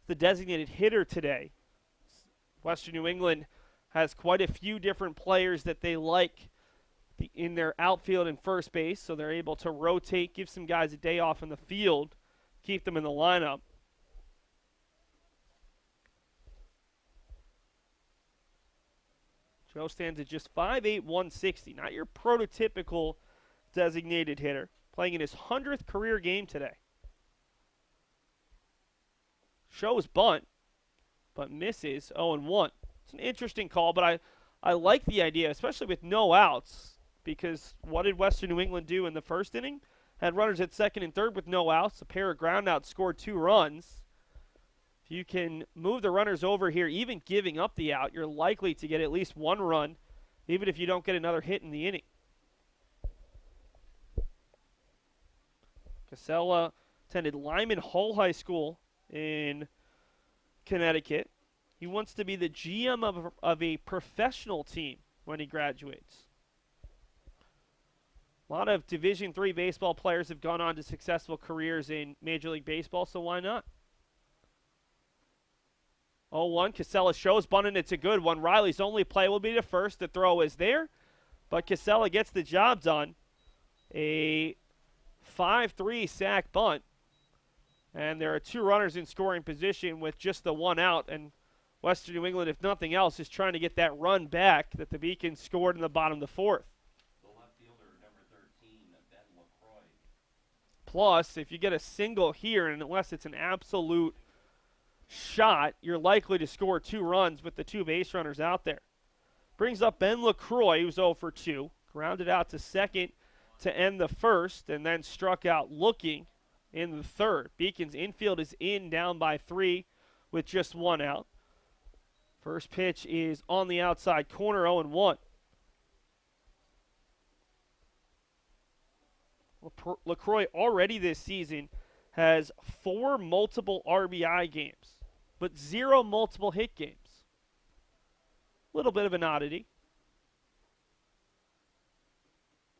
the designated hitter today. Western New England has quite a few different players that they like in their outfield and first base, so they're able to rotate, give some guys a day off in the field, keep them in the lineup. Joe stands at just 5'8", 160. Not your prototypical designated hitter. Playing in his 100th career game today. Shows bunt, but misses 0-1. It's an interesting call, but I like the idea, especially with no outs, because what did Western New England do in the first inning? Had runners at second and third with no outs. A pair of groundouts scored 2 runs. If you can move the runners over here, even giving up the out, you're likely to get at least 1 run, even if you don't get another hit in the inning. Casella attended Lyman Hall High School in Connecticut. He wants to be the GM of a professional team when he graduates. A lot of Division III baseball players have gone on to successful careers in Major League Baseball, so why not? 0-1, Casella shows bunt, and it's a good one. Riley's only play will be to first. The throw is there, but Casella gets the job done. A 5-3 sack bunt. And there are 2 runners in scoring position with just the 1 out. And Western New England, if nothing else, is trying to get that run back that the Beacons scored in the bottom of the 4th. The left fielder, number 13, Ben LaCroix. Plus, if you get a single here, and unless it's an absolute shot, you're likely to score 2 runs with the 2 base runners out there. Brings up Ben LaCroix, who's 0 for 2. Grounded out to second to end the first, and then struck out looking in the third. Beacons infield is in, down by 3 with just 1 out. First pitch is on the outside corner, 0-1. LaCroix already this season has 4 multiple RBI games, but 0 multiple hit games. A little bit of an oddity.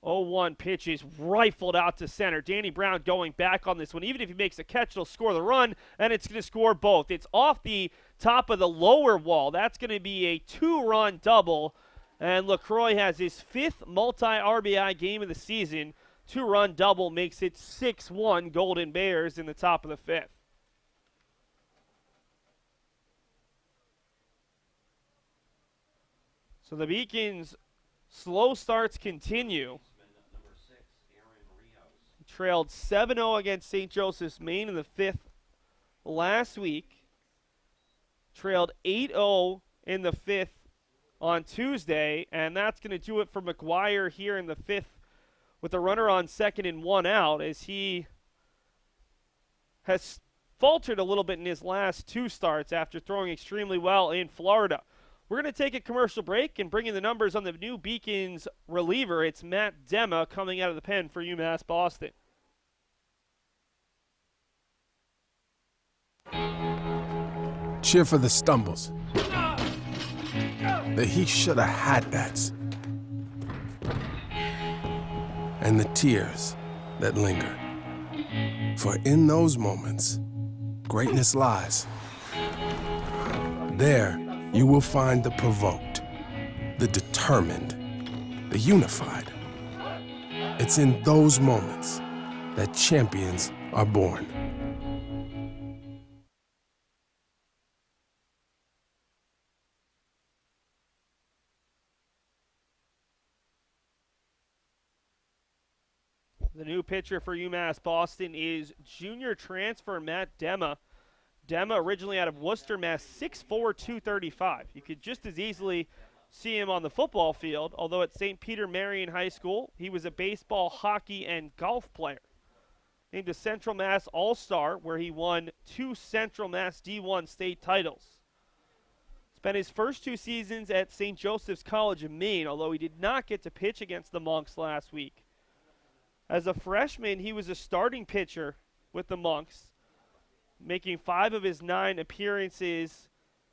0-1 pitch is rifled out to center. Danny Brown going back on this one. Even if he makes a catch, it'll score the run, and it's going to score both. It's off the top of the lower wall. That's going to be a 2-run double, and LaCroix has his 5th multi-RBI game of the season. 2-run double makes it 6-1 Golden Bears in the top of the 5th. So the Beacons' slow starts continue. Trailed 7-0 against St. Joseph's Maine in the 5th last week. Trailed 8-0 in the 5th on Tuesday, and that's going to do it for McGuire here in the 5th with a runner on second and 1 out, as he has faltered a little bit in his last 2 starts after throwing extremely well in Florida. We're going to take a commercial break and bring in the numbers on the new Beacons reliever. It's Matt Dema coming out of the pen for UMass Boston. Cheer for the stumbles. The he shoulda had that's. And the tears that linger. For in those moments, greatness lies. There, you will find the provoked, the determined, the unified. It's in those moments that champions are born. The new pitcher for UMass Boston is junior transfer Matt Dema. Dema, originally out of Worcester, Mass, 6'4", 235. You could just as easily see him on the football field, although at St. Peter Marian High School, he was a baseball, hockey, and golf player. Named a Central Mass All-Star, where he won 2 Central Mass D1 state titles. Spent his first 2 seasons at St. Joseph's College of Maine, although he did not get to pitch against the Monks last week. As a freshman, he was a starting pitcher with the Monks, making 5 of his 9 appearances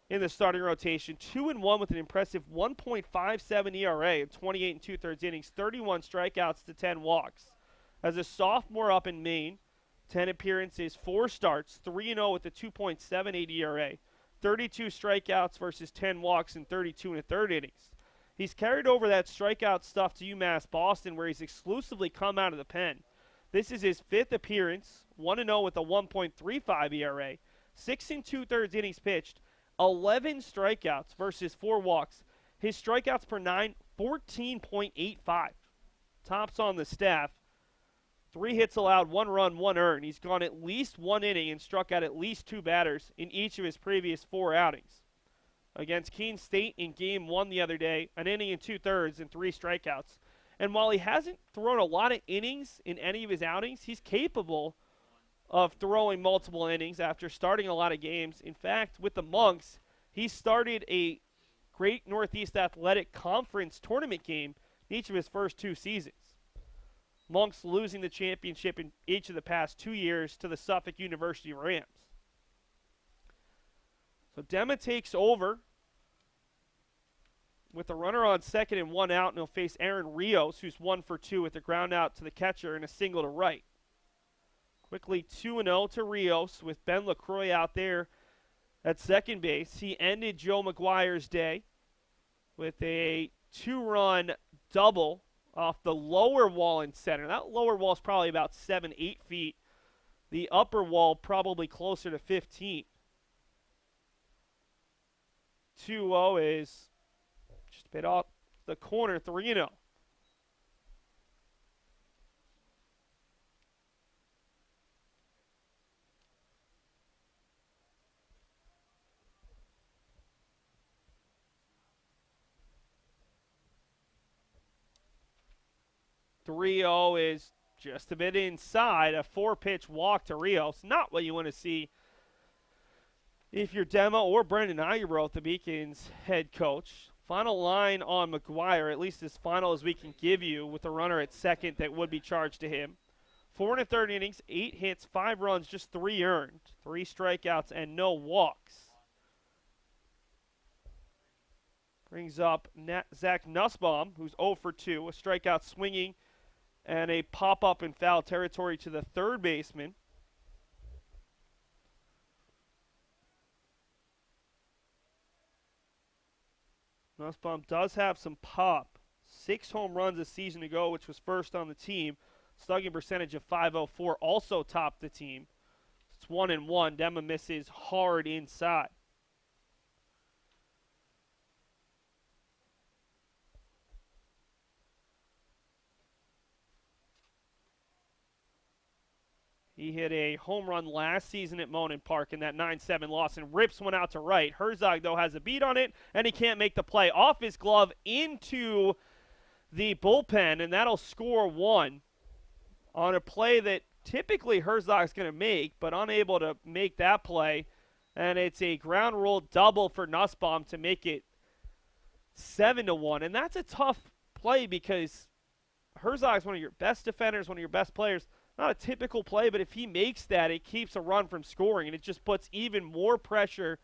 in the starting rotation. 2-1 with an impressive 1.57 ERA in 28 2/3 innings, 31 strikeouts to 10 walks. As a sophomore up in Maine, 10 appearances, 4 starts, 3-0 with a 2.78 ERA, 32 strikeouts versus 10 walks in 32 1/3 innings. He's carried over that strikeout stuff to UMass Boston, where he's exclusively come out of the pen. This is his 5th appearance, 1-0 with a 1.35 ERA, 6 2/3 innings pitched, 11 strikeouts versus 4 walks. His strikeouts per 9, 14.85. Tops on the staff. 3 hits allowed, 1 run, 1 earned. He's gone at least 1 inning and struck out at least 2 batters in each of his previous 4 outings. Against Keene State in Game 1 the other day, an inning and 2/3 and 3 strikeouts. And while he hasn't thrown a lot of innings in any of his outings, he's capable of throwing multiple innings after starting a lot of games. In fact, with the Monks, he started a Great Northeast Athletic Conference tournament game in each of his first 2 seasons. Monks losing the championship in each of the past 2 years to the Suffolk University Rams. So Dema takes over with a runner on second and 1 out, and he'll face Aaron Rios, who's 1 for 2 with a ground out to the catcher and a single to right. Quickly 2-0 to Rios with Ben LaCroix out there at second base. He ended Joe McGuire's day with a 2-run double off the lower wall in center. That lower wall is probably about 7-8 feet. The upper wall probably closer to 15. 2-0 is just a bit off the corner, 3-0. Is just a bit inside, a 4-pitch walk to Rios. Not what you want to see if you're Dema or Brendan Igebroth, the Beacons head coach. Final line on McGuire, at least as final as we can give you, with a runner at second that would be charged to him. 4 1/3 innings, 8 hits, 5 runs, just 3 earned, 3 strikeouts, and no walks. Brings up Zach Nussbaum, who's 0 for 2, a strikeout swinging, and a pop-up in foul territory to the third baseman. Nussbaum does have some pop. 6 home runs a season ago, which was first on the team. Slugging percentage of .504, also topped the team. It's 1-1. Dema misses hard inside. He hit a home run last season at Monin Park in that 9-7 loss and rips one out to right. Herzog, though, has a beat on it, and he can't make the play. Off his glove into the bullpen, and that'll score 1 on a play that typically Herzog's going to make, but unable to make that play. And it's a ground rule double for Nussbaum to make it 7-1. And that's a tough play because Herzog's one of your best defenders, one of your best players. Not a typical play, but if he makes that, it keeps a run from scoring, and it just puts even more pressure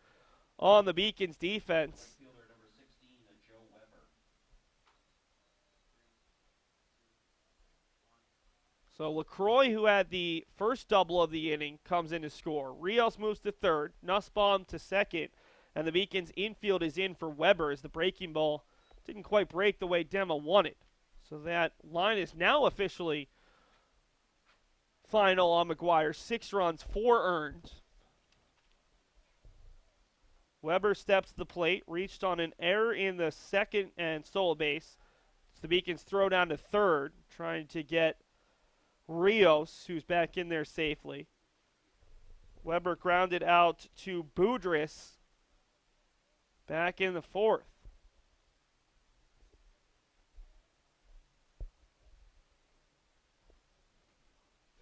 on the Beacons defense. So LaCroix, who had the first double of the inning, comes in to score. Rios moves to third, Nussbaum to second, and the Beacons infield is in for Weber as the breaking ball didn't quite break the way Dema wanted. So that line is now officially final on McGuire. 6 runs, 4 earned. Weber steps to the plate, reached on an error in the second and solo base. So the Beacons throw down to third, trying to get Rios, who's back in there safely. Weber grounded out to Boudrias, back in the fourth.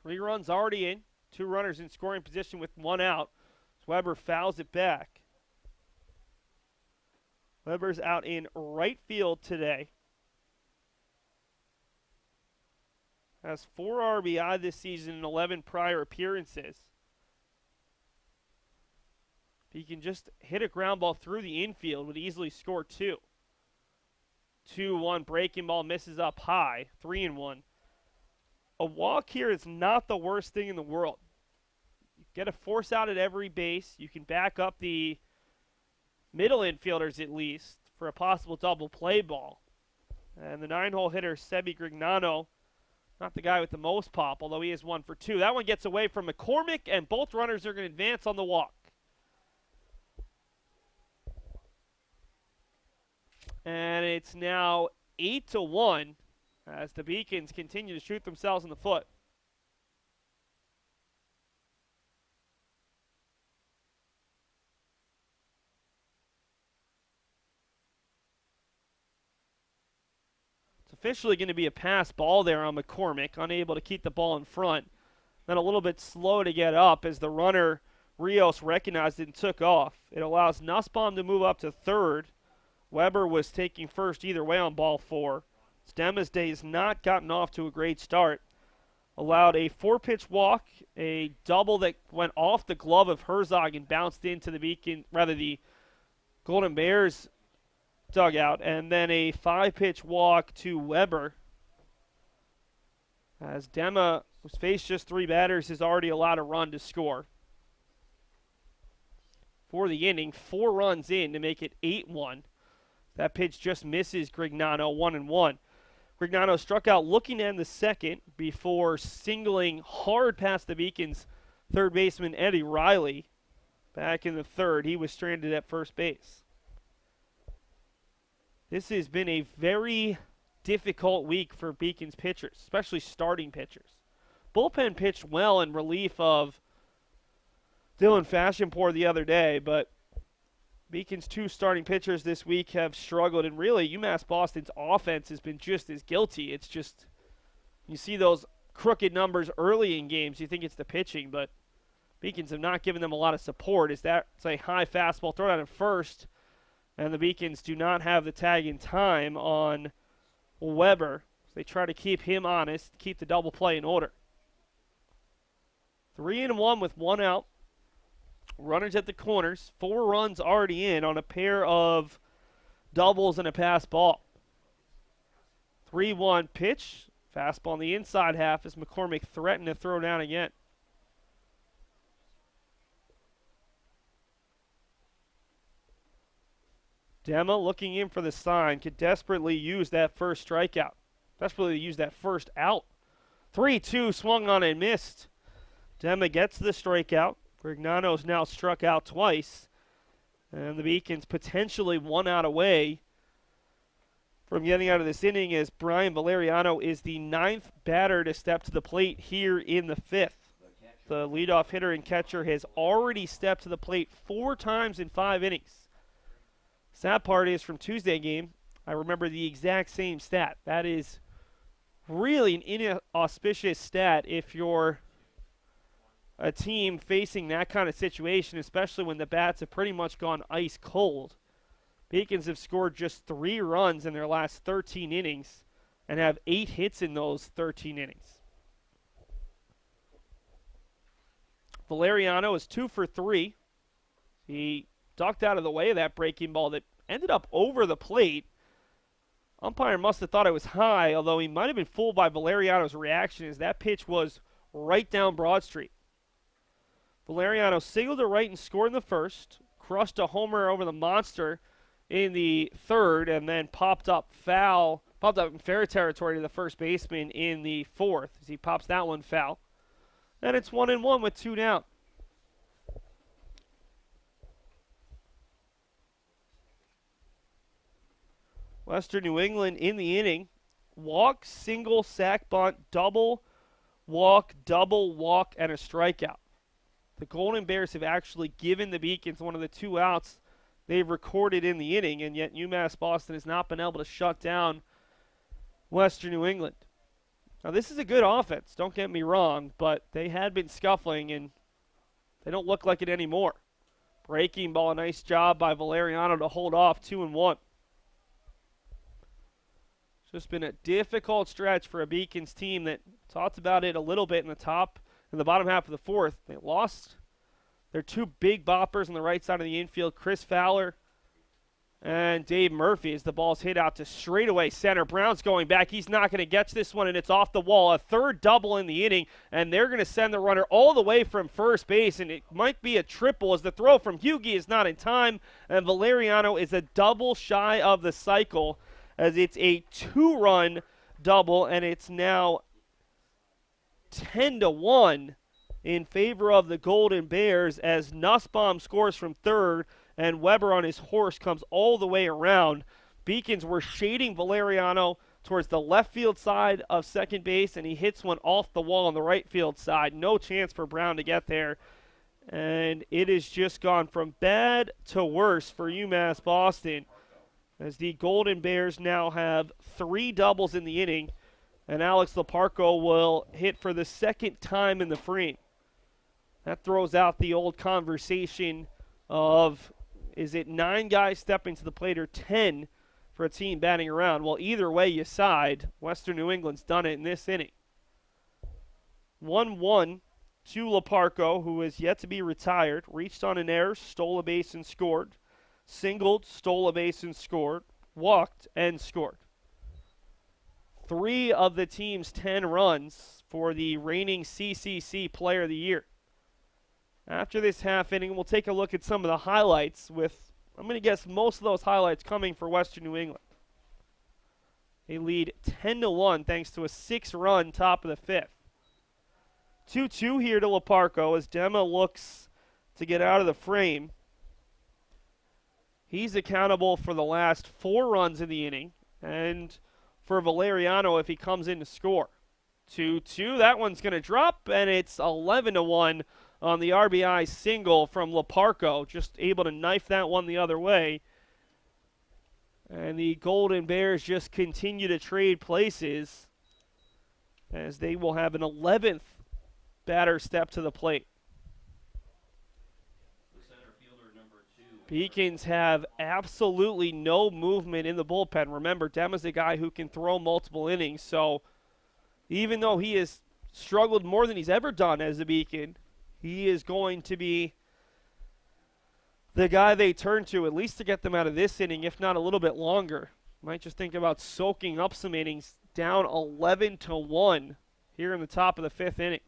Three runs already in, 2 runners in scoring position with 1 out. So Weber fouls it back. Weber's out in right field today. Has 4 RBI this season in 11 prior appearances. If he can just hit a ground ball through the infield, would easily score 2. 2-1 breaking ball, misses up high, 3-1. A walk here is not the worst thing in the world. You get a force out at every base. You can back up the middle infielders at least for a possible double play ball. And the 9-hole hitter, Sebi Grignano, not the guy with the most pop, although he is 1 for 2. That one gets away from McCormick, and both runners are going to advance on the walk. And it's now 8-1 as the Beacons continue to shoot themselves in the foot. It's officially going to be a pass ball there on McCormick, unable to keep the ball in front. Then a little bit slow to get up as the runner, Rios, recognized it and took off. It allows Nussbaum to move up to third. Weber was taking first either way on ball 4. Dema's day has not gotten off to a great start. Allowed a 4-pitch walk, a double that went off the glove of Herzog and bounced into the Golden Bears dugout, and then a 5-pitch walk to Weber. As Dema, who's faced just 3 batters, has already allowed a run to score. For the inning, 4 runs in to make it 8-1. That pitch just misses Grignano, 1-1. Grignano struck out looking to end the second before singling hard past the Beacons' third baseman Eddie Riley. Back in the third, he was stranded at first base. This has been a very difficult week for Beacons pitchers, especially starting pitchers. Bullpen pitched well in relief of Dylan Fashionpour the other day, but Beacons' 2 starting pitchers this week have struggled, and really UMass Boston's offense has been just as guilty. It's just, you see those crooked numbers early in games, you think it's the pitching, but Beacons have not given them a lot of support. That's a high fastball thrown out at first, and the Beacons do not have the tag in time on Weber. They try to keep him honest, keep the double play in order. 3-1 with one out. Runners at the corners. 4 runs already in on a pair of doubles and a pass ball. 3-1 pitch. Fastball on the inside half as McCormick threatened to throw down again. Dema looking in for the sign. Could desperately use that first strikeout. Desperately use that first out. 3-2 swung on and missed. Dema gets the strikeout. Grignano's now struck out twice. And the Beacons potentially 1 out away from getting out of this inning as Brian Valeriano is the 9th batter to step to the plate here in the 5th. The leadoff hitter and catcher has already stepped to the plate 4 times in 5 innings. Sad part is from Tuesday game, I remember the exact same stat. That is really an inauspicious stat if you're a team facing that kind of situation, especially when the bats have pretty much gone ice cold. Beacons have scored just 3 runs in their last 13 innings and have 8 hits in those 13 innings. Valeriano is 2 for 3. He ducked out of the way of that breaking ball that ended up over the plate. Umpire must have thought it was high, although he might have been fooled by Valeriano's reaction as that pitch was right down Broad Street. Valeriano singled to right and scored in the first, crushed a homer over the monster in the third, and then popped up in fair territory to the first baseman in the fourth as he pops that one foul. And it's 1-1 with 2 down. Western New England in the inning. Walk, single, sack bunt, double, walk, and a strikeout. The Golden Bears have actually given the Beacons one of the 2 outs they've recorded in the inning, and yet UMass Boston has not been able to shut down Western New England. Now, this is a good offense, don't get me wrong, but they had been scuffling, and they don't look like it anymore. Breaking ball, a nice job by Valeriano to hold off 2-1. It's just been a difficult stretch for a Beacons team that talked about it a little bit in the bottom half of the 4th. They lost their 2 big boppers on the right side of the infield, Chris Fowler and Dave Murphy, as the ball's hit out to straightaway center. Brown's going back. He's not going to get this one, and it's off the wall. A 3rd double in the inning, and they're going to send the runner all the way from first base, and it might be a triple as the throw from Hughie is not in time, and Valeriano is a double shy of the cycle as it's a 2-run double, and it's now 10-1 in favor of the Golden Bears as Nussbaum scores from third and Weber on his horse comes all the way around. Beacons were shading Valeriano towards the left field side of second base, and he hits one off the wall on the right field side. No chance for Brown to get there. And it has just gone from bad to worse for UMass Boston as the Golden Bears now have 3 doubles in the inning, and Alex Leparco will hit for the 2nd time in the frame. That throws out the old conversation of, is it 9 guys stepping to the plate or 10 for a team batting around? Well, either way you side, Western New England's done it in this inning. 1-1 to Leparco, who is yet to be retired. Reached on an error, stole a base and scored. Singled, stole a base and scored. Walked and scored. 3 of the team's 10 runs for the reigning CCC Player of the Year. After this half inning, we'll take a look at some of the highlights with, I'm going to guess, most of those highlights coming for Western New England. They lead 10-1 thanks to a 6-run top of the 5th. 2-2 here to Leparco as Dema looks to get out of the frame. He's accountable for the last 4 runs in the inning, and for Valeriano if he comes in to score. 2-2, that one's going to drop, and it's 11-1 on the RBI single from Leparco, just able to knife that one the other way. And the Golden Bears just continue to trade places as they will have an 11th batter step to the plate. Beacons have absolutely no movement in the bullpen. Remember, Dema's a guy who can throw multiple innings, so even though he has struggled more than he's ever done as a Beacon, he is going to be the guy they turn to, at least to get them out of this inning, if not a little bit longer. Might just think about soaking up some innings, down 11-1 here in the top of the fifth inning.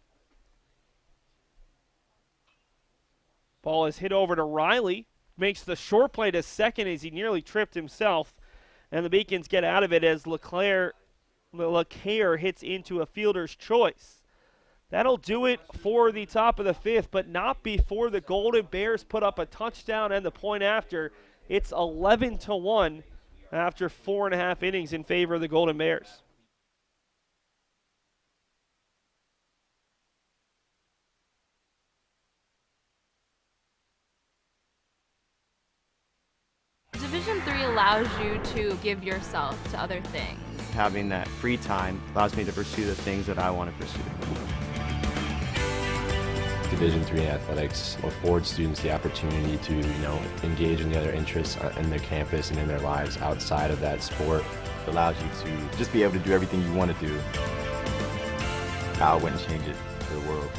Ball is hit over to Riley. Makes the short play to second as he nearly tripped himself. And the Beacons get out of it as LeClaire hits into a fielder's choice. That'll do it for the top of the fifth, but not before the Golden Bears put up a touchdown and the point after. It's 11-1 after 4.5 innings in favor of the Golden Bears. Division III allows you to give yourself to other things. Having that free time allows me to pursue the things that I want to pursue. Division III athletics affords students the opportunity to, engage in the other interests in their campus and in their lives outside of that sport. It allows you to just be able to do everything you want to do. I wouldn't change it for the world.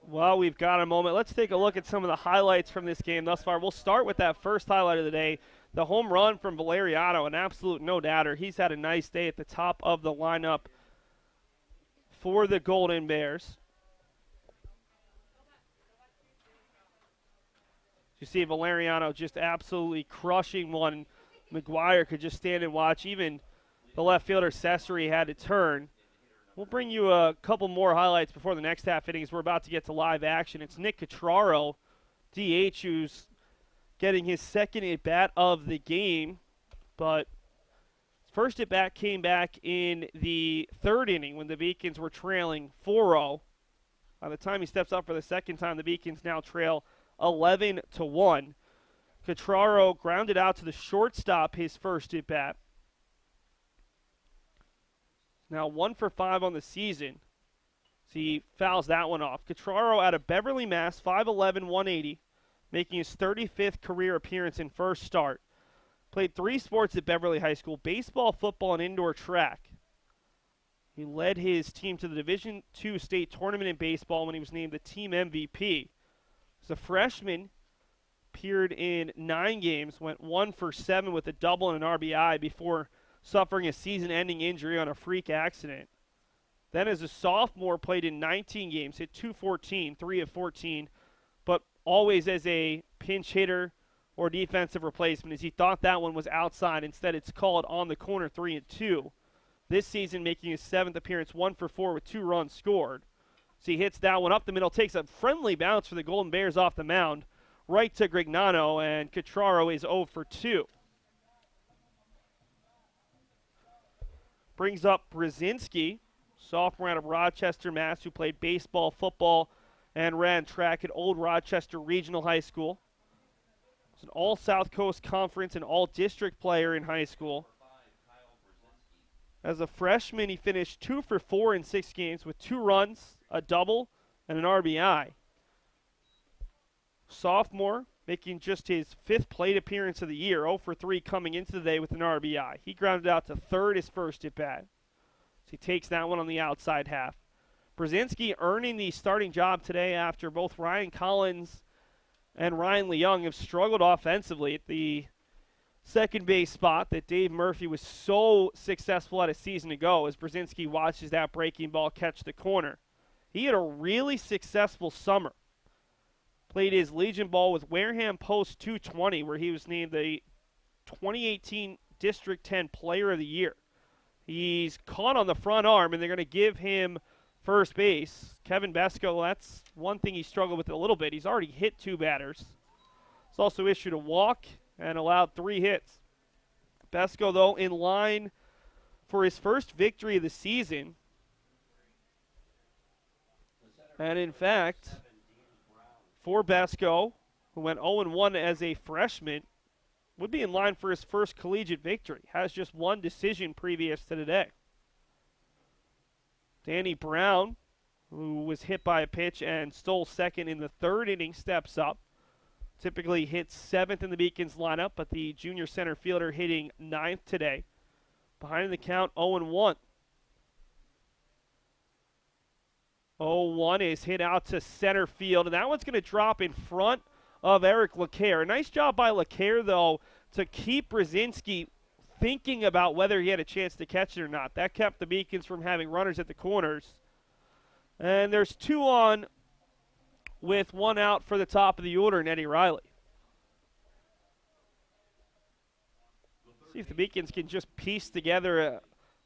Well, we've got a moment. Let's take a look at some of the highlights from this game thus far. We'll start with that first highlight of the day, the home run from Valeriano, an absolute no-doubter. He's had a nice day at the top of the lineup for the Golden Bears. You see Valeriano just absolutely crushing one. McGuire could just stand and watch. Even the left fielder, Cesare, had to turn. We'll bring you a couple more highlights before the next half innings. We're about to get to live action. It's Nick Catraro, DH, who's getting his second at-bat of the game. But his first at-bat came back in the third inning when the Beacons were trailing 4-0. By the time he steps up for the second time, the Beacons now trail 11-1. Catraro grounded out to the shortstop his first at-bat. Now 1 for 5 on the season. So he fouls that one off. Catraro out of Beverly, Mass, 5'11", 180, making his 35th career appearance in first start. Played 3 sports at Beverly High School, baseball, football, and indoor track. He led his team to the Division II state tournament in baseball when he was named the team MVP. As a freshman, appeared in 9 games, went 1 for 7 with a double and an RBI before suffering a season-ending injury on a freak accident. Then as a sophomore, played in 19 games, hit .214, 3 of 14, but always as a pinch hitter or defensive replacement, as he thought that one was outside. Instead, it's called on the corner, 3-2. This season, making his 7th appearance, 1 for 4 with 2 runs scored. So he hits that one up the middle, takes a friendly bounce for the Golden Bears off the mound, right to Grignano, and Catraro is 0 for 2. Brings up Brzezinski, sophomore out of Rochester, Mass., who played baseball, football, and ran track at Old Rochester Regional High School. Was an All-South Coast Conference and All-District player in high school. As a freshman, he finished 2 for 4 in 6 games with 2 runs, a double, and an RBI. Sophomore, making just his 5th plate appearance of the year, 0 for 3 coming into the day with an RBI. He grounded out to third his first at-bat. So he takes that one on the outside half. Brzezinski earning the starting job today after both Ryan Collins and Ryan Leung have struggled offensively at the second base spot that Dave Murphy was so successful at a season ago, as Brzezinski watches that breaking ball catch the corner. He had a really successful summer. Played his Legion ball with Wareham Post 220, where he was named the 2018 District 10 Player of the Year. He's caught on the front arm, and they're going to give him first base. Kevin Besco, that's one thing he struggled with a little bit. He's already hit 2 batters. He's also issued a walk and allowed 3 hits. Besco, though, in line for his first victory of the season. And in fact, for Besco, who went 0-1 as a freshman, would be in line for his first collegiate victory. Has just one decision previous to today. Danny Brown, who was hit by a pitch and stole second in the third inning, steps up. Typically hits seventh in the Beacons lineup, but the junior center fielder hitting ninth today. Behind the count, 0-1. 0-1 is hit out to center field, and that one's going to drop in front of Eric LeCaire. Nice job by LeCaire, though, to keep Brzezinski thinking about whether he had a chance to catch it or not. That kept the Beacons from having runners at the corners. And there's 2 on with 1 out for the top of the order in Eddie Riley. See if the Beacons can just piece together a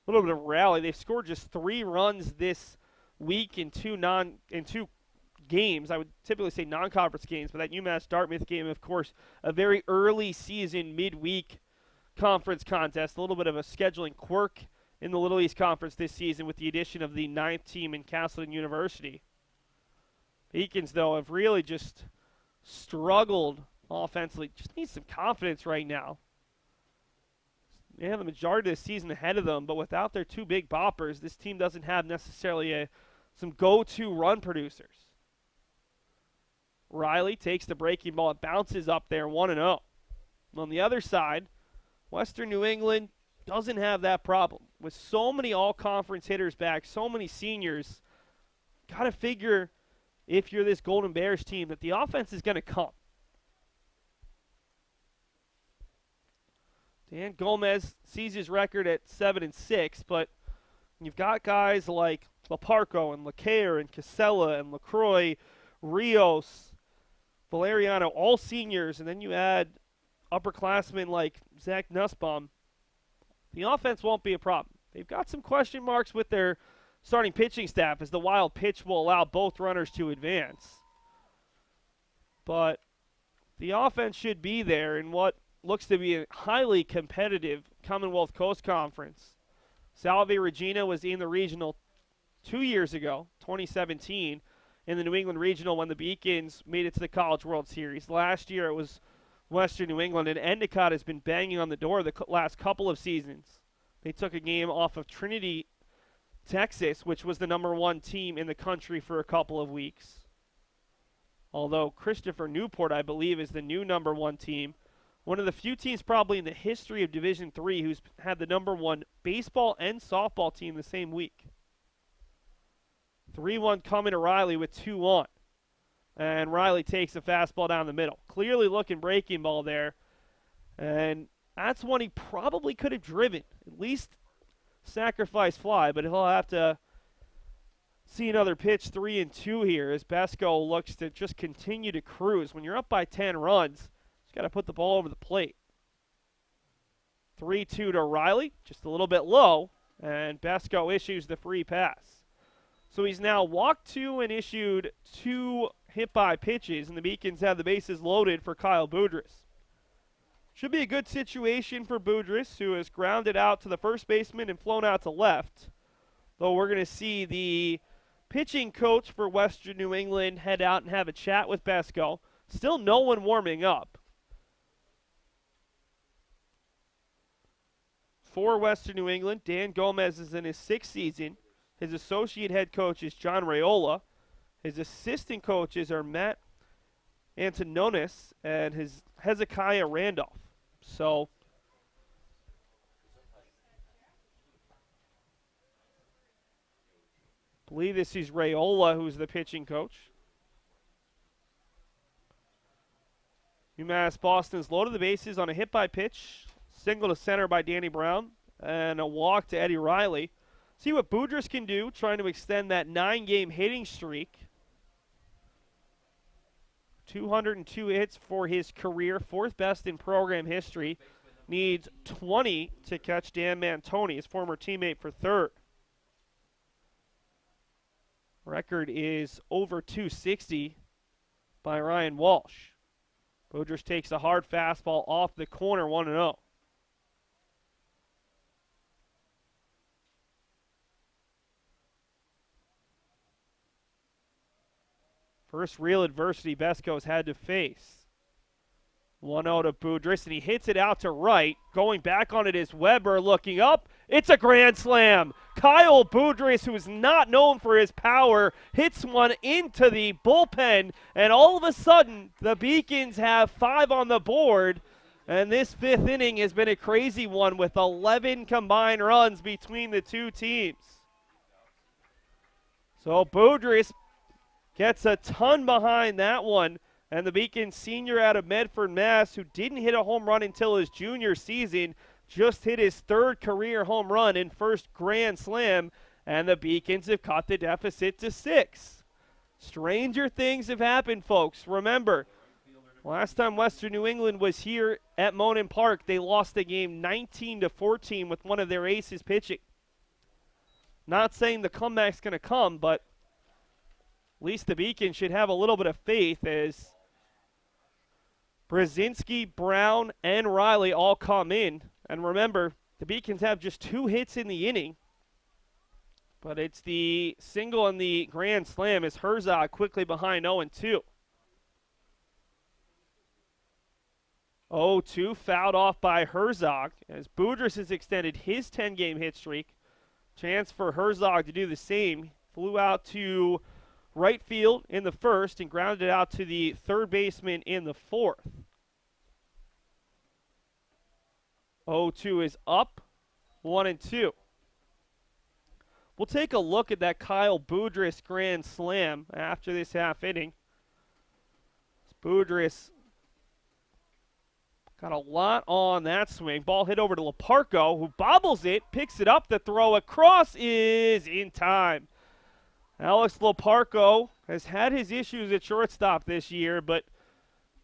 little bit of rally. They've scored just 3 runs this week in two games. I would typically say non-conference games, but that UMass Dartmouth game, of course, a very early season midweek conference contest. A little bit of a scheduling quirk in the Little East Conference this season with the addition of the 9th team in Castleton University. Beacons, though, have really just struggled offensively. Just need some confidence right now. They have the majority of the season ahead of them, but without their 2 big boppers, this team doesn't have necessarily some go-to run producers. Riley takes the breaking ball. It bounces up there, 1-0. On the other side, Western New England doesn't have that problem. With so many all-conference hitters back, so many seniors, got to figure, if you're this Golden Bears team, that the offense is going to come. Dan Gomez sees his record at 7-6, but you've got guys like Laparco and LeCaire and Casella and LaCroix, Rios, Valeriano, all seniors, and then you add upperclassmen like Zach Nussbaum. The offense won't be a problem. They've got some question marks with their starting pitching staff, as the wild pitch will allow both runners to advance. But the offense should be there in what looks to be a highly competitive Commonwealth Coast Conference. Salve Regina was in the regional 2 years ago, 2017, in the New England Regional when the Beacons made it to the College World Series. Last year it was Western New England, and Endicott has been banging on the door the last couple of seasons. They took a game off of Trinity, Texas, which was the #1 team in the country for a couple of weeks. Although Christopher Newport, I believe, is the new #1 team. One of the few teams probably in the history of Division III who's had the #1 baseball and softball team the same week. 3-1 coming to Riley with 2 on. And Riley takes a fastball down the middle. Clearly looking breaking ball there. And that's one he probably could have driven. At least sacrifice fly, but he'll have to see another pitch. 3-2 here as Besco looks to just continue to cruise. When you're up by 10 runs, he's got to put the ball over the plate. 3-2 to Riley, just a little bit low, and Besco issues the free pass. So he's now walked 2 and issued 2 hit-by pitches, and the Beacons have the bases loaded for Kyle Boudrias. Should be a good situation for Boudrias, who has grounded out to the first baseman and flown out to left. Though we're going to see the pitching coach for Western New England head out and have a chat with Besco. Still no one warming up. For Western New England, Dan Gomez is in his 6th season. His associate head coach is John Raiola. His assistant coaches are Matt Antononis and his Hezekiah Randolph. So I believe this is Raiola who's the pitching coach. UMass Boston's loaded the bases on a hit by pitch, single to center by Danny Brown, and a walk to Eddie Riley. See what Boudrias can do, trying to extend that 9-game hitting streak. 202 hits for his career, 4th best in program history. Needs 20 to catch Dan Mantoni, his former teammate, for 3rd. Record is over 260 by Ryan Walsh. Boudrias takes a hard fastball off the corner, 1-0. First real adversity Besco's had to face. 1-0 to Boudrias, and he hits it out to right. Going back on it is Weber, looking up. It's a grand slam. Kyle Boudrias, who is not known for his power, hits one into the bullpen, and all of a sudden, the Beacons have 5 on the board, and this 5th inning has been a crazy one with 11 combined runs between the two teams. So Boudrias gets a ton behind that one. And the Beacon senior out of Medford, Mass., who didn't hit a home run until his junior season, just hit his 3rd career home run and first grand slam, and the Beacons have cut the deficit to 6. Stranger things have happened, folks. Remember, last time Western New England was here at Monin Park, they lost the game 19-14 with one of their aces pitching. Not saying the comeback's going to come, but at least the Beacon should have a little bit of faith as Brzezinski, Brown, and Riley all come in. And remember, the Beacons have just 2 hits in the inning. But it's the single and the grand slam as Herzog quickly behind 0-2. 0-2 fouled off by Herzog as Boudrias has extended his 10-game hit streak. Chance for Herzog to do the same. Flew out to right field in the 1st and grounded out to the 3rd baseman in the 4th. 0-2 is up, 1-2. We'll take a look at that Kyle Boudrias grand slam after this half inning. Boudrias got a lot on that swing. Ball hit over to Leparco, who bobbles it, picks it up. The throw across is in time. Alex Leparco has had his issues at shortstop this year, but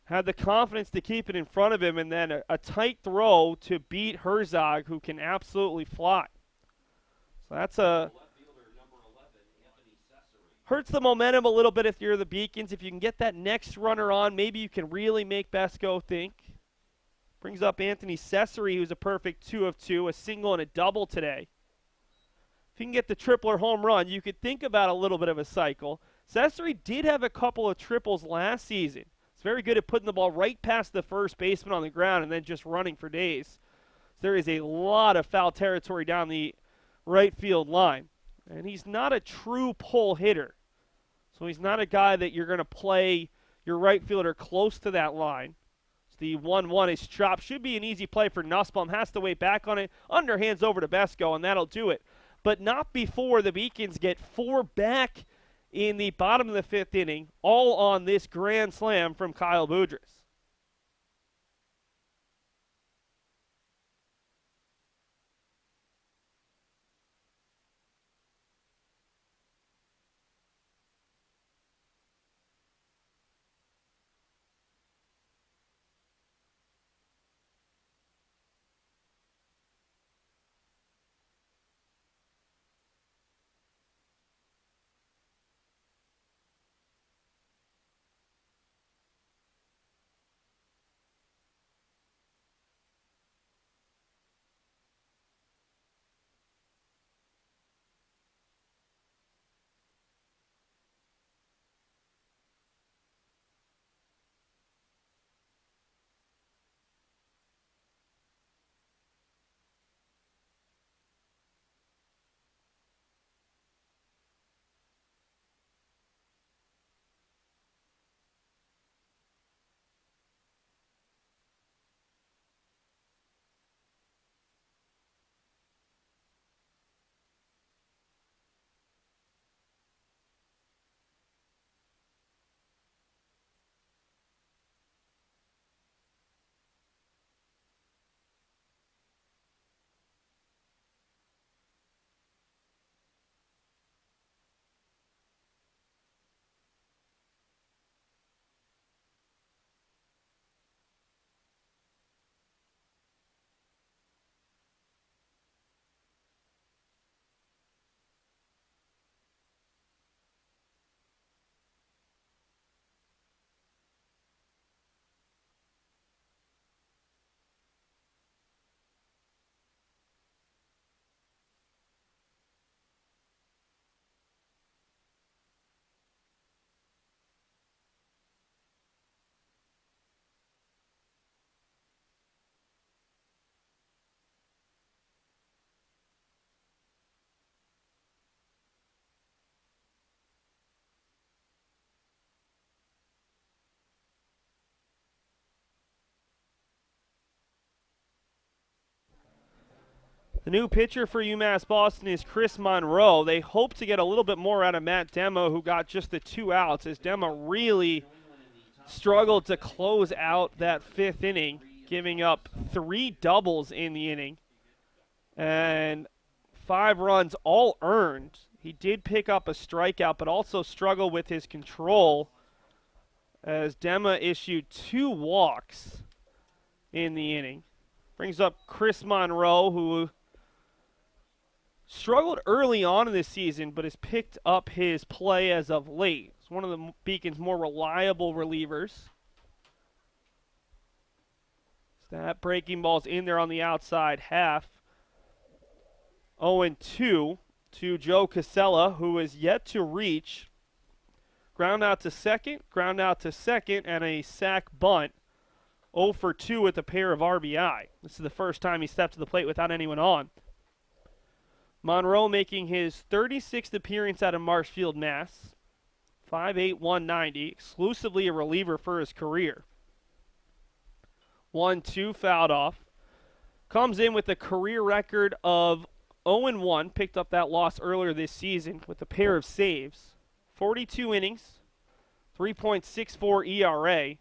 had the confidence to keep it in front of him, and then a tight throw to beat Herzog, who can absolutely fly. So that's hurts the momentum a little bit if you're the Beacons. If you can get that next runner on, maybe you can really make Besco think. Brings up Anthony Cesare, who's a perfect 2 of 2, a single and a double today. If you can get the triple or home run, you could think about a little bit of a cycle. Cesare did have a couple of triples last season. He's very good at putting the ball right past the first baseman on the ground and then just running for days. So there is a lot of foul territory down the right field line. And he's not a true pull hitter. So he's not a guy that you're going to play your right fielder close to that line. So the 1-1 is chopped. Should be an easy play for Nussbaum. Has to wait back on it. Underhands over to Besco, and that'll do it. But not before the Beacons get 4 back in the bottom of the 5th inning, all on this grand slam from Kyle Boudrias. The new pitcher for UMass Boston is Chris Monroe. They hope to get a little bit more out of Matt Dema, who got just the 2 outs, as Dema really struggled to close out that 5th inning, giving up 3 doubles in the inning and 5 runs all earned. He did pick up a strikeout, but also struggled with his control, as Dema issued 2 walks in the inning. Brings up Chris Monroe, who struggled early on in this season, but has picked up his play as of late. He's one of the Beacon's more reliable relievers. That breaking ball's in there on the outside half. 0-2 to Joe Casella, who is yet to reach. Ground out to second, and a sac bunt. 0 for 2 with a pair of RBI. This is the first time he stepped to the plate without anyone on. Monroe making his 36th appearance out of Marshfield, Mass. 5'8", 190, exclusively a reliever for his career. 1-2, fouled off. Comes in with a career record of 0-1, picked up that loss earlier this season with a pair of saves. 42 innings, 3.64 ERA,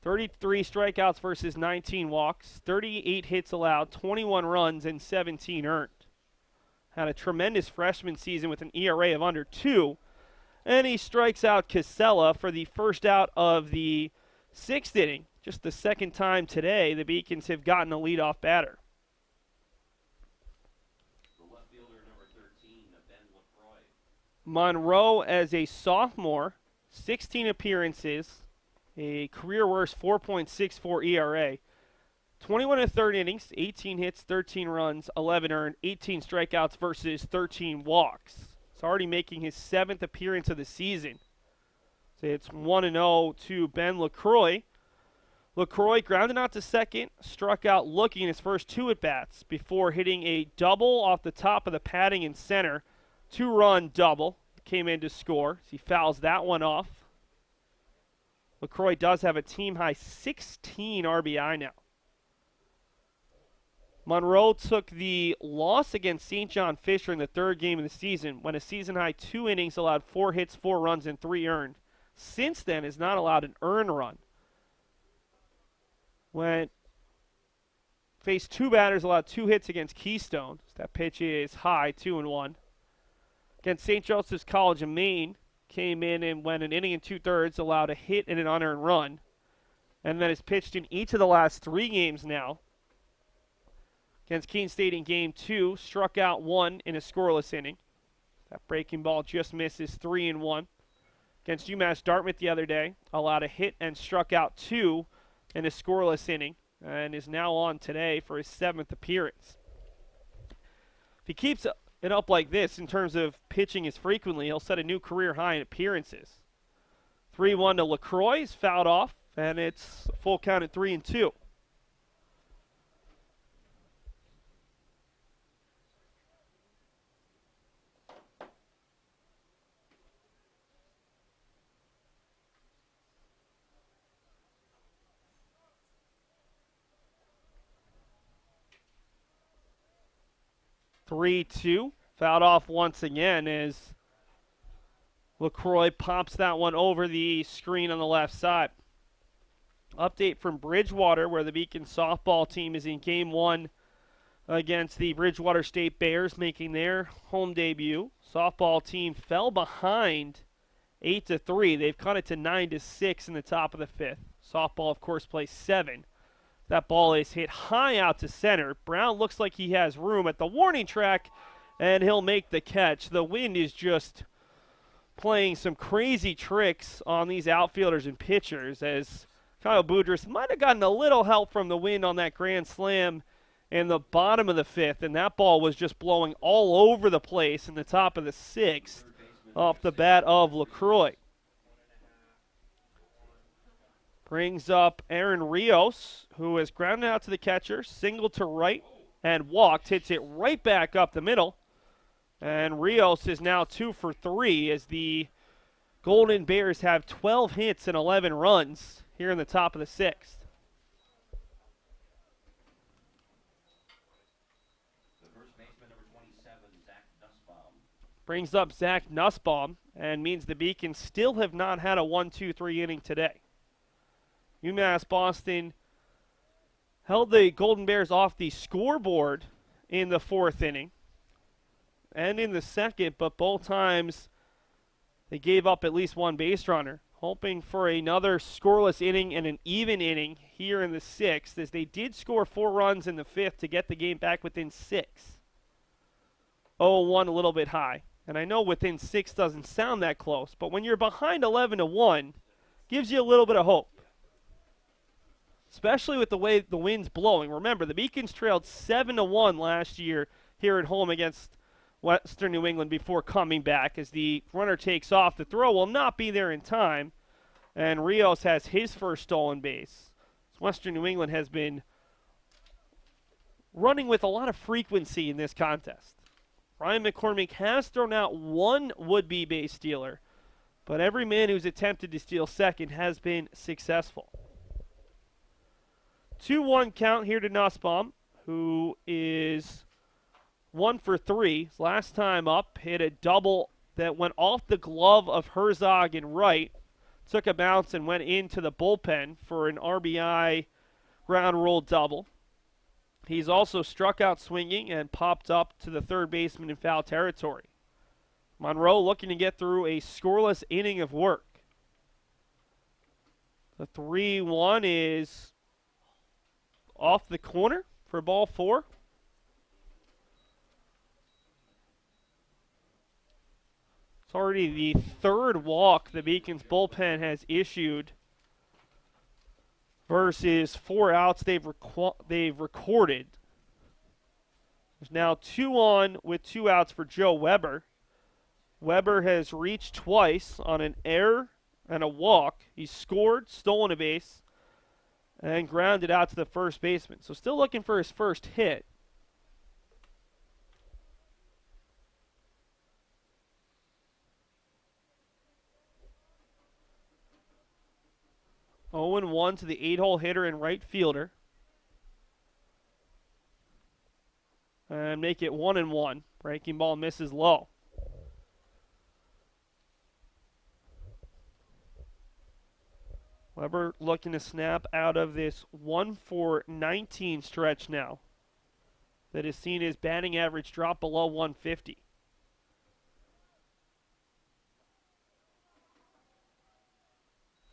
33 strikeouts versus 19 walks, 38 hits allowed, 21 runs, and 17 earned. Had a tremendous freshman season with an ERA of under 2, and he strikes out Casella for the first out of the 6th inning. Just the second time today the Beacons have gotten a leadoff batter. Monroe, as a sophomore, 16 appearances, a career worst 4.64 ERA. 21 1/3 innings, 18 hits, 13 runs, 11 earned, 18 strikeouts versus 13 walks. He's already making his 7th appearance of the season. So it's 1-0 to Ben LaCroix. LaCroix grounded out to second, struck out looking his first 2 at-bats before hitting a double off the top of the padding in center. 2-run double. Came in to score. He fouls that one off. LaCroix does have a team-high 16 RBI now. Monroe took the loss against St. John Fisher in the 3rd game of the season when a season-high 2 innings allowed 4 hits, 4 runs, and 3 earned. Since then, has not allowed an earned run. When faced 2 batters, allowed 2 hits against Keystone. So that pitch is high, 2-1. Against St. Joseph's College of Maine, came in and went an inning and 2/3, allowed a hit and an unearned run. And then has pitched in each of the last 3 games now. Against Keene State in Game 2, struck out 1 in a scoreless inning. That breaking ball just misses, 3-1. Against UMass Dartmouth the other day, allowed a hit and struck out 2 in a scoreless inning, and is now on today for his 7th appearance. If he keeps it up like this in terms of pitching as frequently, he'll set a new career high in appearances. 3-1 to LaCroix, is fouled off, and it's a full count at 3-2. Fouled off once again as LaCroix pops that one over the screen on the left side. Update from Bridgewater, where the Beacon softball team is in Game 1 against the Bridgewater State Bears, making their home debut. Softball team fell behind 8-3. They've cut it to 9-6 in the top of the 5th. Softball, of course, plays 7. That ball is hit high out to center. Brown looks like he has room at the warning track, and he'll make the catch. The wind is just playing some crazy tricks on these outfielders and pitchers, as Kyle Boudrias might have gotten a little help from the wind on that grand slam in the bottom of the 5th, and that ball was just blowing all over the place in the top of the 6th off the bat of LaCroix. Brings up Aaron Rios, who has grounded out to the catcher, singled to right, and walked. Hits it right back up the middle. And Rios is now 2 for 3 as the Golden Bears have 12 hits and 11 runs here in the top of the 6th. brings up Zach Nussbaum and means the Beacons still have not had a 1-2-3 inning today. UMass Boston held the Golden Bears off the scoreboard in the 4th inning and in the 2nd, but both times they gave up at least one base runner, hoping for another scoreless inning and an even inning here in the 6th, as they did score 4 runs in the 5th to get the game back within 6. 0-1 a little bit high. And I know within 6 doesn't sound that close, but when you're behind 11-1, gives you a little bit of hope. Especially with the way the wind's blowing. Remember, the Beacons trailed 7-1 last year here at home against Western New England before coming back. As the runner takes off, the throw will not be there in time, and Rios has his first stolen base. Western New England has been running with a lot of frequency in this contest. Ryan McCormick has thrown out one would-be base stealer, but every man who's attempted to steal second has been successful. 2-1 count here to Nussbaum, who is 1 for 3. His last time up, hit a double that went off the glove of Herzog in right, took a bounce and went into the bullpen for an RBI ground rule double. He's also struck out swinging and popped up to the third baseman in foul territory. Monroe looking to get through a scoreless inning of work. The 3-1 is off the corner for ball 4. It's already the 3rd walk the Beacons bullpen has issued versus 4 outs they've recorded. There's now 2 on with 2 outs for Joe Weber. Weber has reached twice on an error and a walk. He's scored, stolen a base, and grounded out to the first baseman. So still looking for his first hit. Owen 1 to the 8-hole hitter and right fielder. And make it 1-1. Breaking ball misses low. Weber looking to snap out of this 1-for-19 stretch now that has seen his batting average drop below 150.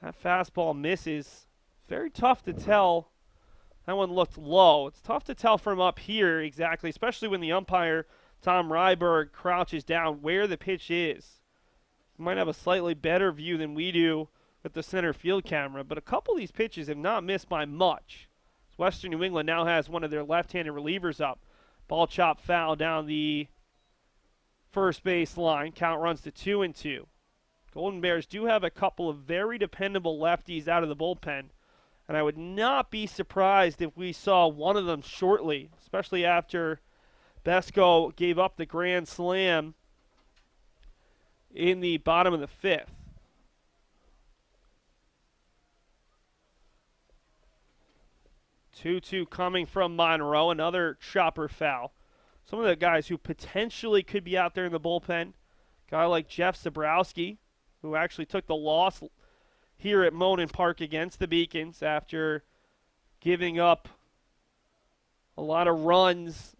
That fastball misses. Very tough to tell. That one looked low. It's tough to tell from up here exactly, especially when the umpire, Tom Ryberg, crouches down where the pitch is. You might have a slightly better view than we do with the center field camera, but a couple of these pitches have not missed by much. Western New England now has one of their left-handed relievers up. Ball chopped foul down the first base line. Count runs to 2-2. Golden Bears do have a couple of very dependable lefties out of the bullpen, and I would not be surprised if we saw one of them shortly, especially after Besko gave up the grand slam in the bottom of the 5th. Two coming from Monroe, another chopper foul. Some of the guys who potentially could be out there in the bullpen, a guy like Jeff Zabrowski, who actually took the loss here at Monin Park against the Beacons after giving up a lot of runs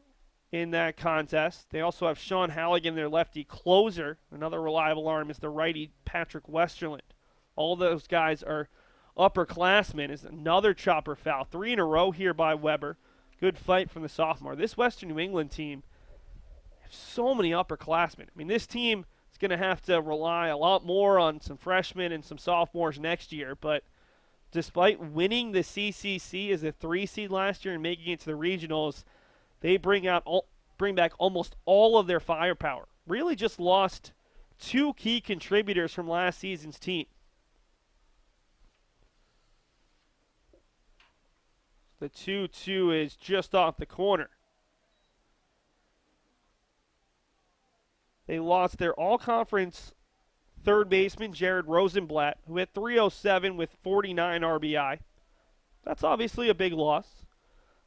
in that contest. They also have Sean Halligan, their lefty closer. Another reliable arm is the righty Patrick Westerland. All those guys are upperclassmen. Is another chopper foul. 3 in a row here by Weber. Good fight from the sophomore. This Western New England team has so many upperclassmen. I mean, this team is going to have to rely a lot more on some freshmen and some sophomores next year, but despite winning the CCC as a 3 seed last year and making it to the regionals, they bring back almost all of their firepower. Really just lost 2 key contributors from last season's team. The 2-2 is just off the corner. They lost their all-conference third baseman, Jared Rosenblatt, who hit .307 with 49 RBI. That's obviously a big loss.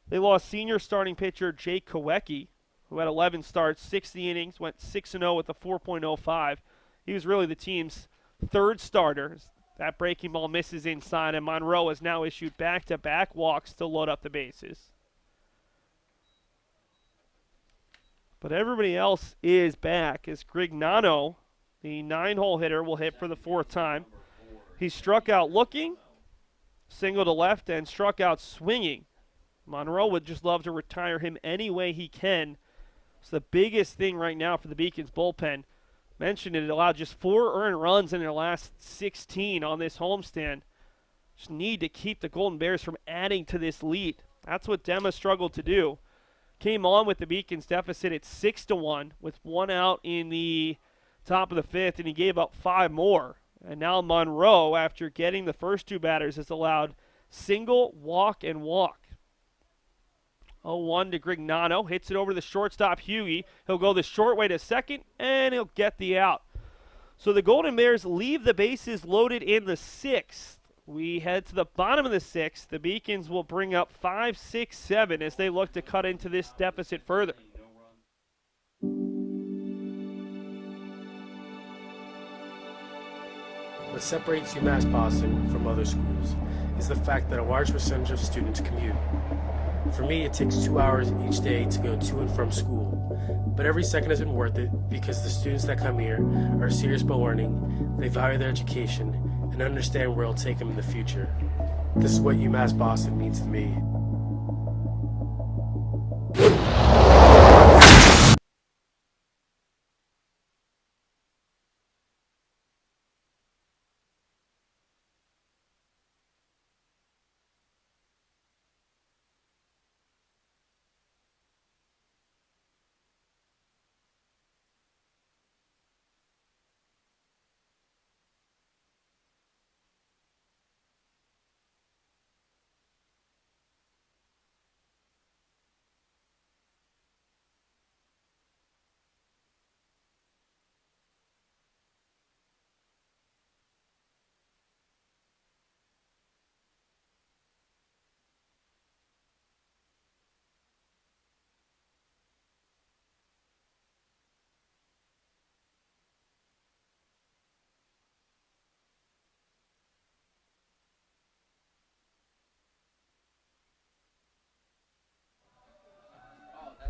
They lost senior starting pitcher Jake Kowecki, who had 11 starts, 60 innings, went 6-0 with a 4.05. He was really the team's third starter. That breaking ball misses inside, and Monroe has now issued back-to-back walks to load up the bases. But everybody else is back as Grignano, the 9-hole hitter, will hit for the 4th time. He struck out looking, single to left, and struck out swinging. Monroe would just love to retire him any way he can. It's the biggest thing right now for the Beacons bullpen. Mentioned it allowed just 4 earned runs in their last 16 on this homestand. Just need to keep the Golden Bears from adding to this lead. That's what Dema struggled to do. Came on with the Beacons deficit at 6-1 with 1 out in the top of the 5th, and he gave up 5 more. And now Monroe, after getting the first 2 batters, has allowed single, walk, and walk. 0-1 to Grignano. Hits it over to the shortstop, Hughie. He'll go the short way to second, and he'll get the out. So the Golden Bears leave the bases loaded in the 6th. We head to the bottom of the 6th. The Beacons will bring up 5, 6, 7 as they look to cut into this deficit further. What separates UMass Boston from other schools is the fact that a large percentage of students commute. For me, it takes 2 hours each day to go to and from school, but every second has been worth it because the students that come here are serious about learning, they value their education, and understand where it'll take them in the future. This is what UMass Boston means to me.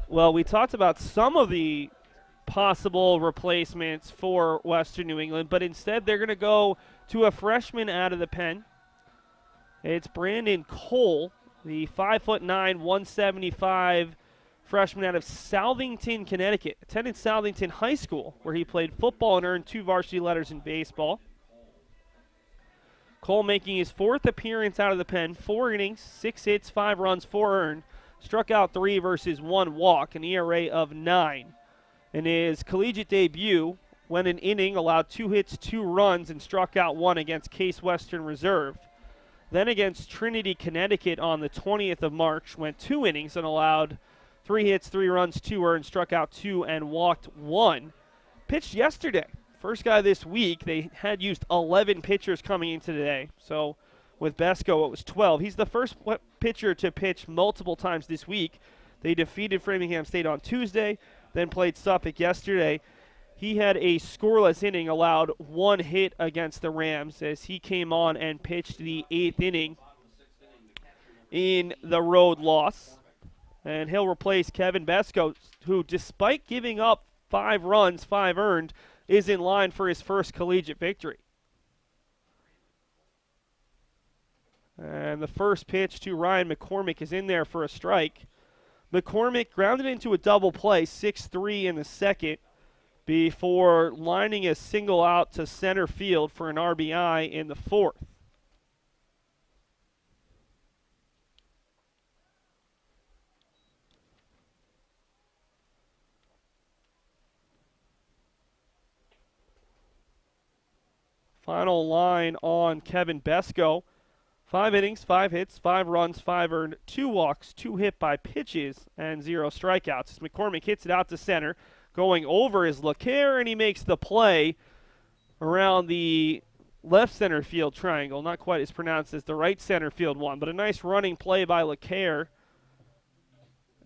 Well, we talked about some of the possible replacements for Western New England, but instead they're going to go to a freshman out of the pen. It's Brandon Cole, the 5'9", 175 freshman out of Southington, Connecticut. Attended Southington High School, where he played football and earned 2 varsity letters in baseball. Cole making his 4th appearance out of the pen, 4 innings, 6 hits, 5 runs, 4 earned. Struck out 3 versus 1 walk, an ERA of 9. In his collegiate debut, went an inning, allowed 2 hits, 2 runs, and struck out 1 against Case Western Reserve. Then against Trinity, Connecticut on the 20th of March, went 2 innings and allowed 3 hits, 3 runs, 2 earned, struck out 2, and walked 1. Pitched yesterday. First guy this week. They had used 11 pitchers coming into today. So with Besco, it was 12. He's the first pitcher to pitch multiple times this week. They defeated Framingham State on Tuesday, then played Suffolk yesterday. He had a scoreless inning, allowed 1 hit against the Rams as he came on and pitched the 8th inning in the road loss. And he'll replace Kevin Besco, who, despite giving up 5 runs, 5 earned, is in line for his first collegiate victory. And the first pitch to Ryan McCormick is in there for a strike. McCormick grounded into a double play, 6-3 in the second, before lining a single out to center field for an RBI in the 4th. Final line on Kevin Besco. 5 innings, 5 hits, 5 runs, 5 earned, 2 walks, 2 hit by pitches, and 0 strikeouts. As McCormick hits it out to center, going over is LeCaire, and he makes the play around the left center field triangle. Not quite as pronounced as the right center field one, but a nice running play by LeCaire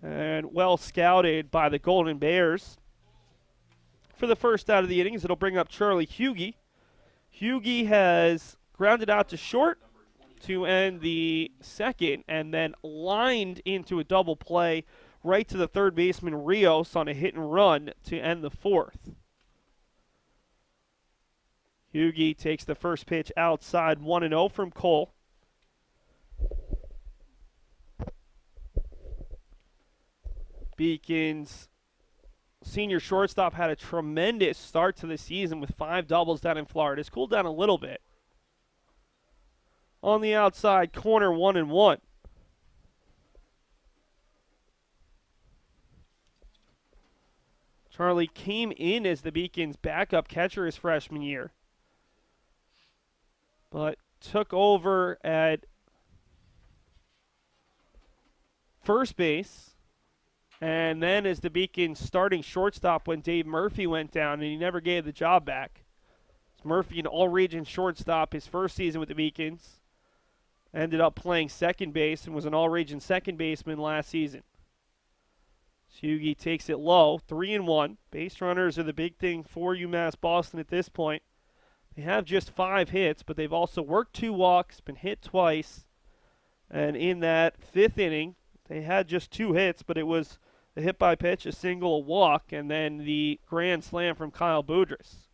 And well scouted by the Golden Bears. For the first out of the innings, it'll bring up Charlie Hughie. Hughie has grounded out to short to end the second, and then lined into a double play right to the third baseman Rios on a hit and run to end the fourth. Hughie takes the first pitch outside, 1-0 from Cole. Beacon's senior shortstop had a tremendous start to the season with 5 doubles down in Florida. It's cooled down a little bit. On the outside corner, 1-1. Charlie came in as the Beacon's backup catcher his freshman year, but took over at first base, and then as the Beacon's starting shortstop when Dave Murphy went down, and he never gave the job back. Murphy, an all-region shortstop his first season with the Beacons, ended up playing second base and was an all-region second baseman last season. Hughie takes it low, 3-1. Base runners are the big thing for UMass Boston at this point. They have just 5 hits, but they've also worked 2 walks, been hit twice, and in that 5th inning, they had just 2 hits, but it was a hit by pitch, a single, a walk, and then the grand slam from Kyle Boudrias.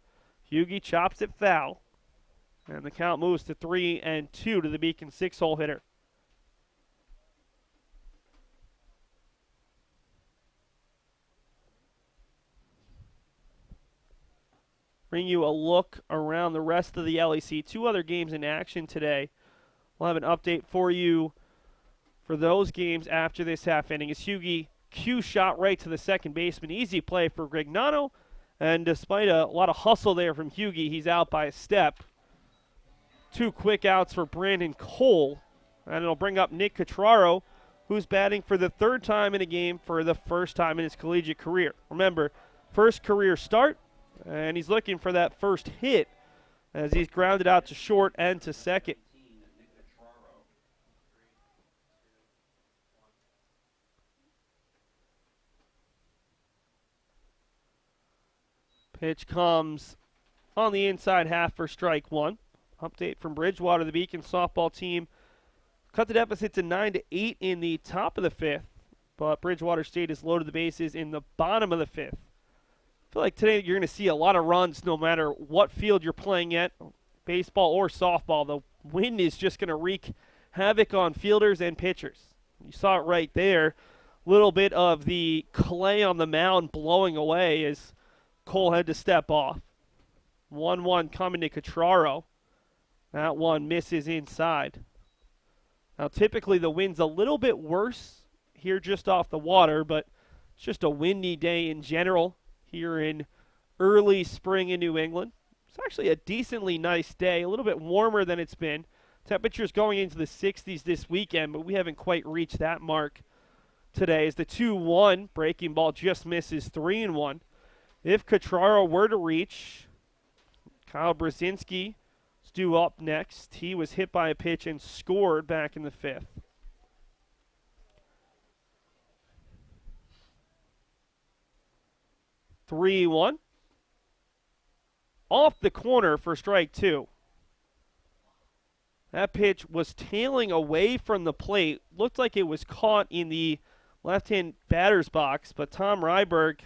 Hughie chops it foul, and the count moves to 3-2 to the Beacon 6-hole hitter. Bring you a look around the rest of the LEC. 2 other games in action today. We'll have an update for you for those games after this half inning. As Hughie cue shot right to the second baseman. Easy play for Grignano. And despite a lot of hustle there from Hughie, he's out by a step. 2 quick outs for Brandon Cole. And it'll bring up Nick Catraro, who's batting for the 3rd time in a game for the first time in his collegiate career. Remember, first career start, and he's looking for that first hit as he's grounded out to short and to second. Pitch comes on the inside half for strike 1. Update from Bridgewater, the Beacon softball team cut the deficit to 9-8 in the top of the 5th, but Bridgewater State has loaded the bases in the bottom of the 5th. I feel like today you're going to see a lot of runs no matter what field you're playing at, baseball or softball. The wind is just going to wreak havoc on fielders and pitchers. You saw it right there. A little bit of the clay on the mound blowing away as Cole had to step off. 1-1 coming to Catraro. That one misses inside. Now typically the wind's a little bit worse here just off the water, but it's just a windy day in general here in early spring in New England. It's actually a decently nice day, a little bit warmer than it's been. Temperatures going into the 60s this weekend, but we haven't quite reached that mark today as the 2-1 breaking ball just misses 3-1. If Catraro were to reach, Kyle Brzezinski is due up next. He was hit by a pitch and scored back in the 5th. (3-1) off the corner for strike 2. That pitch was tailing away from the plate. Looked like it was caught in the left-hand batter's box, but Tom Ryberg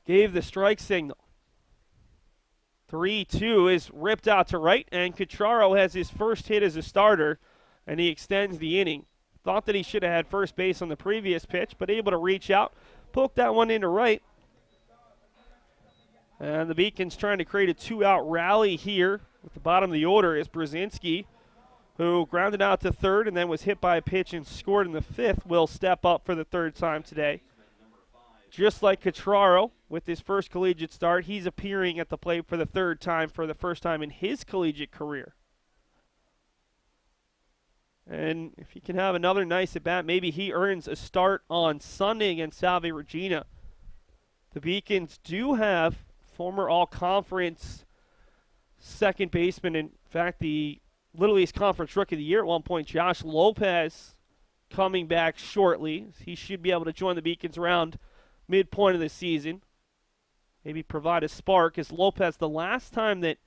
gave the strike signal. 3-2 is ripped out to right, and Catraro has his first hit as a starter, and he extends the inning. Thought that he should have had first base on the previous pitch, but able to reach out, poke that one into right. And the Beacons trying to create a 2-out rally here at the bottom of the order is Brzezinski, who grounded out to third and then was hit by a pitch and scored in the 5th, will step up for the 3rd time today. Just like Catraro with his first collegiate start, he's appearing at the plate for the 3rd time for the first time in his collegiate career. And if he can have another nice at-bat, maybe he earns a start on Sunday against Salve Regina. The Beacons do have former all-conference second baseman, in fact, the Little East Conference Rookie of the Year at one point, Josh Lopez, coming back shortly. He should be able to join the Beacons around midpoint of the season. Maybe provide a spark, as Lopez, the last time that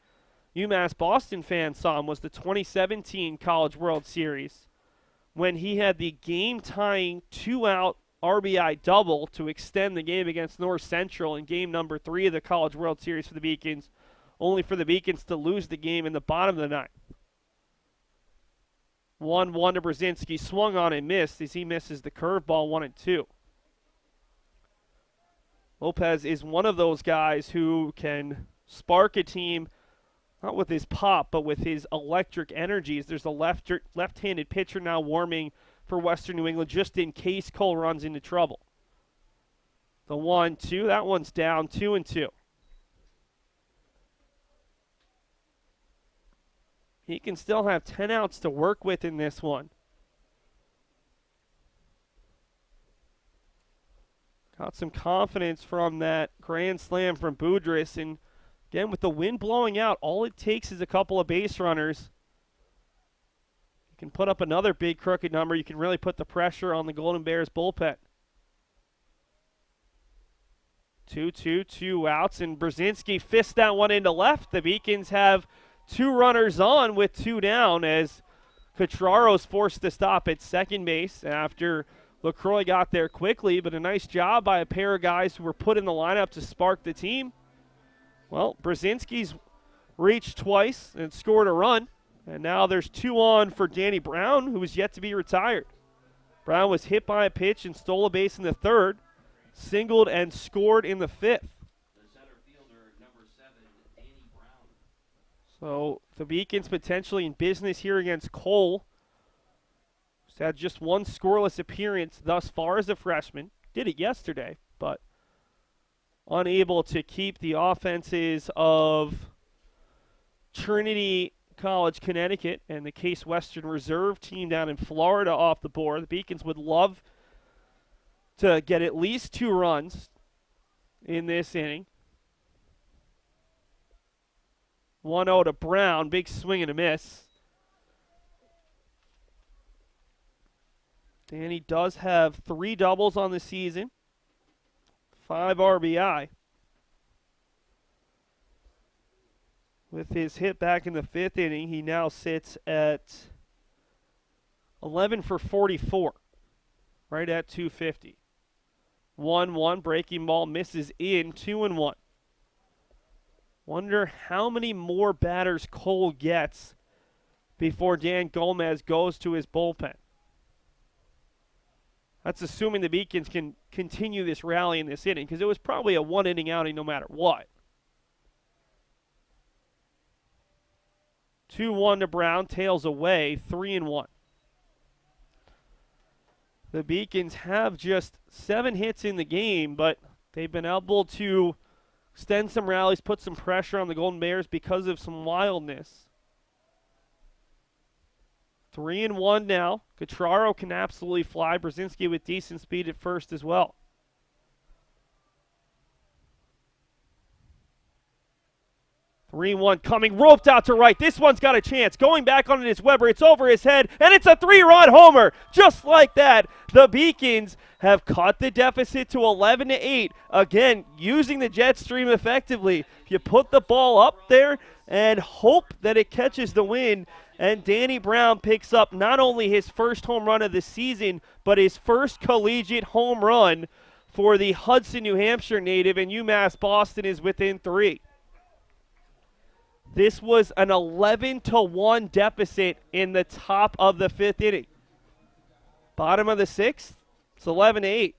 UMass Boston fans saw him was the 2017 College World Series, when he had the game-tying 2-out RBI double to extend the game against North Central in game number 3 of the College World Series for the Beacons, only for the Beacons to lose the game in the bottom of the ninth. 1-1 to Brzezinski, swung on and missed as he misses the curveball 1-2. Lopez is one of those guys who can spark a team, not with his pop, but with his electric energies. There's a left-handed pitcher now warming for Western New England just in case Cole runs into trouble. The 1-2, that one's down, 2-2. He can still have 10 outs to work with in this one. Got some confidence from that grand slam from Boudrias, and again, with the wind blowing out, all it takes is a couple of base runners. You can put up another big crooked number. You can really put the pressure on the Golden Bears bullpen. 2-2, 2 outs, and Brzezinski fists that one into left. The Beacons have 2 runners on with 2 down as Cotraro's forced to stop at second base after LaCroix got there quickly, but a nice job by a pair of guys who were put in the lineup to spark the team. Well, Brzezinski's reached twice and scored a run, and now there's 2 on for Danny Brown, who is yet to be retired. Brown was hit by a pitch and stole a base in the 3rd, singled and scored in the 5th. So the Beacons potentially in business here against Cole. He's had just 1 scoreless appearance thus far as a freshman. Did it yesterday, but unable to keep the offenses of Trinity College, Connecticut, and the Case Western Reserve team down in Florida off the board. The Beacons would love to get at least 2 runs in this inning. 1-0 to Brown. Big swing and a miss. Danny does have 3 doubles on the season, 5 RBI. With his hit back in the 5th inning, he now sits at 11 for 44, right at 250. 1-1, breaking ball misses in, 2-1. Wonder how many more batters Cole gets before Dan Gomez goes to his bullpen. That's assuming the Beacons can continue this rally in this inning, because it was probably a 1-inning outing no matter what. 2-1 to Brown, tails away, 3-1. The Beacons have just 7 hits in the game, but they've been able to extend some rallies, put some pressure on the Golden Bears because of some wildness. 3-1 now. Cotraro can absolutely fly. Brzezinski with decent speed at first as well. Three-one coming, roped out to right. This one's got a chance. Going back on it is Weber. It's over his head, and it's a 3-run homer. Just like that, the Beacons have cut the deficit to 11-8. Again, using the jet stream effectively. If you put the ball up there and hope that it catches the wind, and Danny Brown picks up not only his first home run of the season, but his first collegiate home run for the Hudson, New Hampshire native, and UMass Boston is within 3. This was an 11-1 deficit in the top of the 5th inning. Bottom of the 6th, it's 11-8.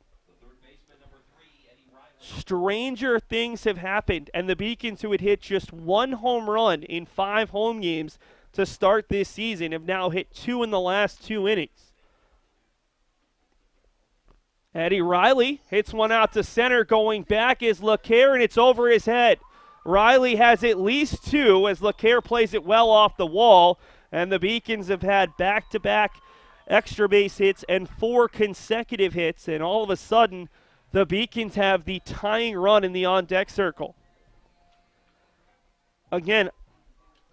Stranger things have happened, and the Beacons, who had hit just 1 home run in 5 home games to start this season, have now hit 2 in the last 2 innings. Eddie Riley hits one out to center. Going back is LeCaire, and it's over his head. Riley has at least 2 as LeCaire plays it well off the wall, and the Beacons have had back-to-back extra base hits and 4 consecutive hits, and all of a sudden the Beacons have the tying run in the on-deck circle. Again,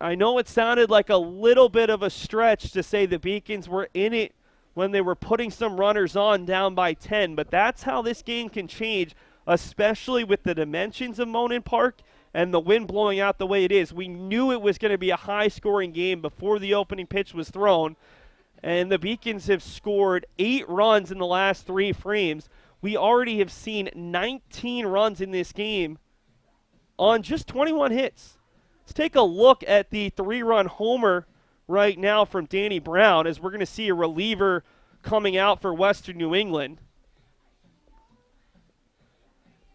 I know it sounded like a little bit of a stretch to say the Beacons were in it when they were putting some runners on down by 10. But that's how this game can change, especially with the dimensions of Monin Park and the wind blowing out the way it is. We knew it was going to be a high-scoring game before the opening pitch was thrown, and the Beacons have scored 8 runs in the last 3 frames. We already have seen 19 runs in this game on just 21 hits. Let's take a look at the 3-run homer right now from Danny Brown, as we're going to see a reliever coming out for Western New England.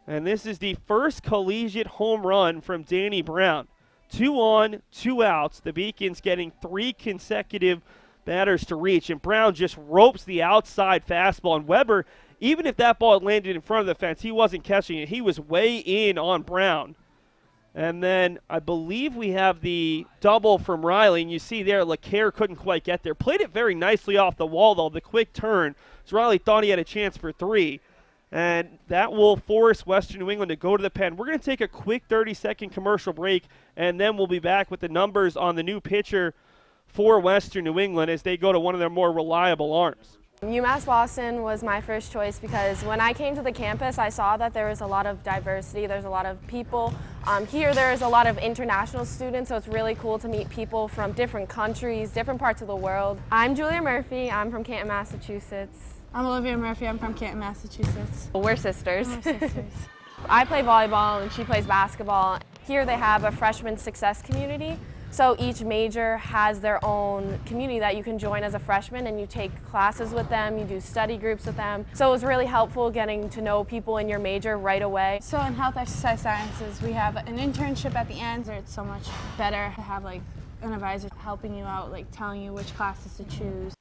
And this is the first collegiate home run from Danny Brown. 2 on, 2 outs. The Beacons getting 3 consecutive batters to reach. And Brown just ropes the outside fastball. And Weber, even if that ball landed in front of the fence, he wasn't catching it. He was way in on Brown. And then I believe we have the double from Riley. And you see there, LeCaire couldn't quite get there. Played it very nicely off the wall, though, the quick turn. So Riley thought he had a chance for 3. And that will force Western New England to go to the pen. We're going to take a quick 30-second commercial break, and then we'll be back with the numbers on the new pitcher for Western New England as they go to one of their more reliable arms. UMass Boston was my first choice because when I came to the campus, I saw that there was a lot of diversity. There's a lot of people. Here there is a lot of international students, so it's really cool to meet people from different countries, different parts of the world. I'm Julia Murphy. I'm from Canton, Massachusetts. I'm Olivia Murphy. I'm from Canton, Massachusetts. We're sisters. We're sisters. I play volleyball and she plays basketball. Here they have a freshman success community. So each major has their own community that you can join as a freshman, and you take classes with them, you do study groups with them. So it was really helpful getting to know people in your major right away. So in health exercise sciences, we have an internship at the end, so it's so much better to have like an advisor helping you out, like telling you which classes to choose.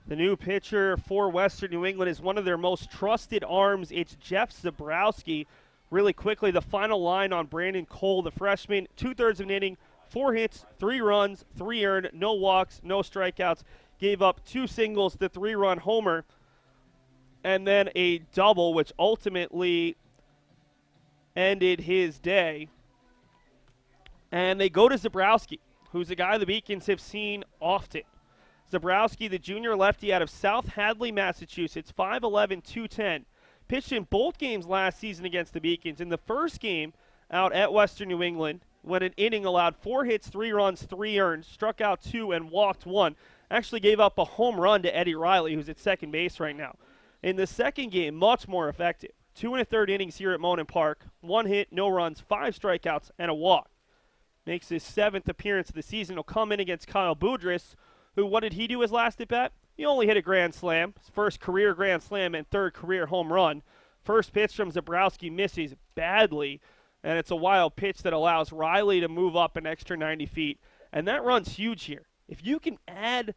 The new pitcher for Western New England is one of their most trusted arms. It's Jeff Zabrowski. Really quickly, the final line on Brandon Cole, the freshman, 2/3 of an inning, 4 hits, 3 runs, 3 earned, no walks, no strikeouts. Gave up 2 singles, the 3-run homer, and then a double, which ultimately ended his day. And they go to Zabrowski, who's a guy the Beacons have seen often. Zabrowski, the junior lefty out of South Hadley, Massachusetts, 5'11", 210. Pitched in both games last season against the Beacons. In the first game out at Western New England, when an inning allowed 4 hits, 3 runs, 3 earned, struck out 2 and walked 1. Actually gave up a home run to Eddie Riley, who's at second base right now. In the second game, much more effective. 2 1/3 innings here at Monin Park. 1 hit, no runs, 5 strikeouts, and a walk. Makes his 7th appearance of the season. He'll come in against Kyle Boudrias, who, what did he do his last at bat? He only hit a grand slam, his first career grand slam and 3rd career home run. First pitch from Zabrowski misses badly, and it's a wild pitch that allows Riley to move up an extra 90 feet, and that run's huge here. If you can add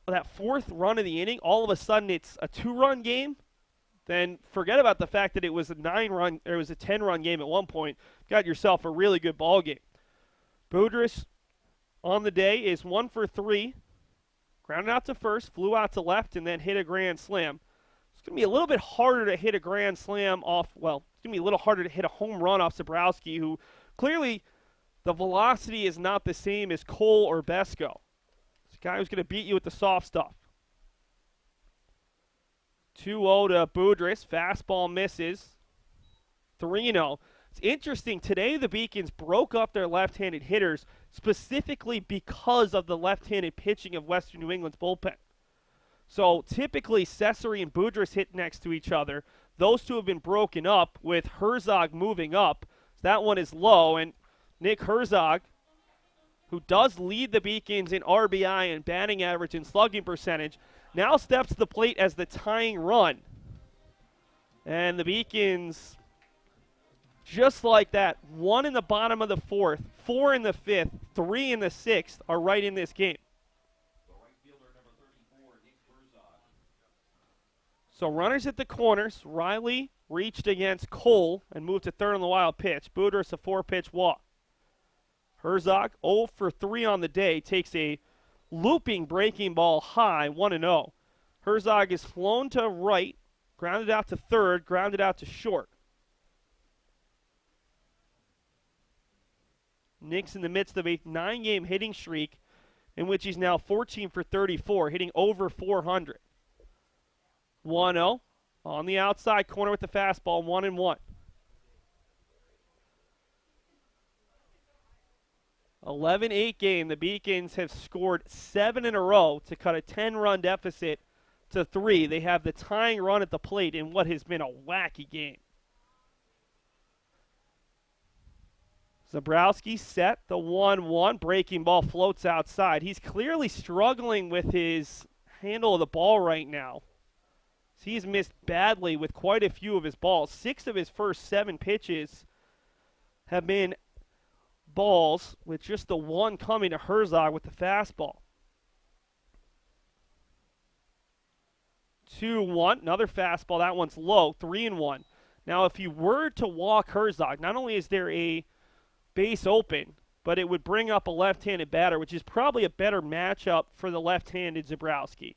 that 4th run of the inning, all of a sudden it's a 2-run game, then forget about the fact that it was a 9-run, or it was a 10-run game at one point. Got yourself a really good ball game. Boudrias on the day is 1 for 3. Grounded out to first, flew out to left, and then hit a grand slam. It's going to be a little bit harder to hit a grand slam off, well, it's going to be a little harder to hit a home run off Zabrowski, who clearly the velocity is not the same as Cole or Besco. It's a guy who's going to beat you with the soft stuff. 2-0 to Boudrias. Fastball misses. 3-0. It's interesting. Today the Beacons broke up their left-handed hitters specifically because of the left-handed pitching of Western New England's bullpen. So typically Cesare and Boudrias hit next to each other. Those two have been broken up with Herzog moving up. That one is low, and Nick Herzog, who does lead the Beacons in RBI and batting average and slugging percentage, now steps to the plate as the tying run. And the Beacons, just like that, 1 in the bottom of the 4th, 4 in the 5th, 3 in the 6th are right in this game. So runners at the corners. Riley reached against Cole and moved to 3rd on the wild pitch. Boudrias a 4-pitch walk. Herzog 0 for 3 on the day, takes a looping breaking ball high, 1-0. Herzog is flown to right, grounded out to 3rd, grounded out to short. Nick's in the midst of a 9-game hitting streak in which he's now 14 for 34, hitting over 400. 1-0 on the outside corner with the fastball, 1-1. 11-8 game. The Beacons have scored 7 in a row to cut a 10-run deficit to 3. They have the tying run at the plate in what has been a wacky game. Zabrowski set the 1-1. Breaking ball floats outside. He's clearly struggling with his handle of the ball right now. He's missed badly with quite a few of his balls. 6 of his first 7 pitches have been balls, with just the one coming to Herzog with the fastball. 2-1, another fastball. That one's low, 3-1. Now, if you were to walk Herzog, not only is there a base open, but it would bring up a left-handed batter, which is probably a better matchup for the left-handed Zabrowski.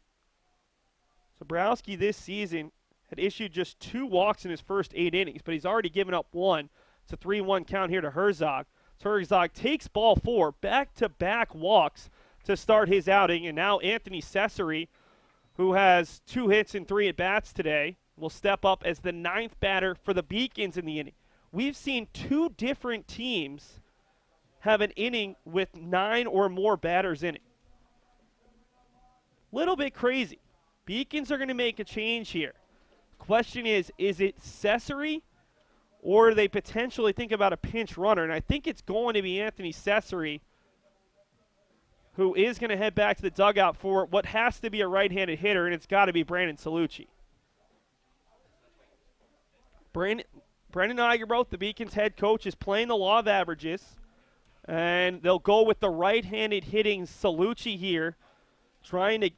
Zabrowski this season had issued just 2 walks in his first 8 innings, but he's already given up 1. It's a 3-1 count here to Herzog. So Herzog takes ball 4, back-to-back walks to start his outing, and now Anthony Cesare, who has 2 hits and 3 at-bats today, will step up as the 9th batter for the Beacons in the inning. We've seen 2 different teams have an inning with 9 or more batters in it. Little bit crazy. Beacons are going to make a change here. Question is it Cesare, or do they potentially think about a pinch runner? And I think it's going to be Anthony Cesare, who is going to head back to the dugout for what has to be a right-handed hitter, and it's got to be Brandon Salucci. Brendan Igerbroth, the Beacons head coach, is playing the law of averages, and they'll go with the right-handed hitting Salucci here, trying to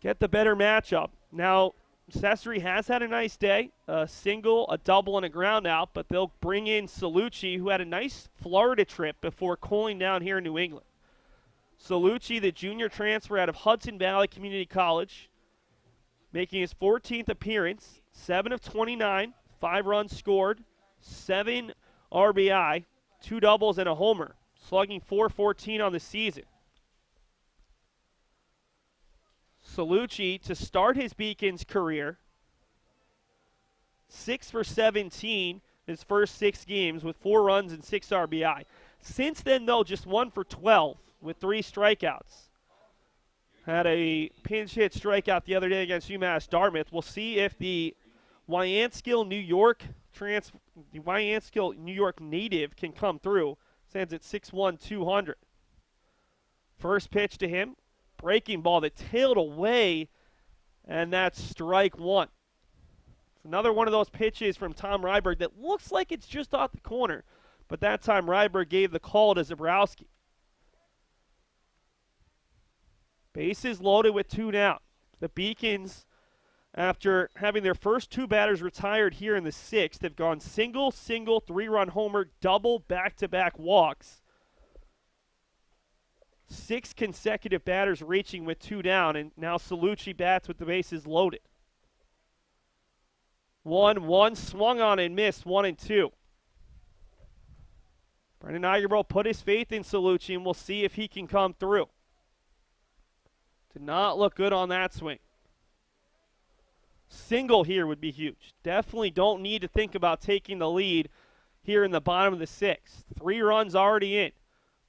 get the better matchup. Now, Cesare has had a nice day, a single, a double, and a ground out, but they'll bring in Salucci, who had a nice Florida trip before cooling down here in New England. Salucci, the junior transfer out of Hudson Valley Community College, making his 14th appearance, 7 of 29, 5 runs scored, 7 RBI, 2 doubles, and a homer, slugging .414 on the season. Salucci, to start his Beacons career, 6 for 17 in his first 6 games with 4 runs and 6 RBI. Since then, though, just 1 for 12 with 3 strikeouts. Had a pinch hit strikeout the other day against UMass Dartmouth. We'll see if the Wyanskill, New York native can come through. Stands at 6'1", 200. First pitch to him. Breaking ball that tailed away, and that's strike 1. It's another one of those pitches from Tom Ryberg that looks like it's just off the corner, but that time Ryberg gave the call to Zabrowski. Bases loaded with 2 down. The Beacons, after having their first 2 batters retired here in the 6th, have gone single, 3-run homer, double, back-to-back walks. 6 consecutive batters reaching with 2 down, and now Salucci bats with the bases loaded. 1-1, swung on and missed, 1-2. Brendan Igerbroth put his faith in Salucci, and we'll see if he can come through. Did not look good on that swing. Single here would be huge. Definitely don't need to think about taking the lead here in the bottom of the 6th. 3 runs already in.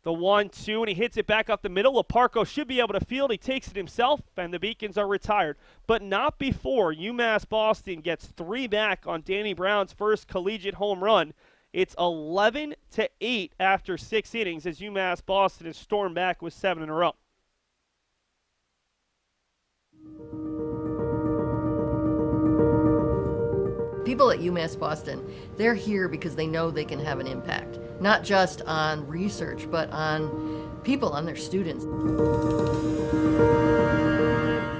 The 1-2, and he hits it back up the middle. Leparco should be able to field. He takes it himself, and the Beacons are retired. But not before UMass Boston gets 3 back on Danny Brown's first collegiate home run. It's 11-8 after 6 innings as UMass Boston has stormed back with 7 in a row. People at UMass Boston, they're here because they know they can have an impact, not just on research, but on people, on their students.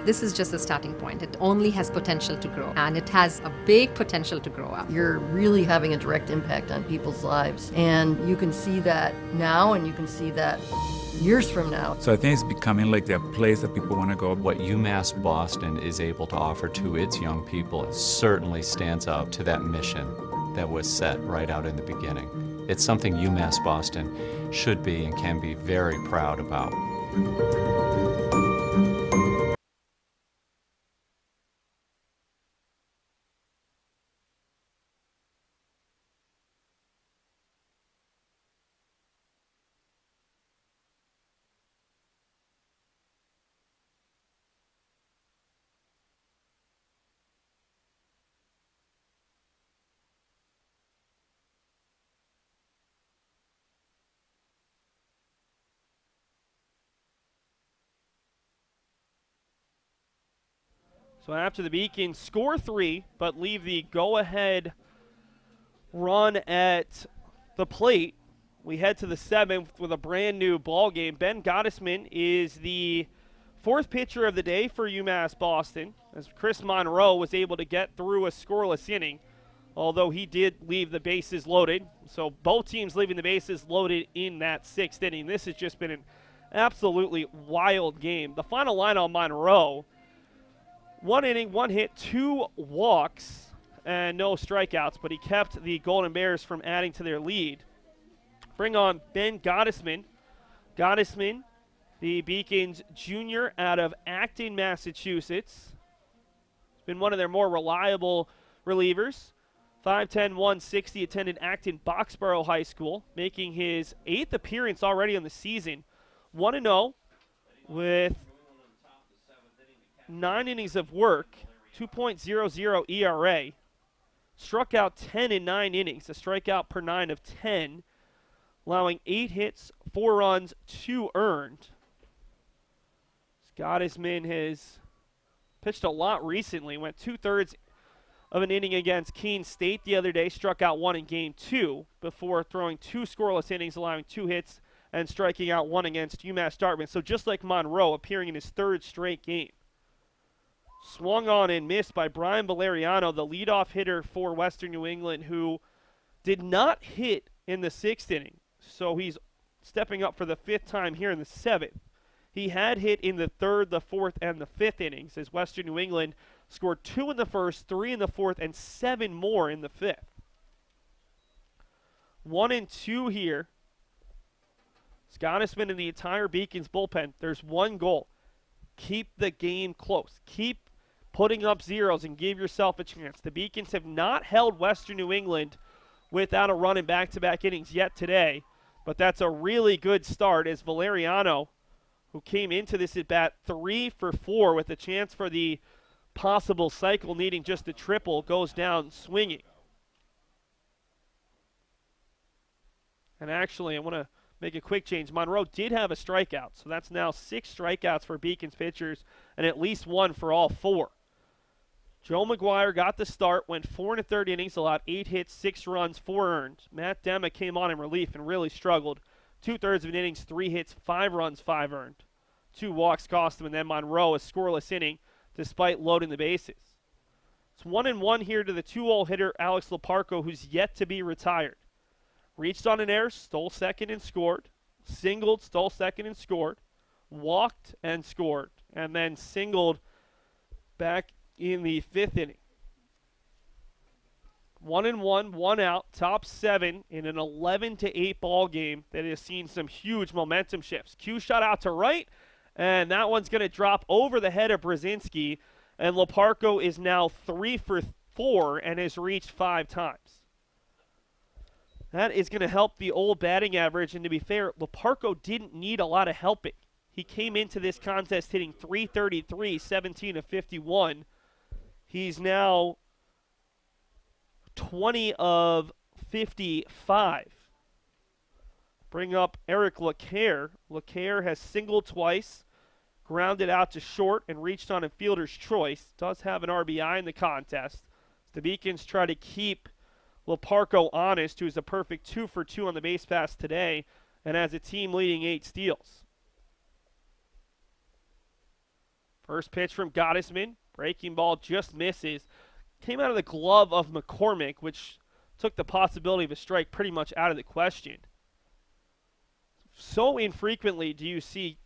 This is just a starting point. It only has potential to grow, and it has a big potential to grow up. You're really having a direct impact on people's lives, and you can see that now, and you can see that years from now. So I think it's becoming like the place that people want to go. What UMass Boston is able to offer to its young people certainly stands out to that mission that was set right out in the beginning. It's something UMass Boston should be and can be very proud about. So after the Beacons score 3, but leave the go-ahead run at the plate, we head to the 7th with a brand new ball game. Ben Gottesman is the 4th pitcher of the day for UMass Boston, as Chris Monroe was able to get through a scoreless inning, although he did leave the bases loaded. So both teams leaving the bases loaded in that 6th inning. This has just been an absolutely wild game. The final line on Monroe: 1 inning, 1 hit, 2 walks, and no strikeouts, but he kept the Golden Bears from adding to their lead. Bring on Ben Gottesman. Gottesman, the Beacons junior out of Acton, Massachusetts. He's been one of their more reliable relievers. 5'10", 160, attended Acton Boxborough High School, making his 8th appearance already on the season. 1-0 with 9 innings of work, 2.00 ERA. Struck out 10 in 9 innings, a strikeout per 9 of 10, allowing 8 hits, 4 runs, 2 earned. Gottesman has pitched a lot recently, went 2/3 of an inning against Keene State the other day, struck out 1 in game 2 before throwing 2 scoreless innings, allowing 2 hits and striking out 1 against UMass Dartmouth. So just like Monroe, appearing in his 3rd straight game. Swung on and missed by Brian Valeriano, the leadoff hitter for Western New England, who did not hit in the 6th inning. So he's stepping up for the 5th time here in the 7th. He had hit in the 3rd, the 4th, and the 5th innings, as Western New England scored 2 in the 1st, 3 in the 4th, and 7 more in the 5th. 1-2 here. Gottesman in the entire Beacons bullpen. There's one goal: keep the game close. Keep putting up zeros and give yourself a chance. The Beacons have not held Western New England without a run in back-to-back innings yet today, but that's a really good start, as Valeriano, who came into this at bat 3 for 4 with a chance for the possible cycle needing just a triple, goes down swinging. And actually, I want to make a quick change. Monroe did have a strikeout, so that's now 6 strikeouts for Beacons pitchers and at least 1 for all 4. Joe McGuire got the start, went 4 1/3 innings, allowed 8 hits, 6 runs, 4 earned. Matt Dema came on in relief and really struggled. 2/3 of an innings, 3 hits, 5 runs, 5 earned. 2 walks cost him, and then Monroe a scoreless inning despite loading the bases. It's 1-1 here to the 2-hole hitter Alex Leparco, who's yet to be retired. Reached on an error, stole second and scored. Singled, stole second and scored. Walked and scored. And then singled back in the 5th inning. 1-1, 1 out, top 7 in an 11-8 ball game that has seen some huge momentum shifts. Q shot out to right, and that one's going to drop over the head of Brzezinski, and Leparco is now 3 for 4 and has reached 5 times. That is going to help the old batting average, and to be fair, Leparco didn't need a lot of helping. He came into this contest hitting .333, 17 of 51. He's now 20 of 55. Bring up Eric LeCaire. LeCaire has singled twice, grounded out to short, and reached on a fielder's choice. Does have an RBI in the contest. The Beacons try to keep Leparco honest, who's a perfect 2 for 2 on the base pass today, and has a team-leading 8 steals. First pitch from Gottesman. Breaking ball just misses. Came out of the glove of McCormick, which took the possibility of a strike pretty much out of the question. So infrequently do you see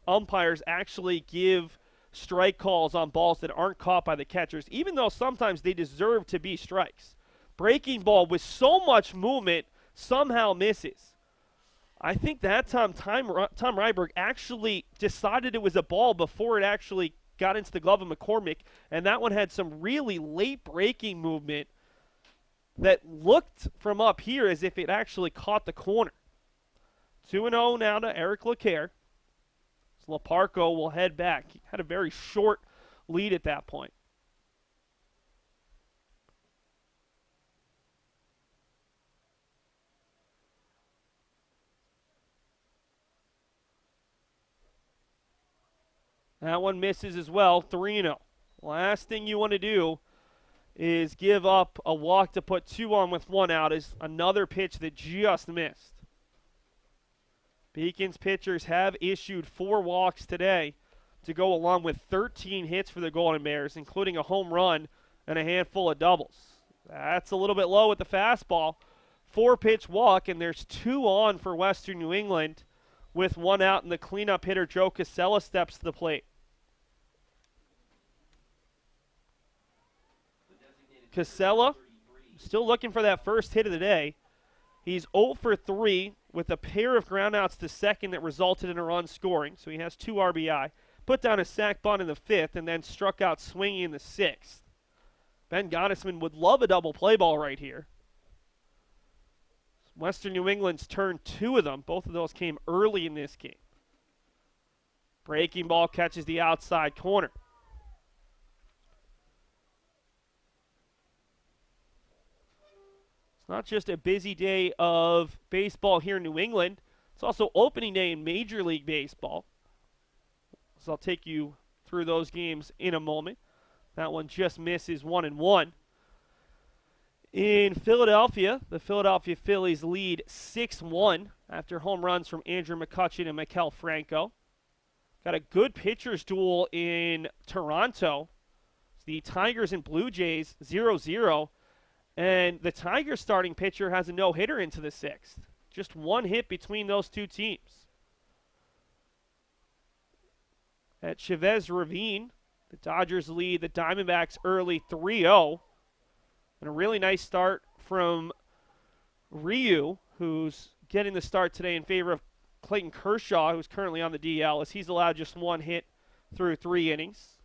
umpires actually give strike calls on balls that aren't caught by the catchers, even though sometimes they deserve to be strikes. Breaking ball with so much movement somehow misses. I think that time Tom Ryberg actually decided it was a ball before it actually got into the glove of McCormick, and that one had some really late breaking movement that looked from up here as if it actually caught the corner. 2-0 now to Eric LeCaire. Laparco will head back. He had a very short lead at that point. That one misses as well, 3-0. Last thing you want to do is give up a walk to put 2 on with 1 out. Is another pitch that just missed. Beacon's pitchers have issued 4 walks today to go along with 13 hits for the Golden Bears, including a home run and a handful of doubles. That's a little bit low with the fastball. 4-pitch walk, and there's 2 on for Western New England with 1 out, and the cleanup hitter Joe Casella steps to the plate. Casella still looking for that first hit of the day. He's 0 for 3 with a pair of groundouts to second that resulted in a run scoring, so he has 2 RBI. Put down a sac bunt in the 5th and then struck out swinging in the 6th. Ben Gottesman would love a double play ball right here. Western New England's turned 2 of them. Both of those came early in this game. Breaking ball catches the outside corner. It's not just a busy day of baseball here in New England. It's also opening day in Major League Baseball. So I'll take you through those games in a moment. That one just misses 1-1. In Philadelphia, the Philadelphia Phillies lead 6-1 after home runs from Andrew McCutchen and Maikel Franco. Got a good pitcher's duel in Toronto. It's the Tigers and Blue Jays 0-0. And the Tigers starting pitcher has a no-hitter into the 6th. Just 1 hit between those 2 teams. At Chavez Ravine, the Dodgers lead the Diamondbacks early 3-0. And a really nice start from Ryu, who's getting the start today in favor of Clayton Kershaw, who's currently on the DL, as he's allowed just 1 hit through 3 innings.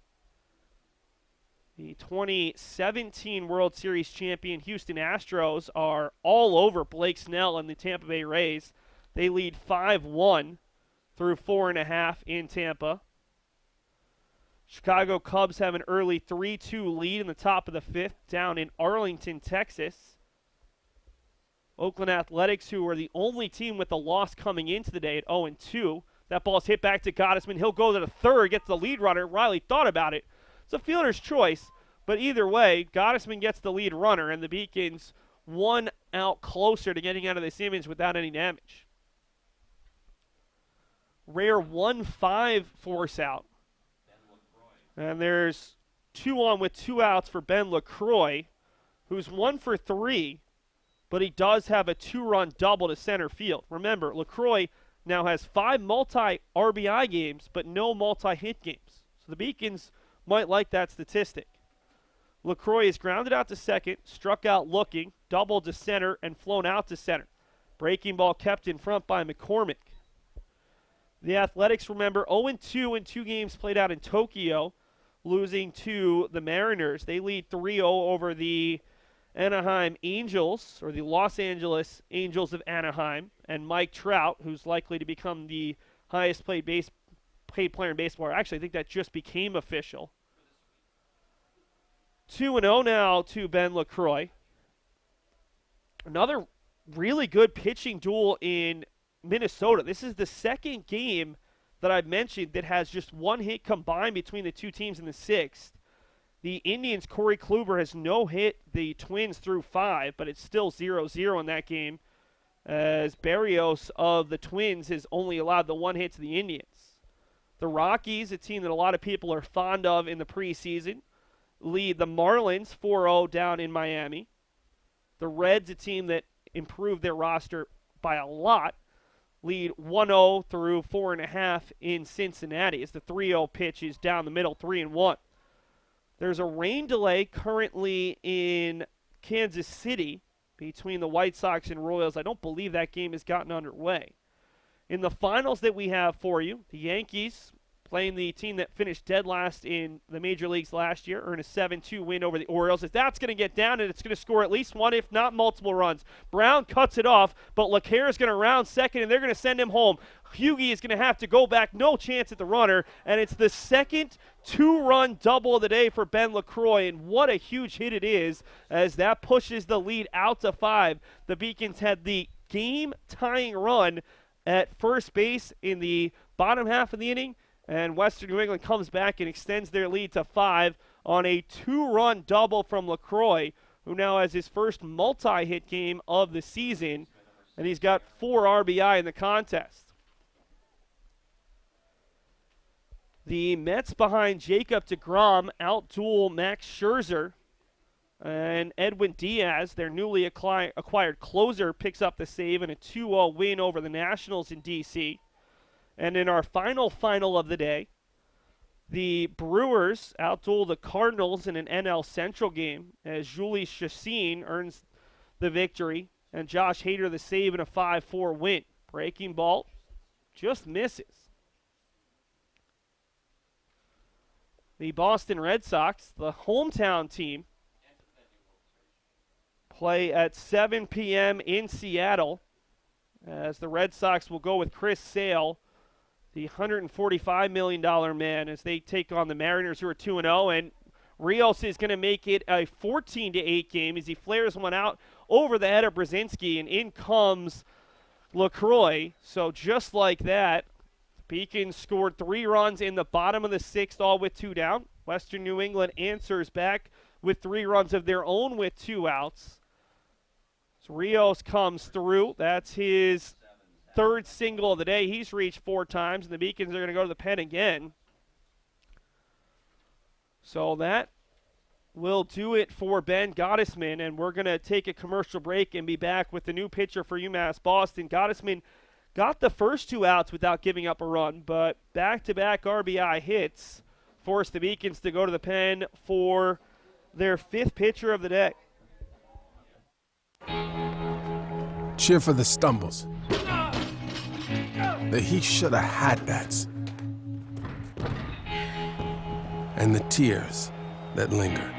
The 2017 World Series champion Houston Astros are all over Blake Snell and the Tampa Bay Rays. They lead 5-1 through 4.5 in Tampa. Chicago Cubs have an early 3-2 lead in the top of the 5th down in Arlington, Texas. Oakland Athletics, who are the only team with a loss coming into the day at 0-2. That ball's hit back to Gottesman. He'll go to the third, gets the lead runner. Riley thought about it. It's a fielder's choice, but either way, Gottesman gets the lead runner, and the Beacons 1 out closer to getting out of this image without any damage. Rare 1-5 force out. And there's 2 on with 2 outs for Ben LaCroix, who's 1 for 3, but he does have a 2-run double to center field. Remember, LaCroix now has 5 multi-RBI games, but no multi-hit games. So the Beacons might like that statistic. LaCroix is grounded out to second, struck out looking, doubled to center, and flown out to center. Breaking ball kept in front by McCormick. The Athletics, remember, 0-2 in 2 games played out in Tokyo, losing to the Mariners. They lead 3-0 over the Anaheim Angels, or the Los Angeles Angels of Anaheim, and Mike Trout, who's likely to become the highest paid player in baseball. Actually, I think that just became official. 2-0 now to Ben LaCroix. Another really good pitching duel in Minnesota. This is the second game that I've mentioned that has just 1 hit combined between the 2 teams in the 6th. The Indians' Corey Kluber has no hit the Twins through 5, but it's still 0-0 in that game, as Barrios of the Twins has only allowed the 1 hit to the Indians. The Rockies, a team that a lot of people are fond of in the preseason, lead the Marlins 4-0 down in Miami. The Reds, a team that improved their roster by a lot, lead 1-0 through 4.5 in Cincinnati as the 3-0 pitch is down the middle, 3-1. There's a rain delay currently in Kansas City between the White Sox and Royals. I don't believe that game has gotten underway. In the finals that we have for you, the Yankees playing the team that finished dead last in the major leagues last year, earn a 7-2 win over the Orioles. If that's going to get down, and it's going to score at least one, if not multiple runs. Brown cuts it off, but LeClaire is going to round second, and they're going to send him home. Hughie is going to have to go back, no chance at the runner, and it's the second two-run double of the day for Ben LaCroix, and what a huge hit it is as that pushes the lead out to 5. The Beacons had the game-tying run at first base in the bottom half of the inning, and Western New England comes back and extends their lead to 5 on a two-run double from LaCroix, who now has his first multi-hit game of the season, and he's got 4 RBI in the contest. The Mets behind Jacob deGrom out-duel Max Scherzer, and Edwin Diaz, their newly acquired closer, picks up the save in a 2-0 win over the Nationals in D.C. And in our final of the day, the Brewers outduel the Cardinals in an NL Central game as Julie Chassin earns the victory and Josh Hader the save in a 5-4 win. Breaking ball just misses. The Boston Red Sox, the hometown team, play at 7 p.m. in Seattle as the Red Sox will go with Chris Sale, the $145 million man, as they take on the Mariners, who are 2-0. And Rios is going to make it a 14-8 game as he flares one out over the head of Brzezinski, and in comes LaCroix. So just like that, Beacon scored 3 runs in the bottom of the 6th, all with 2 down. Western New England answers back with 3 runs of their own with 2 outs. So Rios comes through. That's his 3rd single of the day. He's reached 4 times, and the Beacons are going to go to the pen again. So that will do it for Ben Gottesman, and we're going to take a commercial break and be back with the new pitcher for UMass Boston. Gottesman got the first 2 outs without giving up a run, but back-to-back RBI hits forced the Beacons to go to the pen for their 5th pitcher of the day. Cheer for the stumbles, the he shoulda had that's, and the tears that linger.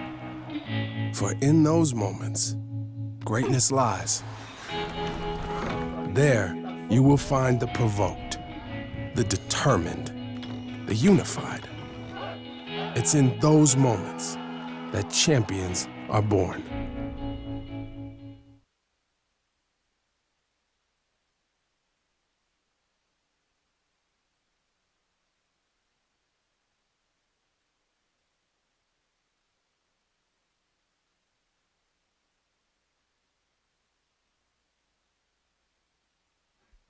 For in those moments, greatness lies. There, you will find the provoked, the determined, the unified. It's in those moments that champions are born.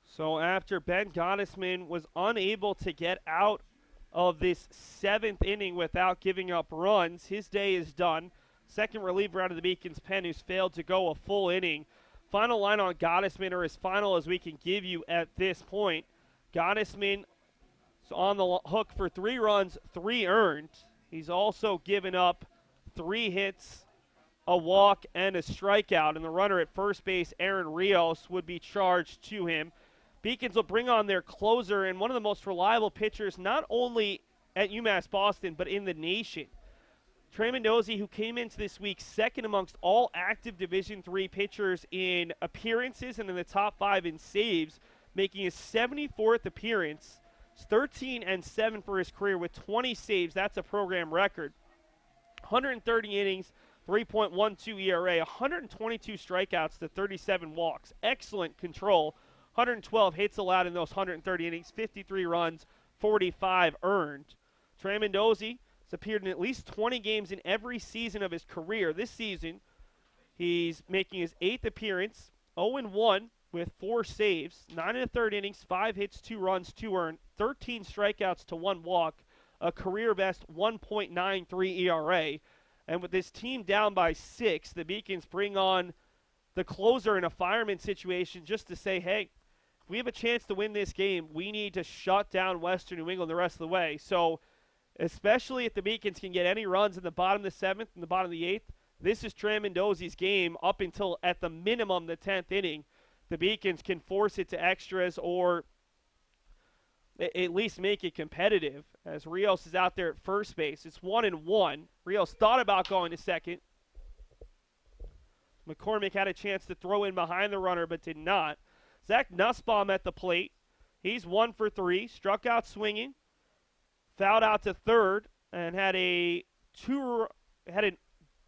So after Ben Gottesman was unable to get out of this 7th inning without giving up runs, his day is done. Second reliever out of the Beacons pen who's failed to go a full inning. Final line on Gottesman, or as final as we can give you at this point. Gottesman is on the hook for 3 runs, 3 earned. He's also given up 3 hits, a walk, and a strikeout. And the runner at first base, Aaron Rios, would be charged to him. Beacons will bring on their closer and one of the most reliable pitchers, not only at UMass Boston, but in the nation. Trey Mendoza, who came into this week second amongst all active Division III pitchers in appearances and in the top 5 in saves, making his 74th appearance. It's 13-7 for his career with 20 saves. That's a program record. 130 innings, 3.12 ERA, 122 strikeouts to 37 walks. Excellent control. 112 hits allowed in those 130 innings, 53 runs, 45 earned. Trey Mendoza has appeared in at least 20 games in every season of his career. This season, he's making his 8th appearance, 0-1 with 4 saves, 9 1/3 innings, 5 hits, 2 runs, 2 earned, 13 strikeouts to 1 walk, a career best 1.93 ERA. And with this team down by 6, the Beacons bring on the closer in a fireman situation just to say, hey, if we have a chance to win this game, we need to shut down Western New England the rest of the way. So especially if the Beacons can get any runs in the bottom of the 7th and the bottom of the 8th, This is Tramendozzi's game up until, at the minimum, the 10th inning. The Beacons can force it to extras or at least make it competitive, as Rios is out there at first base. It's 1-1. Rios thought about going to second. McCormick had a chance to throw in behind the runner, but did not. Zach Nussbaum at the plate. He's 1 for 3. Struck out swinging. Fouled out to third and had an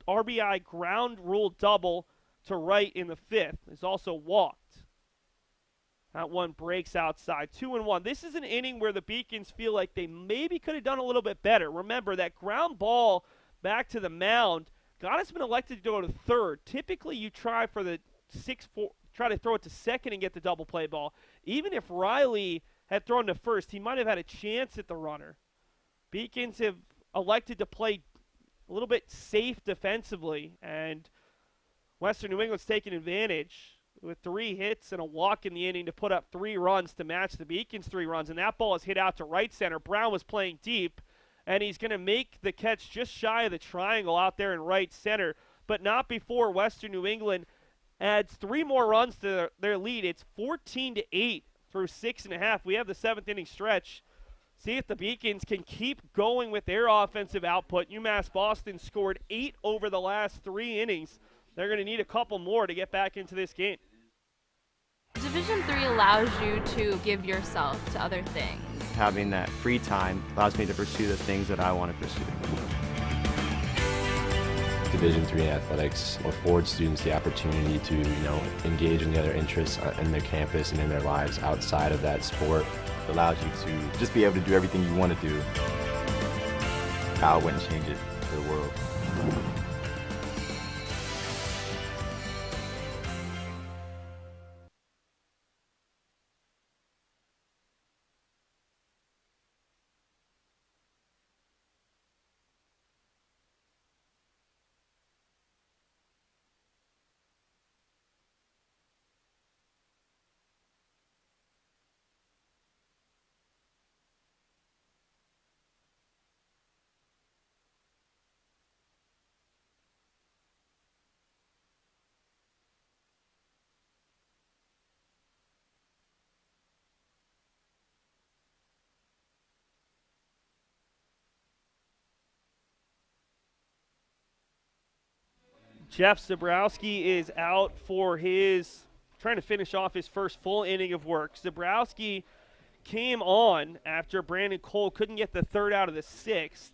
RBI ground rule double to right in the 5th. He's also walked. That one breaks outside. 2-1. This is an inning where the Beacons feel like they maybe could have done a little bit better. Remember, that ground ball back to the mound, Gottesman elected to go to third. Typically, you try for the 6-4, try to throw it to second and get the double play ball. Even if Riley had thrown to first, he might have had a chance at the runner. Beacons have elected to play a little bit safe defensively, and Western New England's taking advantage with 3 hits and a walk in the inning to put up 3 runs to match the Beacons' 3 runs, and that ball is hit out to right center. Brown was playing deep, and he's going to make the catch just shy of the triangle out there in right center, but not before Western New England adds 3 more runs to their lead. It's 14-8 through 6.5. We have the 7th inning stretch. See if the Beacons can keep going with their offensive output. UMass Boston scored 8 over the last 3 innings. They're going to need a couple more to get back into this game. Division III allows you to give yourself to other things. Having that free time allows me to pursue the things that I want to pursue. Division III athletics affords students the opportunity to, engage in the other interests in their campus and in their lives outside of that sport. It allows you to just be able to do everything you want to do. I wouldn't change it for the world. Jeff Zabrowski is out for trying to finish off his first full inning of work. Zabrowski came on after Brandon Cole couldn't get the 3rd out of the 6th.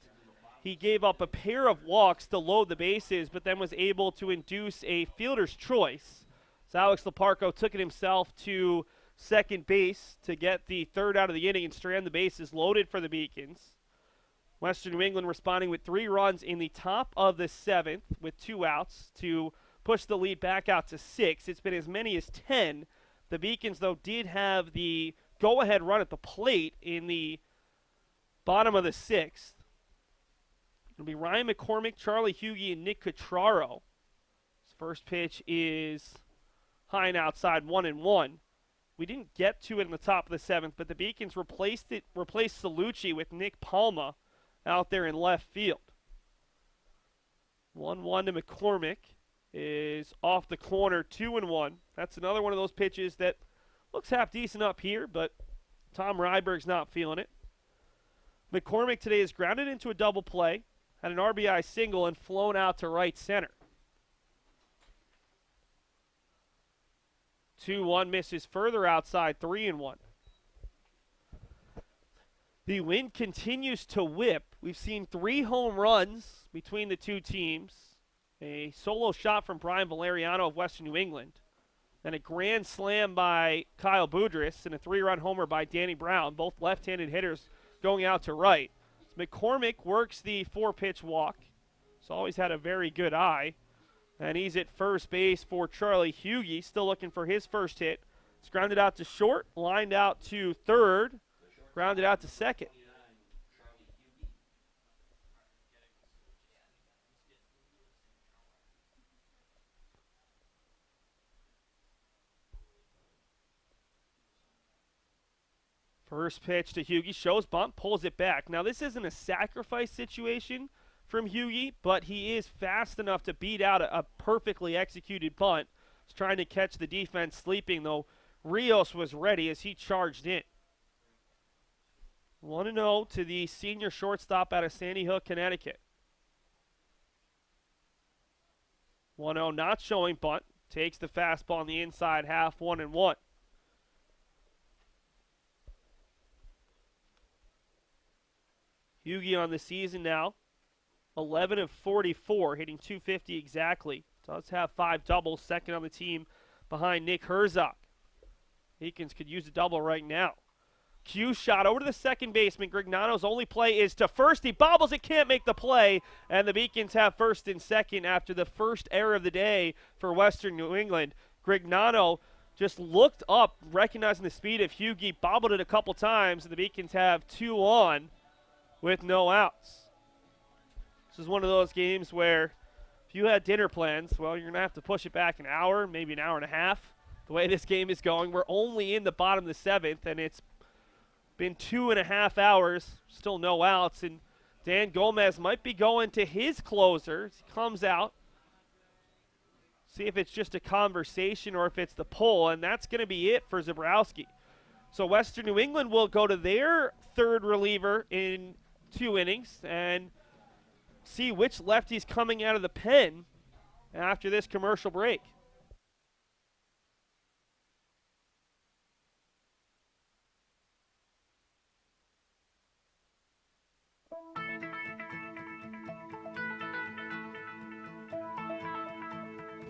He gave up a pair of walks to load the bases, but then was able to induce a fielder's choice. So Alex Leparco took it himself to second base to get the 3rd out of the inning and strand the bases loaded for the Beacons. Western New England responding with 3 runs in the top of the 7th with 2 outs to push the lead back out to 6. It's been as many as 10. The Beacons, though, did have the go-ahead run at the plate in the bottom of the 6th. It'll be Ryan McCormick, Charlie Hughey, and Nick Cutraro. His first pitch is high and outside, 1-1. We didn't get to it in the top of the 7th, but the Beacons replaced Salucci with Nick Palma out there in left field. 1-1 to McCormick is off the corner, 2-1. That's another one of those pitches that looks half decent up here, but Tom Ryberg's not feeling it. McCormick today is grounded into a double play, had an RBI single, and flown out to right center. 2-1 misses further outside, 3-1. The wind continues to whip. We've seen 3 home runs between the 2 teams. A solo shot from Brian Valeriano of Western New England. Then a grand slam by Kyle Boudrias and a 3-run homer by Danny Brown, both left-handed hitters going out to right. So McCormick works the 4-pitch walk. He's always had a very good eye. And he's at first base for Charlie Hughey, still looking for his first hit. It's grounded out to short, lined out to third. Grounded out to second. First pitch to Hughey, shows bunt, pulls it back. Now this isn't a sacrifice situation, from Hughie, but he is fast enough to beat out a perfectly executed bunt. He's trying to catch the defense sleeping, though Rios was ready as he charged in. 1-0 to the senior shortstop out of Sandy Hook, Connecticut. 1-0 not showing bunt. Takes the fastball on the inside half, 1-1. Hughie on the season now, 11 of 44, hitting .250 exactly. Does have 5 doubles, second on the team behind Nick Herzog. Eakins could use a double right now. Q shot over to the second baseman. Grignano's only play is to first. He bobbles it, can't make the play, and the Beacons have first and second after the first error of the day for Western New England. Grignano just looked up, recognizing the speed of Hughie, bobbled it a couple times, and the Beacons have 2 on with no outs. This is one of those games where if you had dinner plans, well, you're going to have to push it back an hour, maybe an hour and a half. The way this game is going, we're only in the bottom of the 7th, and it's been 2.5 hours, still no outs, and Dan Gomez might be going to his closer as he comes out. See if it's just a conversation or if it's the pull, and that's going to be it for Zabrowski. So Western New England will go to their third reliever in 2 innings and see which lefty's coming out of the pen after this commercial break.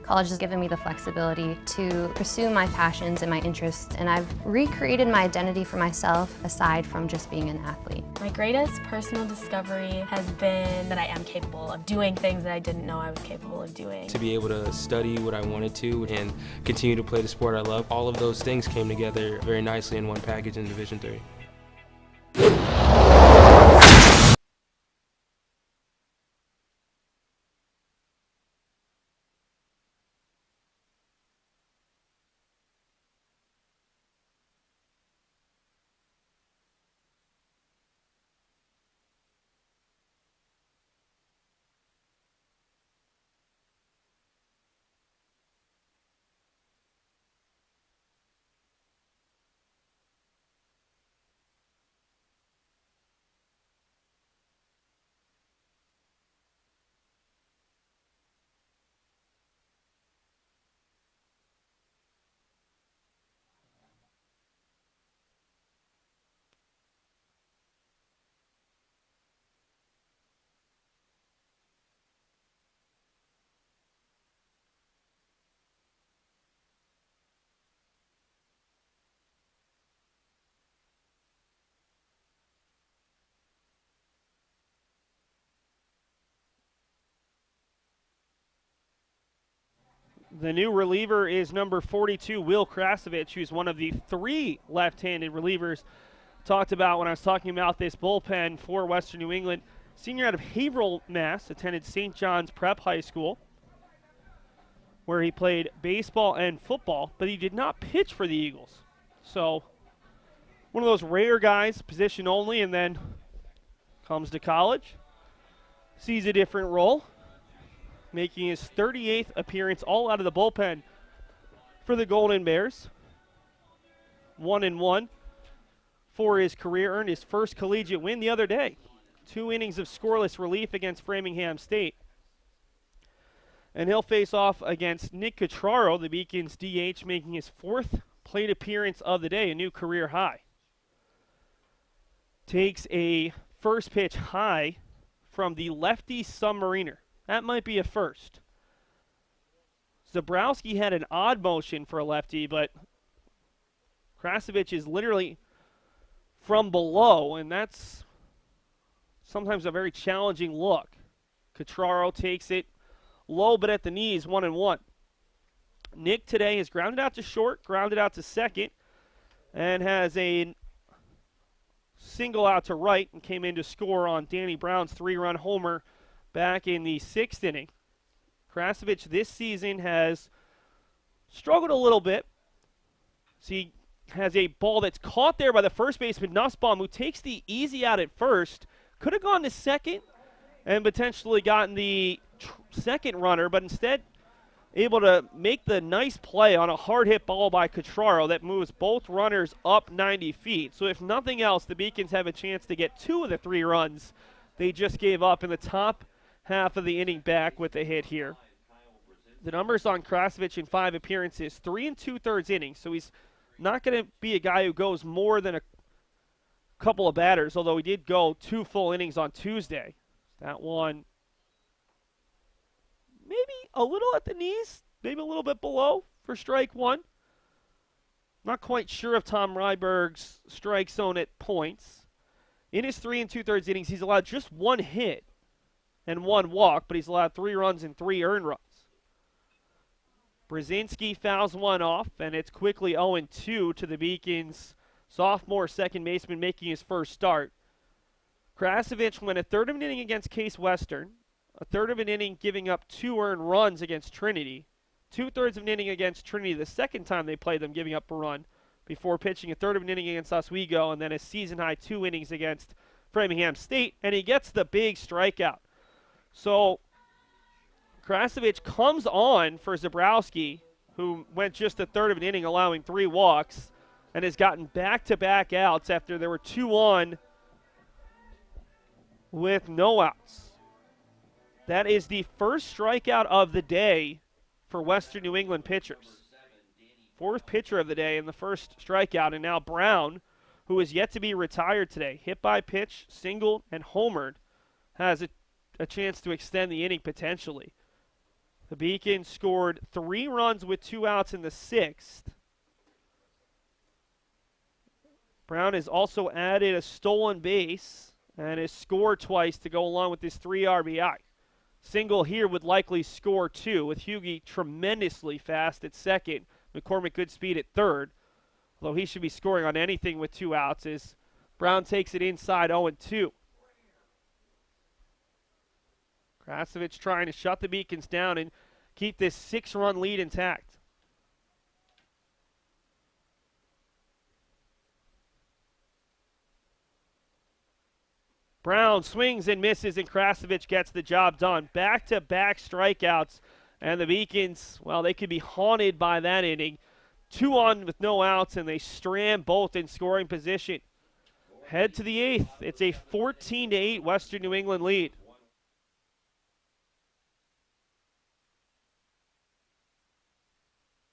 College has given me the flexibility to pursue my passions and my interests, and I've recreated my identity for myself aside from just being an athlete. My greatest personal discovery has been that I am capable of doing things that I didn't know I was capable of doing. To be able to study what I wanted to and continue to play the sport I love, all of those things came together very nicely in one package in Division III. The new reliever is number 42, Will Krasovich, who's one of the 3 left-handed relievers talked about when I was talking about this bullpen for Western New England. Senior out of Haverhill, Mass, attended St. John's Prep High School, where he played baseball and football, but he did not pitch for the Eagles. So one of those rare guys, position only, and then comes to college, sees a different role, making his 38th appearance all out of the bullpen for the Golden Bears. 1-1 for his career, earned his first collegiate win the other day. 2 innings of scoreless relief against Framingham State. And he'll face off against Nick Catraro, the Beacons DH, making his 4th plate appearance of the day, a new career high. Takes a first pitch high from the lefty submariner. That might be a first. Zabrowski had an odd motion for a lefty, but Krasovich is literally from below, and that's sometimes a very challenging look. Catraro takes it low but at the knees, 1-1. Nick today has grounded out to short, grounded out to second, and has a single out to right and came in to score on Danny Brown's 3-run homer back in the 6th inning. Krasovich this season has struggled a little bit. So he has a ball that's caught there by the first baseman, Nussbaum, who takes the easy out at first. Could have gone to second, and potentially gotten the second runner, but instead able to make the nice play on a hard hit ball by Cutraro that moves both runners up 90 feet. So if nothing else, the Beacons have a chance to get 2 of the 3 runs they just gave up in the top half of the inning back with a hit here. The numbers on Krasovich in 5 appearances, 3 2/3 innings, so he's not going to be a guy who goes more than a couple of batters, although he did go 2 full innings on Tuesday. That one maybe a little at the knees, maybe a little bit below for strike 1. Not quite sure of Tom Ryberg's strike zone at points. In his 3 2/3 innings, he's allowed just 1 hit and 1 walk, but he's allowed 3 runs and 3 earned runs. Brzezinski fouls one off, and it's quickly 0-2 to the Beacons' sophomore second baseman making his first start. Krasovich went a third of an inning against Case Western, a third of an inning giving up 2 earned runs against Trinity, 2/3 of an inning against Trinity the second time they played them, giving up a run, before pitching a third of an inning against Oswego, and then a season-high 2 innings against Framingham State, and he gets the big strikeout. So Krasovich comes on for Zabrowski, who went just a third of an inning, allowing 3 walks, and has gotten back-to-back outs after there were 2 on with no outs. That is the first strikeout of the day for Western New England pitchers. 4th pitcher of the day and the first strikeout, and now Brown, who is yet to be retired today, hit by pitch, singled, and homered, has a chance to extend the inning potentially. The Beacons scored 3 runs with 2 outs in the 6th. Brown has also added a stolen base and has scored twice to go along with his 3 RBI. Single here would likely score 2, with Hughie tremendously fast at second, McCormick good speed at third, although he should be scoring on anything with 2 outs as Brown takes it inside 0-2. Krasovich trying to shut the Beacons down and keep this 6-run lead intact. Brown swings and misses, and Krasovich gets the job done. Back-to-back strikeouts, and the Beacons, well, they could be haunted by that inning. 2 on with no outs, and they strand both in scoring position. Head to the 8th. It's a 14-8 Western New England lead.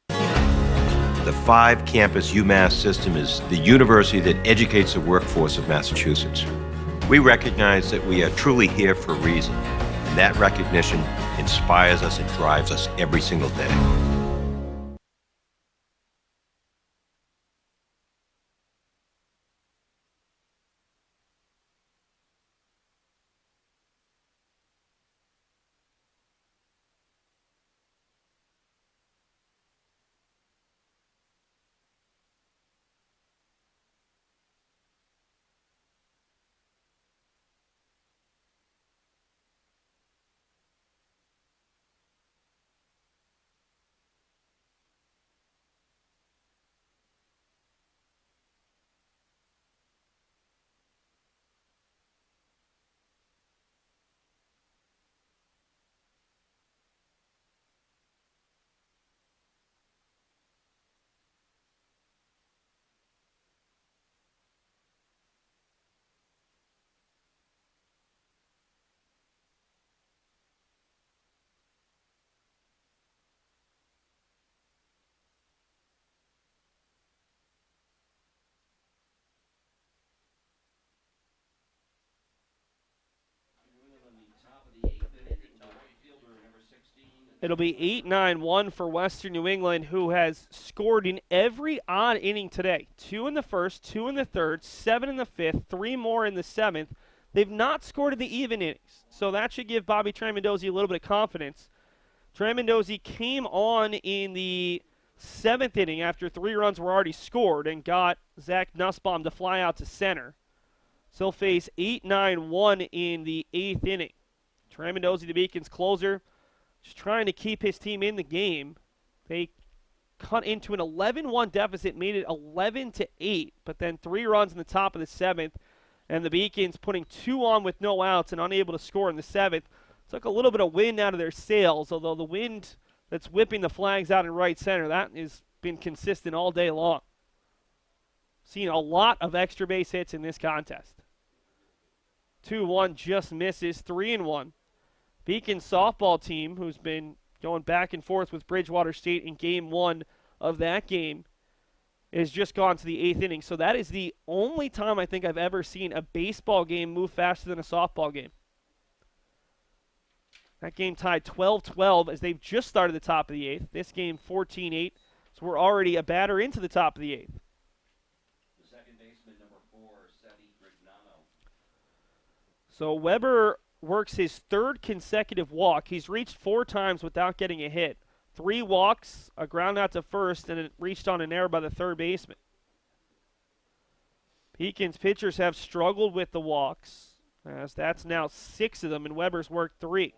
The 5-campus UMass system is the university that educates the workforce of Massachusetts. We recognize that we are truly here for a reason, and that recognition inspires us and drives us every single day. It'll be 8-9-1 for Western New England, who has scored in every odd inning today. 2 in the first, 2 in the third, 7 in the 5th, 3 more in the 7th. They've not scored in the even innings, so that should give Bobby Tramandozzi a little bit of confidence. Tramandozzi came on in the 7th inning after 3 runs were already scored and got Zach Nussbaum to fly out to center. So he'll face 8-9-1 in the 8th inning. Tramandozzi, the Beacons closer, just trying to keep his team in the game. They cut into an 11-1 deficit, made it 11-8, but then 3 runs in the top of the 7th And the Beacons putting 2 on with no outs and unable to score in the 7th. Took a little bit of wind out of their sails, although the wind that's whipping the flags out in right center, that has been consistent all day long. Seen a lot of extra base hits in this contest. 2-1 just misses, 3-1. Beacon softball team, who's been going back and forth with Bridgewater State in game 1 of that game, has just gone to the 8th inning. So that is the only time I think I've ever seen a baseball game move faster than a softball game. That game tied 12-12 as they've just started the top of the 8th. This game 14-8, so we're already a batter into the top of the 8th. The second baseman, number 4, Sevi Grignano. So Weber works his 3rd consecutive walk. He's reached 4 times without getting a hit. 3 walks, a ground out to first, and it reached on an error by the 3rd baseman. Beacon's pitchers have struggled with the walks, as that's now 6 of them, and Weber's worked 3.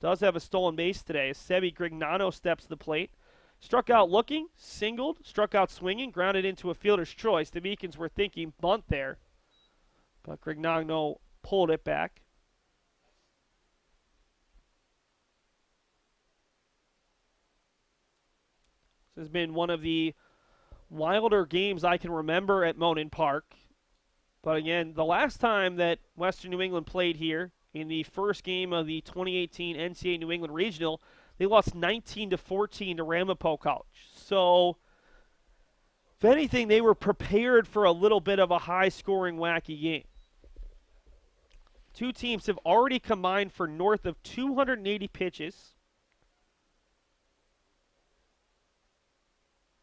Does have a stolen base today as Sevi Grignano steps to the plate. Struck out looking, singled, struck out swinging, grounded into a fielder's choice. The Beacons were thinking bunt there, but Grignano pulled it back. This has been one of the wilder games I can remember at Monin Park. But again, the last time that Western New England played here, in the first game of the 2018 NCAA New England Regional, they lost 19-14 to Ramapo College. So, if anything, they were prepared for a little bit of a high-scoring, wacky game. 2 teams have already combined for north of 280 pitches.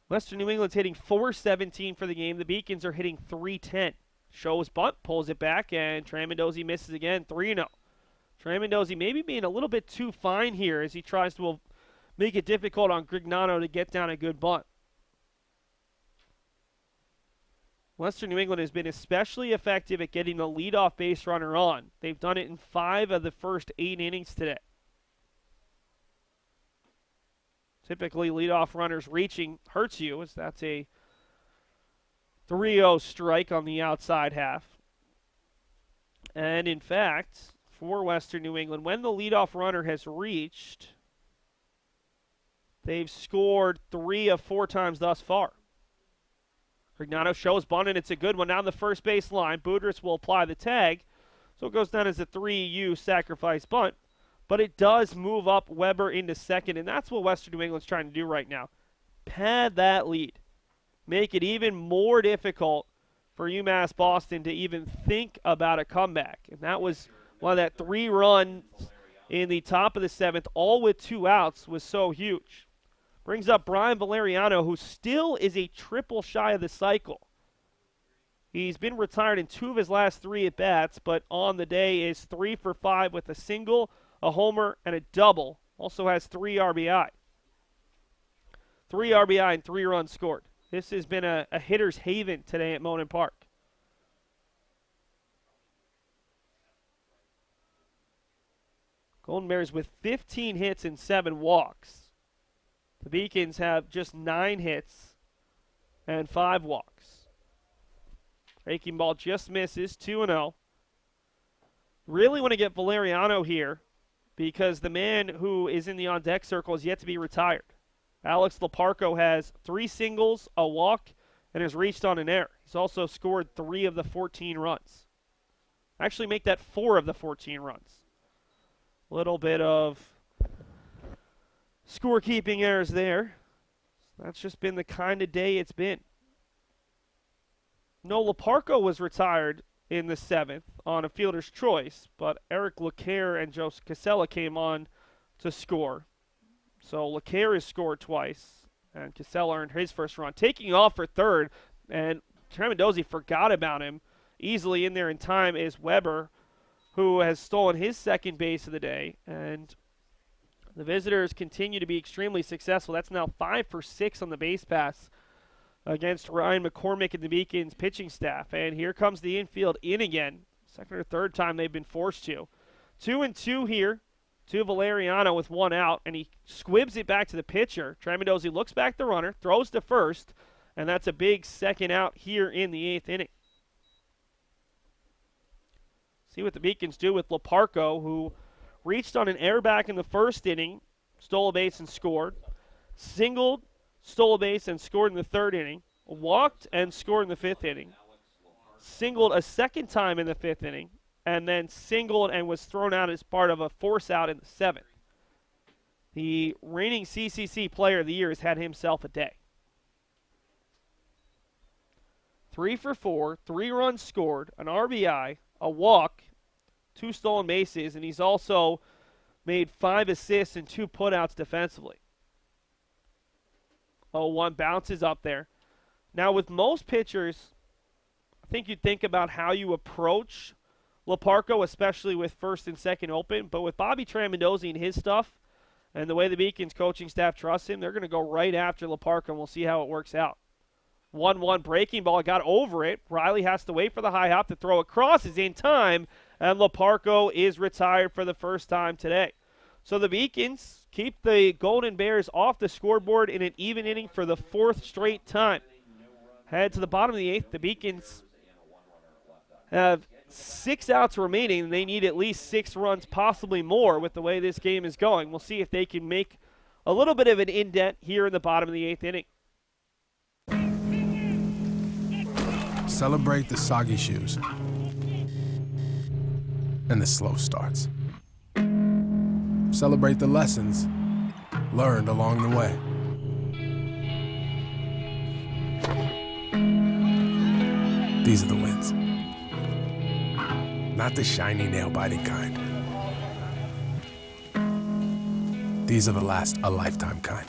Western New England's hitting .417 for the game. The Beacons are hitting .310. Shows bunt, pulls it back, and Tramandosi misses again, 3-0. Tramandosi maybe being a little bit too fine here as he tries to make it difficult on Grignano to get down a good bunt. Western New England has been especially effective at getting the leadoff base runner on. They've done it in 5 of the first 8 innings today. Typically, leadoff runners reaching hurts you, as that's a 3-0 strike on the outside half. And in fact, for Western New England, when the leadoff runner has reached, they've scored 3 of 4 times thus far. Grignano shows bunt, and it's a good one down the first base line. Boudrias will apply the tag, so it goes down as a 3U sacrifice bunt. But it does move up Weber into second, and that's what Western New England's trying to do right now. Pad that lead. Make it even more difficult for UMass Boston to even think about a comeback. And that was why that 3 runs in the top of the 7th, all with 2 outs, was so huge. Brings up Brian Valeriano, who still is a triple shy of the cycle. He's been retired in 2 of his last 3 at-bats, but on the day is 3 for 5 with a single, a homer, and a double. Also has 3 RBI. 3 RBI and 3 runs scored. This has been a hitter's haven today at Monin Park. Golden Bears with 15 hits and 7 walks. The Beacons have just 9 hits and 5 walks. Breaking ball just misses, 2-0. Really want to get Valeriano here because the man who is in the on-deck circle is yet to be retired. Alex Laparco has 3 singles, a walk, and has reached on an error. He's also scored 3 of the 14 runs. Actually make that 4 of the 14 runs. Little bit of scorekeeping errors there. That's just been the kind of day it's been. No, Laparco was retired in the 7th on a fielder's choice, but Eric LeCaire and Joe Casella came on to score. So LeCaire has scored twice, and Casella earned his first run. Taking off for third, and Tramandosi forgot about him. Easily in there in time is Weber, who has stolen his second base of the day. And the visitors continue to be extremely successful. That's now 5 for 6 on the base pass against Ryan McCormick and the Beacons pitching staff. And here comes the infield in again. Second or third time they've been forced to. 2-2 here to Valeriano with 1 out, and he squibs it back to the pitcher. Tramandosi looks back the runner, throws to first, and that's a big second out here in the 8th inning. See what the Beacons do with Leparco, who reached on an air back in the first inning, stole a base and scored. Singled, stole a base and scored in the third inning. Walked and scored in the fifth inning. Singled a second time in the fifth inning. And then singled and was thrown out as part of a force out in the seventh. The reigning CCC Player of the Year has had himself a day. 3 for 4, 3 runs scored, an RBI, a walk, 2 stolen bases, and he's also made 5 assists and 2 putouts defensively. 0-1 bounces up there. Now, with most pitchers, I think you'd think about how you approach Leparco, especially with first and second open. But with Bobby Tramandozzi and his stuff, and the way the Beacons coaching staff trusts him, they're going to go right after Leparco, and we'll see how it works out. 1-1 breaking ball, got over it. Riley has to wait for the high hop to throw across, is in time, and Leparco is retired for the first time today. So the Beacons keep the Golden Bears off the scoreboard in an even inning for the 4th straight time. Head to the bottom of the 8th. The Beacons have 6 outs remaining, and they need at least 6 runs, possibly more, with the way this game is going. We'll see if they can make a little bit of an indent here in the bottom of the 8th inning. Celebrate the soggy shoes and the slow starts. Celebrate the lessons learned along the way. These are the wins. Not the shiny, nail-biting kind. These are the last a lifetime kind.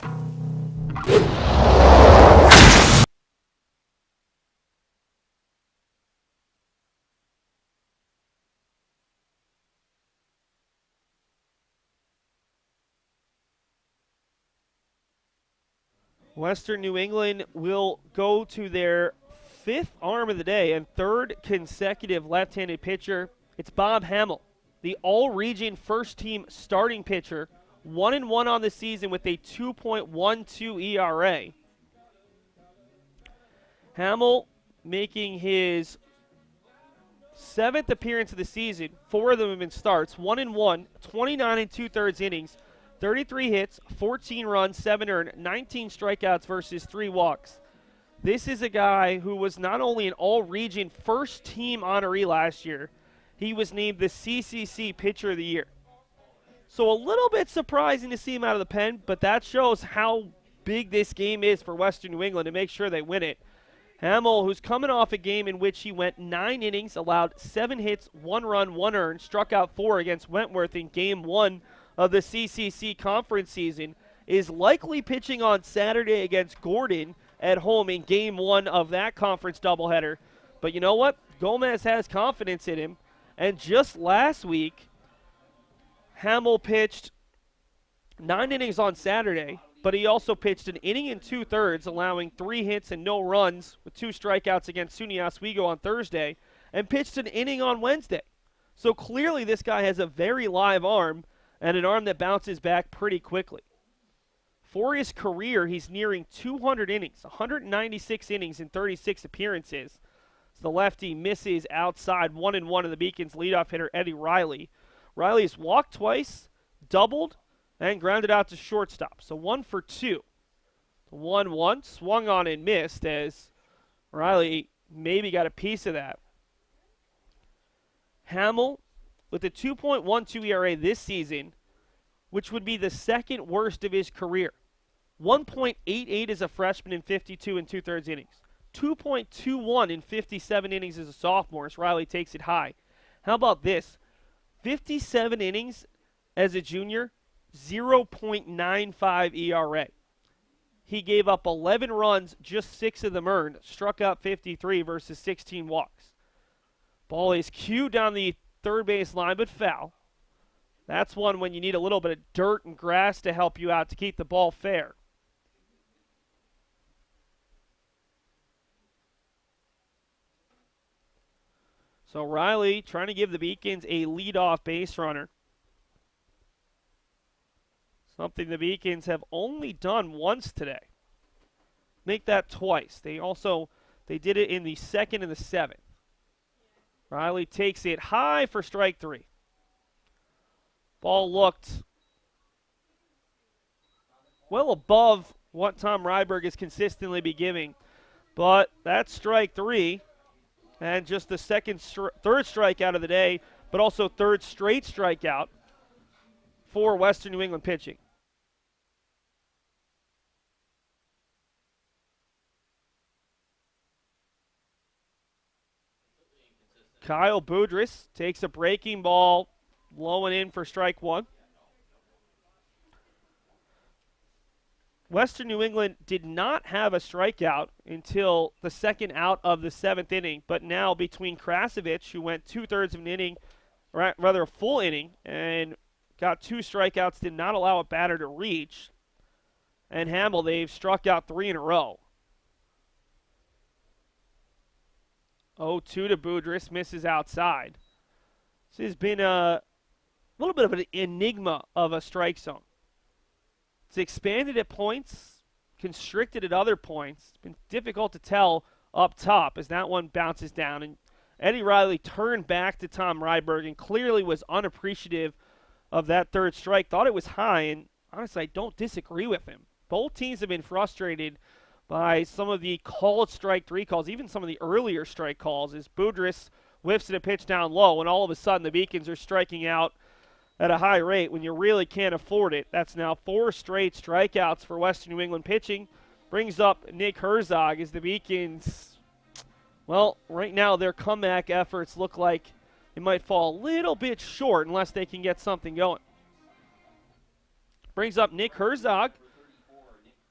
Western New England will go to their 5th arm of the day and 3rd consecutive left-handed pitcher. It's Bob Hamill, the all-region first-team starting pitcher, 1-1 on the season with a 2.12 ERA. Hamill making his 7th appearance of the season, 4 of them have been starts, 1-1, 29 2/3 innings, 33 hits, 14 runs, 7 earned, 19 strikeouts versus 3 walks. This is a guy who was not only an all-region first-team honoree last year, he was named the CCC Pitcher of the Year. So a little bit surprising to see him out of the pen, but that shows how big this game is for Western New England to make sure they win it. Hamill, who's coming off a game in which he went 9 innings, allowed 7 hits, 1 run, 1 earned, struck out 4 against Wentworth in Game 1 of the CCC conference season, is likely pitching on Saturday against Gordon at home in Game 1 of that conference doubleheader. But you know what? Gomez has confidence in him. And just last week, Hamill pitched 9 innings on Saturday, but he also pitched an inning and 2/3, allowing 3 hits and no runs with 2 strikeouts against SUNY Oswego on Thursday, and pitched an inning on Wednesday. So clearly this guy has a very live arm and an arm that bounces back pretty quickly. For his career, he's nearing 200 innings, 196 innings in 36 appearances. So the lefty misses outside 1-1 of the Beacons leadoff hitter Eddie Riley. Riley's walked twice, doubled, and grounded out to shortstop. So 1 for 2. 1-1, swung on and missed as Riley maybe got a piece of that. Hamill with a 2.12 ERA this season, which would be the 2nd worst of his career. 1.88 as a freshman in 52 2/3 innings. 2.21 in 57 innings as a sophomore as Riley takes it high. How about this? 57 innings as a junior, 0.95 ERA. He gave up 11 runs, just 6 of them earned, struck out 53 versus 16 walks. Ball is cued down the third base line, but foul. That's one when you need a little bit of dirt and grass to help you out to keep the ball fair. So Riley trying to give the Beacons a leadoff base runner. Something the Beacons have only done once today. Make that twice. They did it in the 2nd and the 7th. Riley takes it high for strike 3. Ball looked well above what Tom Ryberg is consistently be giving, but that's strike 3, and just the third strikeout of the day, but also third straight strikeout for Western New England pitching. Kyle Boudrias takes a breaking ball, low and in for strike 1. Western New England did not have a strikeout until the second out of the 7th inning, but now between Krasovich, who went 2/3 of an inning, or rather a full inning, and got 2 strikeouts, did not allow a batter to reach, and Hamill, they've struck out 3 in a row. 0-2 to Boudrias, misses outside. This has been a little bit of an enigma of a strike zone. It's expanded at points, constricted at other points. It's been difficult to tell up top as that one bounces down. And Eddie Riley turned back to Tom Ryberg and clearly was unappreciative of that third strike. Thought it was high, and honestly, I don't disagree with him. Both teams have been frustrated by some of the called strike 3 calls, even some of the earlier strike calls, as Boudrias whiffs at a pitch down low, and all of a sudden the Beacons are striking out at a high rate when you really can't afford it. That's now 4 straight strikeouts for Western New England pitching. Brings up Nick Herzog as the Beacons, well, right now their comeback efforts look like they might fall a little bit short unless they can get something going. Brings up Nick Herzog.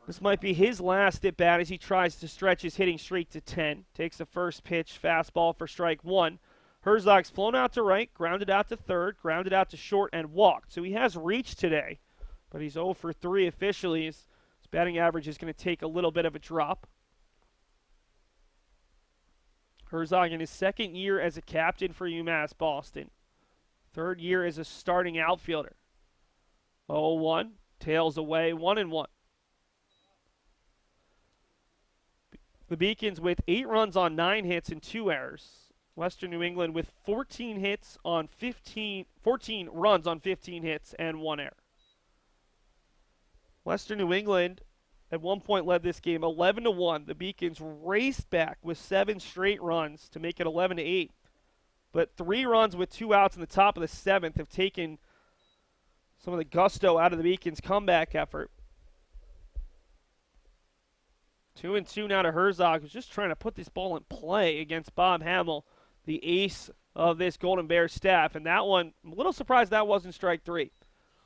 This might be his last at bat as he tries to stretch his hitting streak to 10. Takes the first pitch, fastball for strike 1. Herzog's flown out to right, grounded out to third, grounded out to short, and walked. So he has reached today, but he's 0 for 3 officially. His batting average is going to take a little bit of a drop. Herzog in his second year as a captain for UMass Boston. Third year as a starting outfielder. 0-1, tails away, 1-1. The Beacons with 8 runs on 9 hits and 2 errors. Western New England with 14 runs on 15 hits and 1 error. Western New England at one point led this game 11-1. The Beacons raced back with 7 straight runs to make it 11-8. But 3 runs with 2 outs in the top of the 7th have taken some of the gusto out of the Beacons' comeback effort. 2-2 now to Herzog, who's just trying to put this ball in play against Bob Hamill, the ace of this Golden Bears staff. And that one, I'm a little surprised that wasn't strike 3.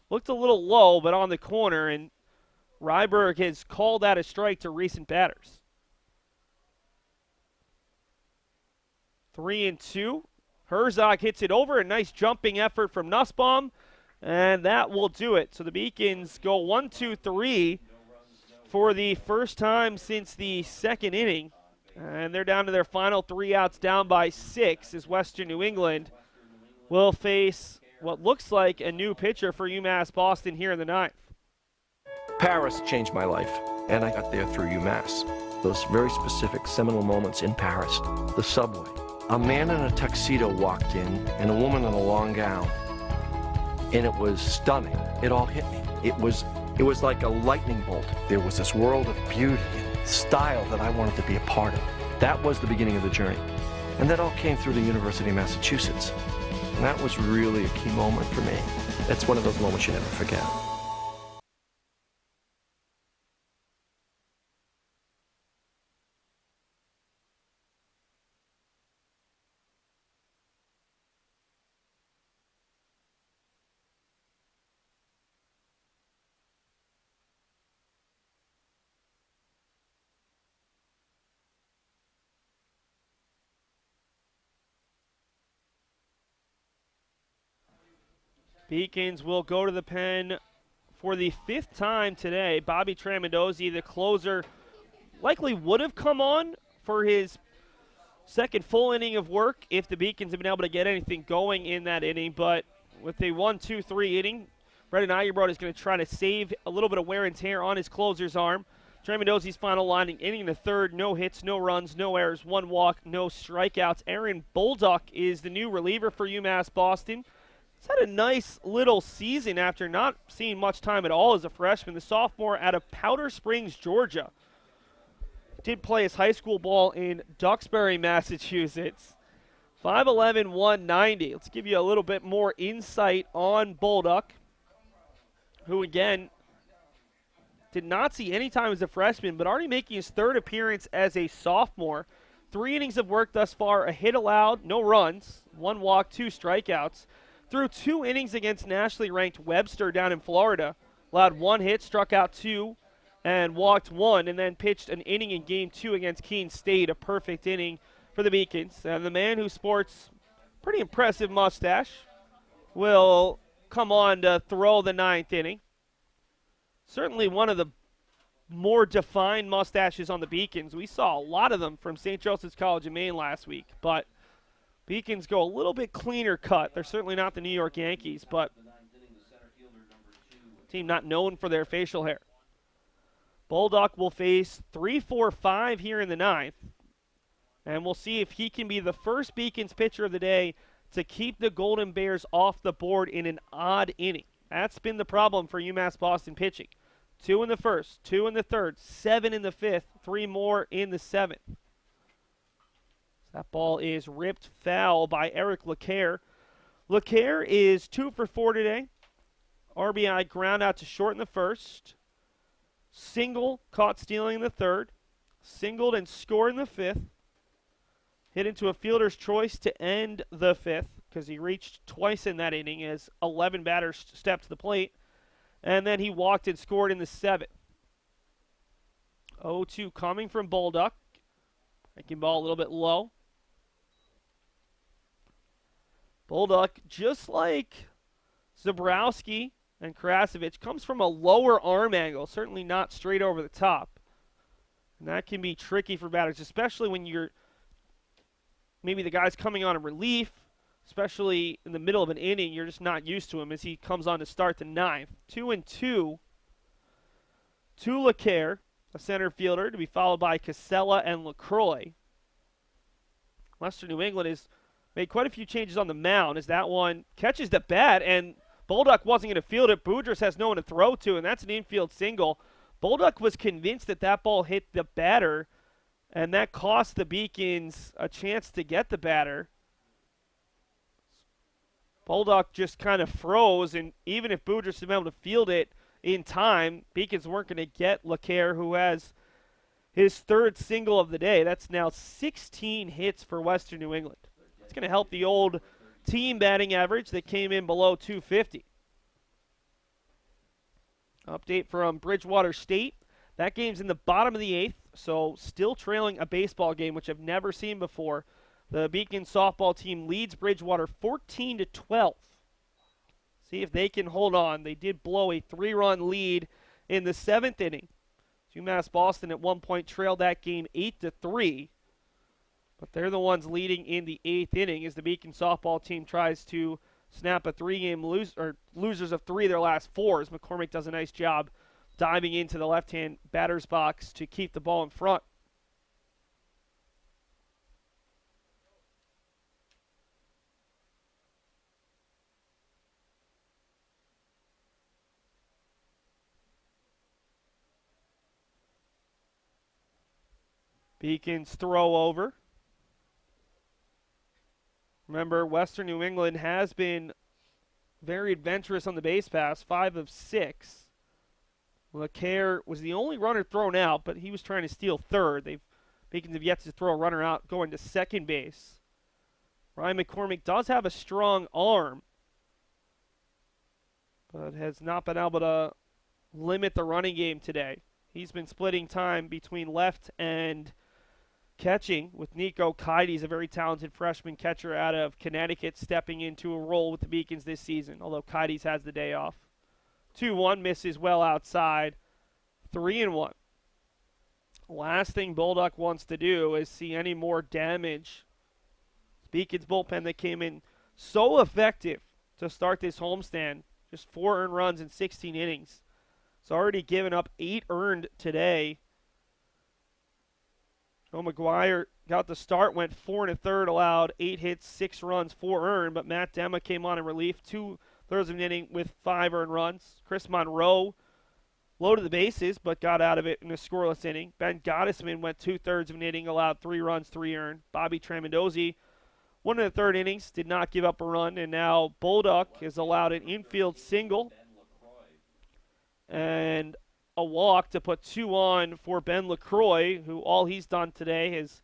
Looked a little low, but on the corner, and Ryberg has called that a strike to recent batters. 3-2. Herzog hits it over. A nice jumping effort from Nussbaum, and that will do it. So the Beacons go 1-2-3 for the first time since the second inning. And they're down to their final 3 outs, down by 6, as Western New England will face what looks like a new pitcher for UMass Boston here in the 9th. Paris changed my life, and I got there through UMass. Those very specific seminal moments in Paris, the subway. A man in a tuxedo walked in, and a woman in a long gown. And it was stunning. It all hit me. It was like a lightning bolt. There was this world of beauty and style that I wanted to be a part of. That was the beginning of the journey. And that all came through the University of Massachusetts. And that was really a key moment for me. That's one of those moments you never forget. Beacons will go to the pen for the 5th time today. Bobby Tramandosi, the closer, likely would have come on for his second full inning of work if the Beacons had been able to get anything going in that inning. But with a 1-2-3 inning, Brendan Eyebrod is going to try to save a little bit of wear and tear on his closer's arm. Trey Mendosi's final line inning in the third, no hits, no runs, no errors, 1 walk, no strikeouts. Aaron Bolduc is the new reliever for UMass Boston. He's had a nice little season after not seeing much time at all as a freshman. The sophomore out of Powder Springs, Georgia. Did play his high school ball in Duxbury, Massachusetts. 5'11", 190. Let's give you a little bit more insight on Bolduc, who again did not see any time as a freshman, but already making his third appearance as a sophomore. 3 innings of work thus far, a hit allowed, no runs, 1 walk, 2 strikeouts. Through 2 innings against nationally ranked Webster down in Florida, allowed 1 hit, struck out 2, and walked 1, and then pitched an inning in Game 2 against Keene State, a perfect inning for the Beacons. And the man who sports pretty impressive mustache will come on to throw the 9th inning. Certainly one of the more defined mustaches on the Beacons. We saw a lot of them from St. Joseph's College in Maine last week, but Beacons go a little bit cleaner cut. They're certainly not the New York Yankees, but team not known for their facial hair. Bolduc will face 3-4-5 here in the 9th, and we'll see if he can be the first Beacons pitcher of the day to keep the Golden Bears off the board in an odd inning. That's been the problem for UMass Boston pitching. 2 in the first, 2 in the third, 7 in the 5th, 3 more in the 7th. That ball is ripped foul by Eric LeCaire. LeCaire is 2 for 4 today. RBI ground out to short in the first. Single, caught stealing in the third. Singled and scored in the 5th. Hit into a fielder's choice to end the 5th because he reached twice in that inning as 11 batters stepped to the plate. And then he walked and scored in the 7th. 0-2 coming from Bolduc. Breaking ball a little bit low. Bolduc, just like Zabrowski and Krasovich, comes from a lower arm angle, certainly not straight over the top. And that can be tricky for batters, especially when you're maybe the guy's coming on in relief, especially in the middle of an inning. You're just not used to him as he comes on to start the 9th. 2-2 to LeCaire, a center fielder, to be followed by Casella and LaCroix. Western New England has made quite a few changes on the mound as that one catches the bat, and Bolduc wasn't going to field it. Boudrias has no one to throw to, and that's an infield single. Bolduc was convinced that that ball hit the batter, and that cost the Beacons a chance to get the batter. Bolduc just kind of froze, and even if Boudrias had been able to field it in time, Beacons weren't going to get LeCaire, who has his 3rd single of the day. That's now 16 hits for Western New England. It's going to help the old team batting average that came in below 250. Update from Bridgewater State. That game's in the bottom of the 8th, so still trailing a baseball game, which I've never seen before. The Beacon softball team leads Bridgewater 14-12. See if they can hold on. They did blow a 3-run lead in the 7th inning. UMass Boston at one point trailed that game 8-3. But they're the ones leading in the 8th inning as the Beacon softball team tries to snap a 3-game losers of 3 of their last 4 as McCormick does a nice job diving into the left-hand batter's box to keep the ball in front. Beacons throw over. Remember, Western New England has been very adventurous on the base pass, 5 of 6. LeCaire was the only runner thrown out, but he was trying to steal third. Beacons have yet to throw a runner out going to second base. Ryan McCormick does have a strong arm, but has not been able to limit the running game today. He's been splitting time between left and catching with Nico Kides, a very talented freshman catcher out of Connecticut, stepping into a role with the Beacons this season, although Kides has the day off. 2-1, misses well outside. 3-1. Last thing Bolduc wants to do is see any more damage. Beacons bullpen that came in so effective to start this homestand. Just 4 earned runs in 16 innings. It's already given up 8 earned today Joe McGuire got the start, went 4 1/3, allowed 8 hits, 6 runs, 4 earned, but Matt Demma came on in relief, 2/3 of an inning with 5 earned runs. Chris Monroe loaded the bases, but got out of it in a scoreless inning. Ben Gottesman went 2/3 of an inning, allowed 3 runs, 3 earned. Bobby Tramandozzi, 1 1/3 innings, did not give up a run, and now Bolduc has allowed an infield single and a walk to put 2 on for Ben LaCroix, who all he's done today is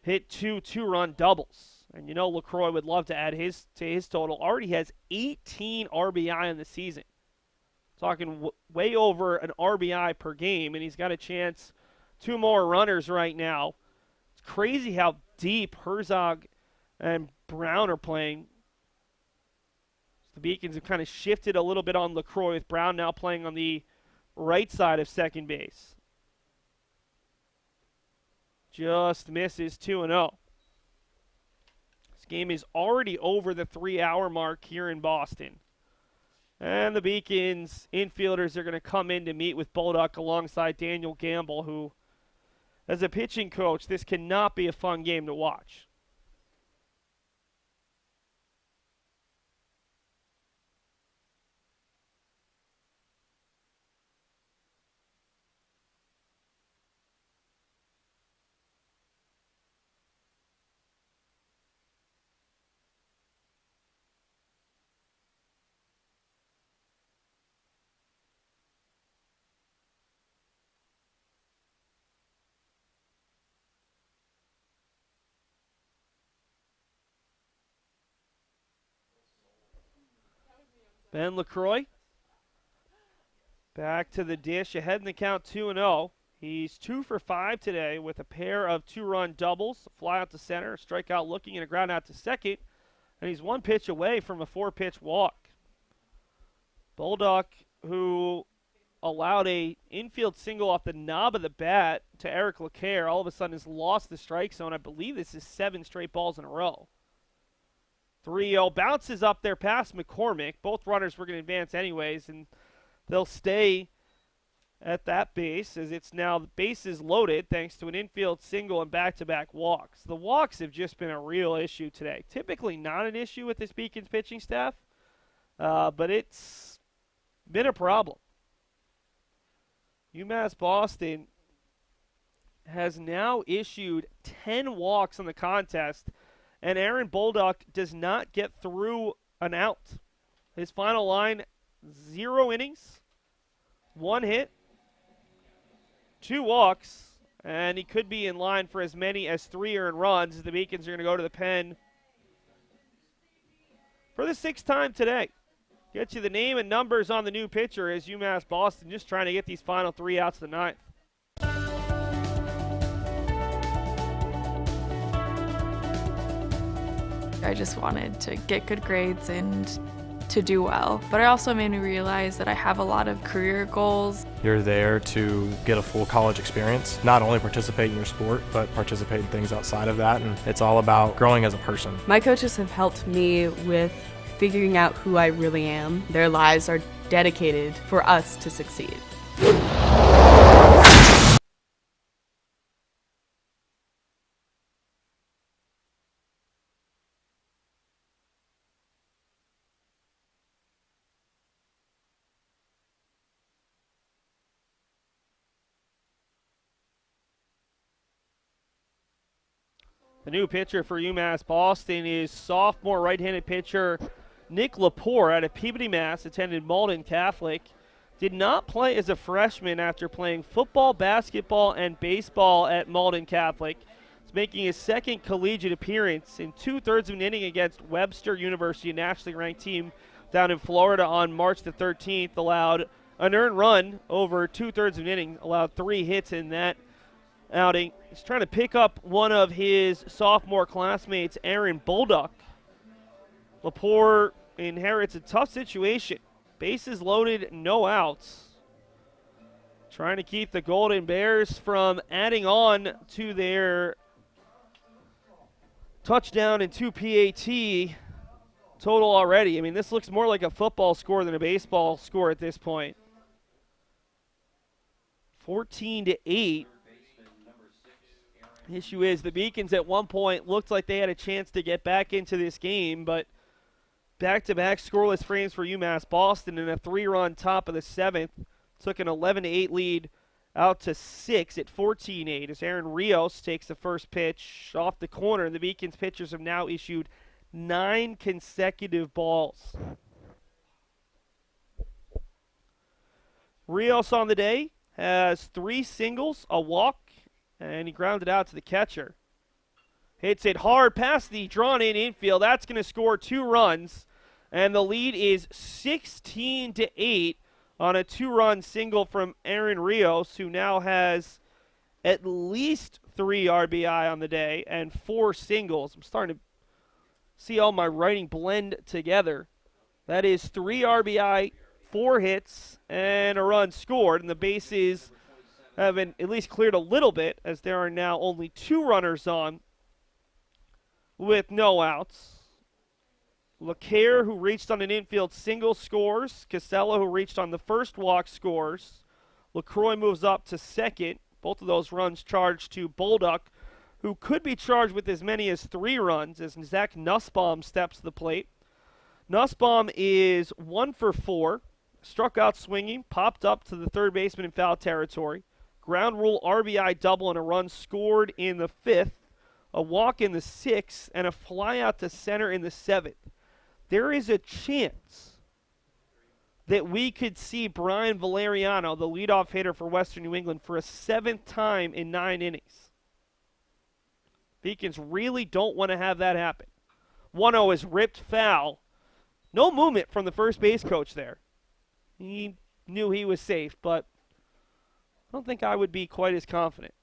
hit 2 two-run doubles. And you know LaCroix would love to add his to his total. Already has 18 RBI in the season. Talking way over an RBI per game, and he's got a chance 2 more runners right now. It's crazy how deep Herzog and Brown are playing. The Beacons have kind of shifted a little bit on LaCroix, with Brown now playing on the right side of second base. Just misses 2-0. This game is already over the 3-hour mark here in Boston. And the Beacons infielders are going to come in to meet with Bolduc alongside Daniel Gamble, who, as a pitching coach, this cannot be a fun game to watch. Ben LaCroix back to the dish, ahead in the count 2-0. He's 2 for 5 today with a pair of 2-run doubles, a fly out to center, a strikeout looking, and a ground out to second. And he's 1 pitch away from a 4-pitch walk. Bolduc, who allowed a infield single off the knob of the bat to Eric LeCaire, all of a sudden has lost the strike zone. I believe this is 7 straight balls in a row. 3-0, bounces up there past McCormick. Both runners were going to advance anyways, and they'll stay at that base as it's now the bases loaded thanks to an infield single and back-to-back walks. The walks have just been a real issue today. Typically not an issue with this Beacons pitching staff, but it's been a problem. UMass Boston has now issued 10 walks on the contest, and Aaron Bolduc does not get through an out. His final line, 0 innings, 1 hit, 2 walks, and he could be in line for as many as 3 earned runs. The Beacons are going to go to the pen for the 6th time today. Get you the name and numbers on the new pitcher as UMass Boston just trying to get these final 3 outs to the 9th. I just wanted to get good grades and to do well. But it also made me realize that I have a lot of career goals. You're there to get a full college experience, not only participate in your sport, but participate in things outside of that. And it's all about growing as a person. My coaches have helped me with figuring out who I really am. Their lives are dedicated for us to succeed. The new pitcher for UMass Boston is sophomore right-handed pitcher Nick Lepore out of Peabody, Mass. Attended Malden Catholic. Did not play as a freshman after playing football, basketball, and baseball at Malden Catholic. He's making his 2nd collegiate appearance in 2/3 of an inning against Webster University, a nationally ranked team down in Florida on March the 13th. Allowed an earned run over 2/3 of an inning. Allowed 3 hits in that outing. He's trying to pick up one of his sophomore classmates, Aaron Bolduc. Lepore inherits a tough situation. Bases loaded, no outs. Trying to keep the Golden Bears from adding on to their touchdown and 2 PAT total already. I mean, this looks more like a football score than a baseball score at this point. 14-8. The issue is the Beacons at one point looked like they had a chance to get back into this game, but back-to-back scoreless frames for UMass Boston in a 3-run top of the 7th. Took an 11-8 lead out to 6 at 14-8 as Aaron Rios takes the first pitch off the corner. The Beacons pitchers have now issued 9 consecutive balls. Rios on the day has 3 singles, a walk, and he grounded out to the catcher. Hits it hard past the drawn-in infield. That's going to score 2 runs, and the lead is 16-8 on a 2-run single from Aaron Rios, who now has at least 3 RBI on the day and 4 singles. I'm starting to see all my writing blend together. That is 3 RBI, 4 hits, and a run scored, and the bases have been at least cleared a little bit as there are now only 2 runners on with no outs. LeCaire, who reached on an infield single, scores. Casella, who reached on the first walk, scores. LaCroix moves up to second. Both of those runs charged to Bolduc, who could be charged with as many as 3 runs as Zach Nussbaum steps to the plate. Nussbaum is 1 for 4. Struck out swinging, popped up to the third baseman in foul territory. Ground rule RBI double and a run scored in the 5th. A walk in the 6th, and a fly out to center in the 7th. There is a chance that we could see Brian Valeriano, the leadoff hitter for Western New England, for a 7th time in 9 innings. Beacons really don't want to have that happen. 1-0 is ripped foul. No movement from the first base coach there. He knew he was safe, but I don't think I would be quite as confident.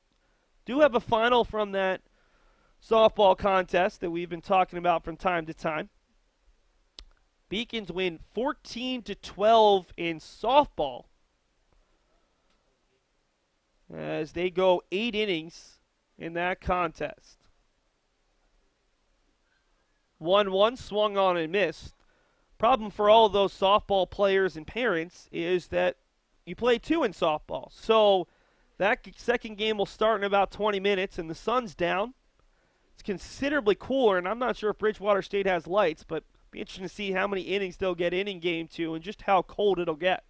Do have a final from that softball contest that we've been talking about from time to time. Beacons win 14-12 in softball as they go 8 innings in that contest. 1-1 swung on and missed. Problem for all of those softball players and parents is that you play 2 in softball. So that second game will start in about 20 minutes, and the sun's down. It's considerably cooler, and I'm not sure if Bridgewater State has lights, but be interesting to see how many innings they'll get in game 2 and just how cold it'll get.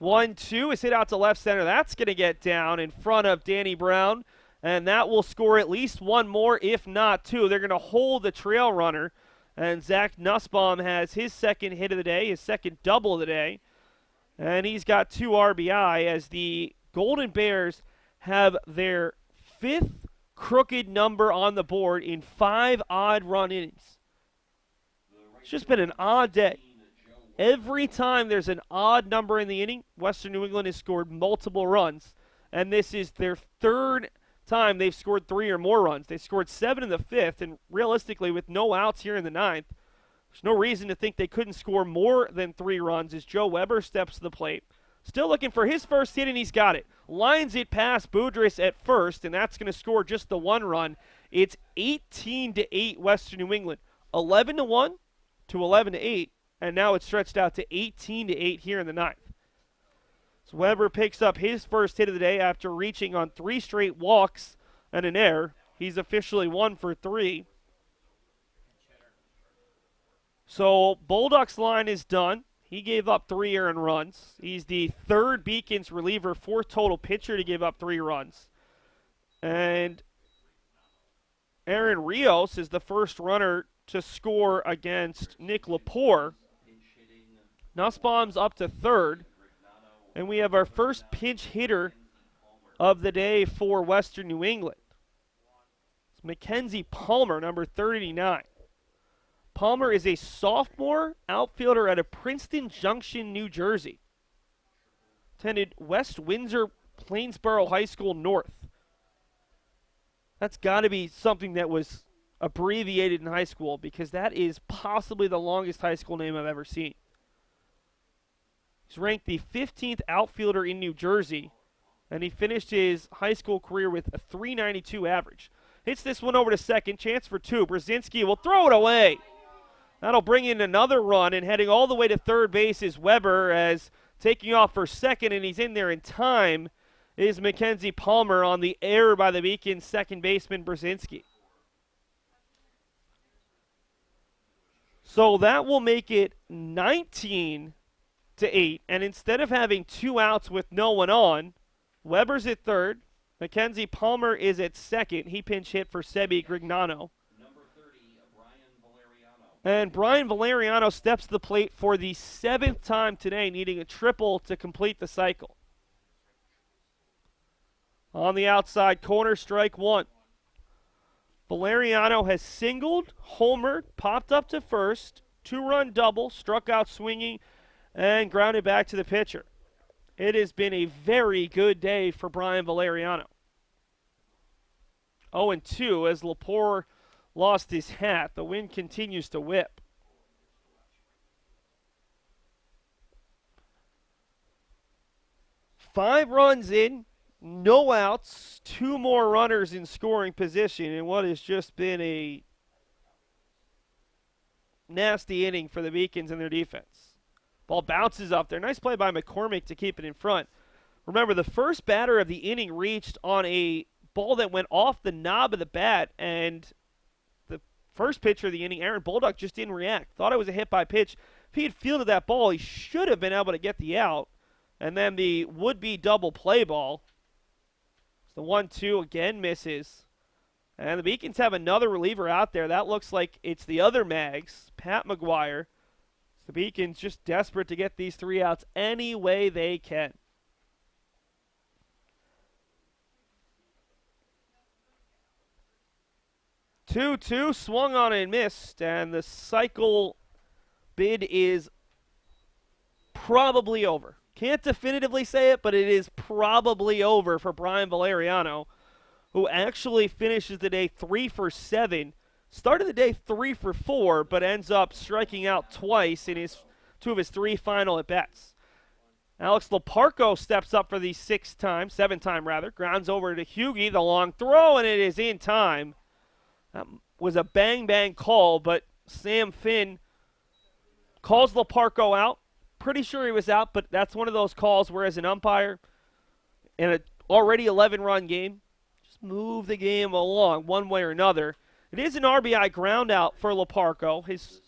1-2 is hit out to left center. That's going to get down in front of Danny Brown, and that will score at least 1 more, if not 2. They're going to hold the trail runner, and Zach Nussbaum has his second hit of the day, his second double of the day, and he's got 2 RBI as the Golden Bears have their 5th crooked number on the board in 5 odd-run innings. It's just been an odd day. Every time there's an odd number in the inning, Western New England has scored multiple runs, and this is their 3rd time they've scored 3 or more runs. They scored 7 in the 5th, and realistically, with no outs here in the 9th, there's no reason to think they couldn't score more than 3 runs as Joe Weber steps to the plate. Still looking for his first hit, and he's got it. Lines it past Boudrias at first, and that's going to score just the 1 run. It's 18-8 Western New England. 11-1 to 11-8, and now it's stretched out to 18-8 here in the 9th. So Weber picks up his first hit of the day after reaching on 3 straight walks and an error. He's officially 1 for 3. So Bolduc's line is done. He gave up 3 earned runs. He's the 3rd Beacons reliever, 4th total pitcher to give up 3 runs. And Aaron Rios is the first runner to score against Nick Lepore. Nussbaum's up to 3rd. And we have our first pinch hitter of the day for Western New England. It's Mackenzie Palmer, number 39. Palmer is a sophomore outfielder out of Princeton Junction, New Jersey. Attended West Windsor Plainsboro High School North. That's got to be something that was abbreviated in high school because that is possibly the longest high school name I've ever seen. He's ranked the 15th outfielder in New Jersey, and he finished his high school career with a .392 average. Hits this one over to second. Chance for 2. Brzezinski will throw it away. That'll bring in another run, and heading all the way to third base is Weber as taking off for second, and he's in there in time is Mackenzie Palmer on the error by the Beacons second baseman Brzezinski. So that will make it 19-8. And instead of having 2 outs with no one on, Weber's at third. Mackenzie Palmer is at second. He pinch hit for Sebi Grignano. And Brian Valeriano steps to the plate for the 7th time today, needing a triple to complete the cycle. On the outside corner, strike one. Valeriano has singled, homered, popped up to first, 2-run double, struck out swinging, and grounded back to the pitcher. It has been a very good day for Brian Valeriano. 0-2 as Lepore lost his hat. The wind continues to whip. Five runs in, no outs, 2 more runners in scoring position in what has just been a nasty inning for the Beacons and their defense. Ball bounces up there. Nice play by McCormick to keep it in front. Remember, the first batter of the inning reached on a ball that went off the knob of the bat, and the first pitcher of the inning, Aaron Bolduc, just didn't react. Thought it was a hit by pitch. If he had fielded that ball, he should have been able to get the out. And then the would-be double play ball. The 1-2 again misses. And the Beacons have another reliever out there. That looks like it's the other Mags, Pat McGuire. The Beacons just desperate to get these 3 outs any way they can. Two swung on and missed, and the cycle bid is probably over. Can't definitively say it, but it is probably over for Brian Valeriano, who actually finishes the day 3 for 7. Started the day 3 for 4, but ends up striking out twice in 2 of his 3 final at-bats. Alex Loparco steps up for the 7th time, grounds over to Hughie, the long throw, and it is in time. That was a bang-bang call, but Sam Finn calls Loparco out. Pretty sure he was out, but that's one of those calls where, as an umpire in an already 11-run game, just move the game along one way or another. It is an RBI ground out for Loparco, his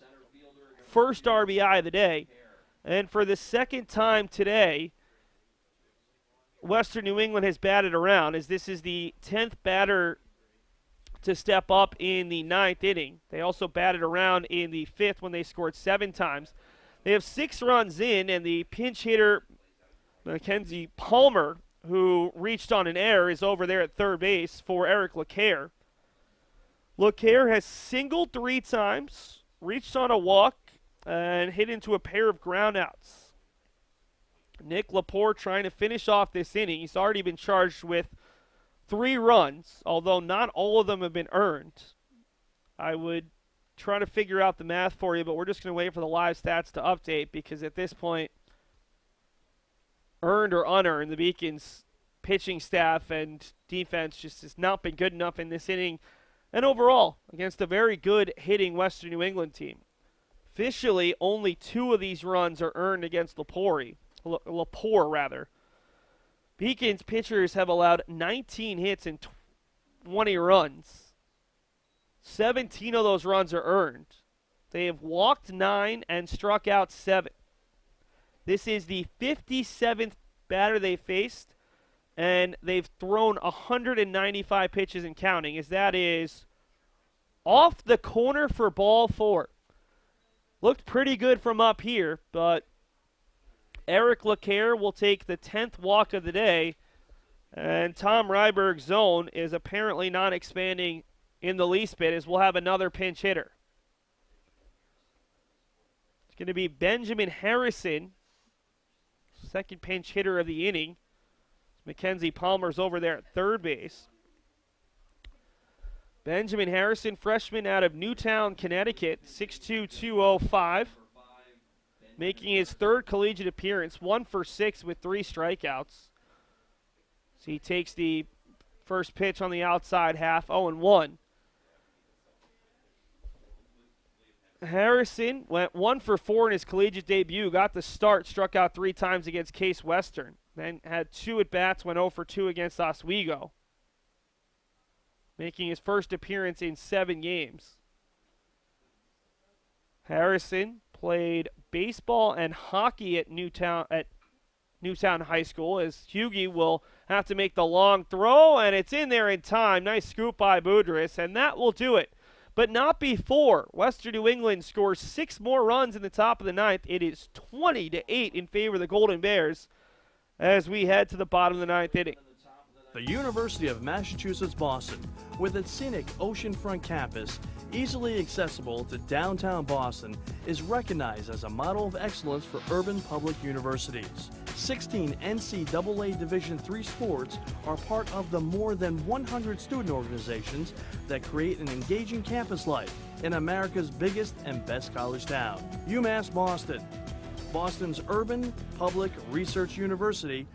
first RBI of the day. And for the second time today, Western New England has batted around, as this is the 10th batter to step up in the 9th inning. They also batted around in the 5th when they scored 7 times. They have 6 runs in, and the pinch hitter, Mackenzie Palmer, who reached on an error, is over there at third base for Eric LeCaire. LeCaire has singled 3 times, reached on a walk, and hit into a pair of groundouts. Nick Lepore trying to finish off this inning. He's already been charged with 3 runs, although not all of them have been earned. I would try to figure out the math for you, but we're just going to wait for the live stats to update, because at this point, earned or unearned, the Beacons pitching staff and defense just has not been good enough in this inning and overall against a very good hitting Western New England team. Officially, only 2 of these runs are earned against Lepore. Beacons pitchers have allowed 19 hits and 20 runs. 17 of those runs are earned. They have walked 9 and struck out 7. This is the 57th batter they faced, and they've thrown 195 pitches and counting, as that is off the corner for ball 4. Looked pretty good from up here, but Eric LeCaire will take the 10th walk of the day, and Tom Ryberg's zone is apparently not expanding in the least bit, as we'll have another pinch hitter. It's going to be Benjamin Harrison, second pinch hitter of the inning. Mackenzie Palmer's over there at third base. Benjamin Harrison, freshman out of Newtown, Connecticut, 6'2", 205. Making his 3rd collegiate appearance, 1 for 6 with 3 strikeouts. So he takes the first pitch on the outside half, 0-1. Harrison went 1 for 4 in his collegiate debut, got the start, struck out 3 times against Case Western. Then had 2 at-bats, went 0 for 2 against Oswego, making his first appearance in 7 games. Harrison played baseball and hockey at Newtown High School, as Hughie will have to make the long throw, and it's in there in time. Nice scoop by Boudrias, and that will do it. But not before Western New England scores 6 more runs in the top of the 9th. It is 20-8 in favor of the Golden Bears as we head to the bottom of the 9th inning. The University of Massachusetts Boston, with its scenic oceanfront campus, easily accessible to downtown Boston, is recognized as a model of excellence for urban public universities. 16 NCAA Division III sports are part of the more than 100 student organizations that create an engaging campus life in America's biggest and best college town. UMass Boston, Boston's urban public research university.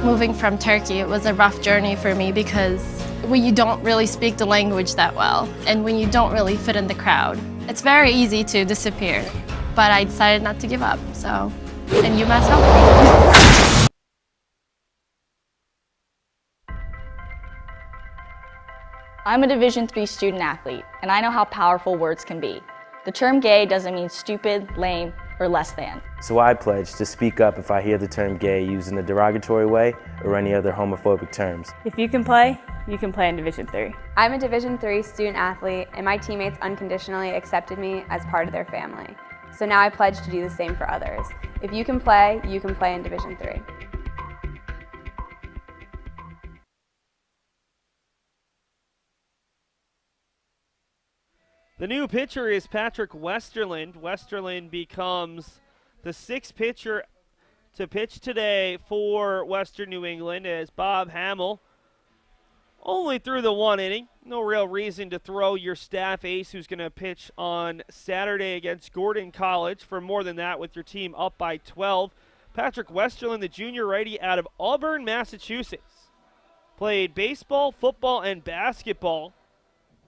Moving from Turkey, it was a rough journey for me because when you don't really speak the language that well and when you don't really fit in the crowd, it's very easy to disappear. But I decided not to give up, and UMass helped me. I'm a Division III student athlete, and I know how powerful words can be. The term gay doesn't mean stupid, lame, or less than. So I pledge to speak up if I hear the term gay used in a derogatory way or any other homophobic terms. If you can play in Division III. I'm a Division III student athlete, and my teammates unconditionally accepted me as part of their family. So now I pledge to do the same for others. If you can play in Division III. The new pitcher is Patrick Westerland. Westerland becomes the 6th pitcher to pitch today for Western New England, as Bob Hamill only threw the 1 inning. No real reason to throw your staff ace who's going to pitch on Saturday against Gordon College for more than that with your team up by 12. Patrick Westerland, the junior righty out of Auburn, Massachusetts, played baseball, football, and basketball.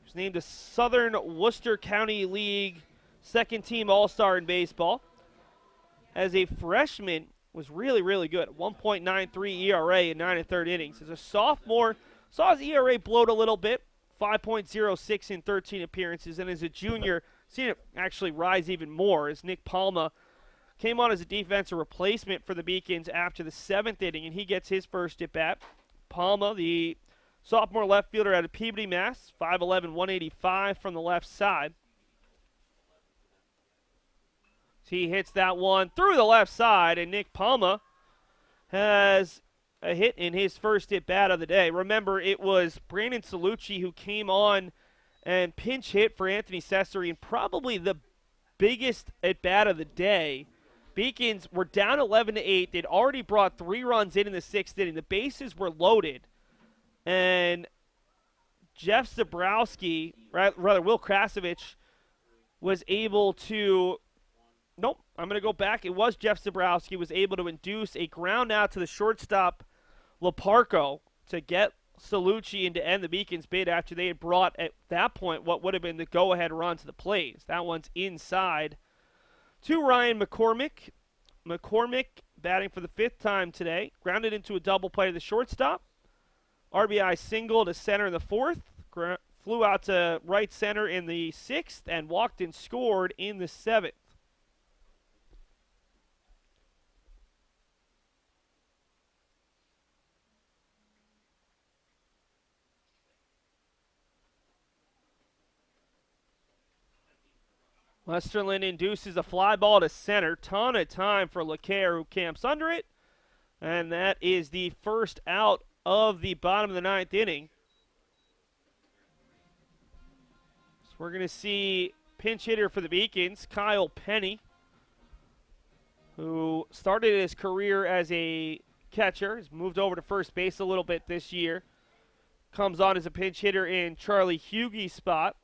He was named a Southern Worcester County League second-team All-Star in baseball. As a freshman, was really, really good. 1.93 ERA in 9 1/3 innings. As a sophomore, saw his ERA bloat a little bit, 5.06 in 13 appearances. And as a junior, seen it actually rise even more as Nick Palma came on as a defensive replacement for the Beacons after the 7th inning, and he gets his first at-bat. Palma, the sophomore left fielder out of Peabody, Mass., 5'11", 185 from the left side. He hits that one through the left side, and Nick Palma has a hit in his first at-bat of the day. Remember, it was Brandon Salucci who came on and pinch hit for Anthony Cesare, and probably the biggest at-bat of the day. Beacons were down 11-8. They'd already brought 3 runs in the 6th inning. The bases were loaded, and Jeff Zabrowski, rather Will Krasovich, was able to Nope, I'm going to go back. It was Jeff Zabrowski was able to induce a ground out to the shortstop, Leparco, to get Salucci and to end the Beacons' bid after they had brought, at that point, what would have been the go-ahead run to the plate. That one's inside to Ryan McCormick. McCormick batting for the 5th time today. Grounded into a double play to the shortstop. RBI single to center in the 4th. Flew out to right center in the 6th and walked and scored in the 7th. Westerland induces a fly ball to center. Ton of time for LeCaire, who camps under it. And that is the first out of the bottom of the 9th inning. So we're going to see pinch hitter for the Beacons, Kyle Penny, who started his career as a catcher. Has moved over to first base a little bit this year. Comes on as a pinch hitter in Charlie Hughie's spot.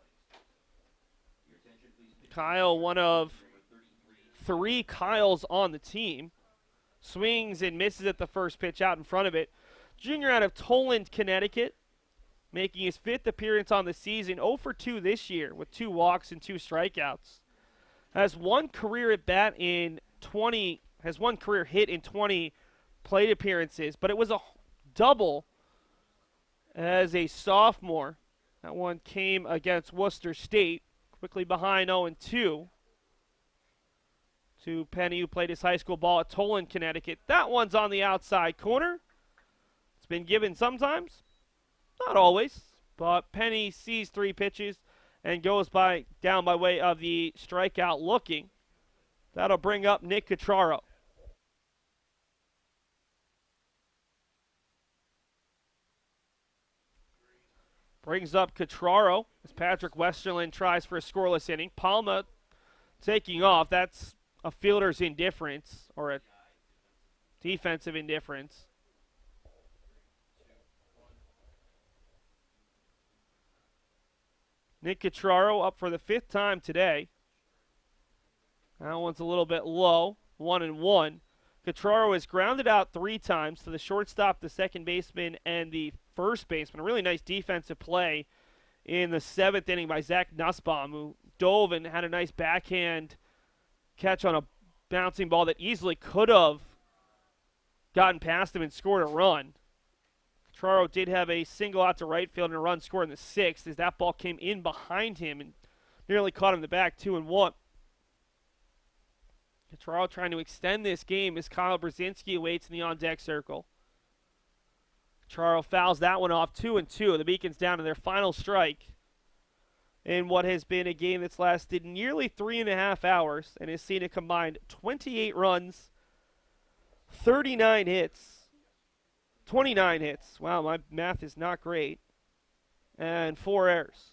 Kyle, one of 3 Kyles on the team. Swings and misses at the first pitch out in front of it. Junior out of Toland, Connecticut, making his 5th appearance on the season. 0 for 2 this year with 2 walks and 2 strikeouts. Has one career hit in 20 plate appearances, but it was a double as a sophomore. That one came against Worcester State, quickly behind 0-2 to Penny, who played his high school ball at Toland, Connecticut. That one's on the outside corner. It's been given sometimes, not always, but Penny sees 3 pitches and goes down by way of the strikeout looking. That'll bring up Nick Catraro. Brings up Catraro as Patrick Westerland tries for a scoreless inning. Palma taking off. That's a fielder's indifference or a defensive indifference. Nick Catraro up for the 5th time today. That one's a little bit low, 1-1. Catraro has grounded out 3 times to the shortstop, the second baseman, and the first baseman. A really nice defensive play in the 7th inning by Zach Nussbaum, who dove and had a nice backhand catch on a bouncing ball that easily could have gotten past him and scored a run. Catraro did have a single out to right field and a run scored in the 6th as that ball came in behind him and nearly caught him in the back, 2-1. Catraro trying to extend this game as Kyle Brzezinski awaits in the on-deck circle. Catraro fouls that one off, 2-2. The Beacons down to their final strike in what has been a game that's lasted nearly 3.5 hours and has seen a combined 28 runs, 39 hits, 29 hits. Wow, my math is not great. And 4 errors.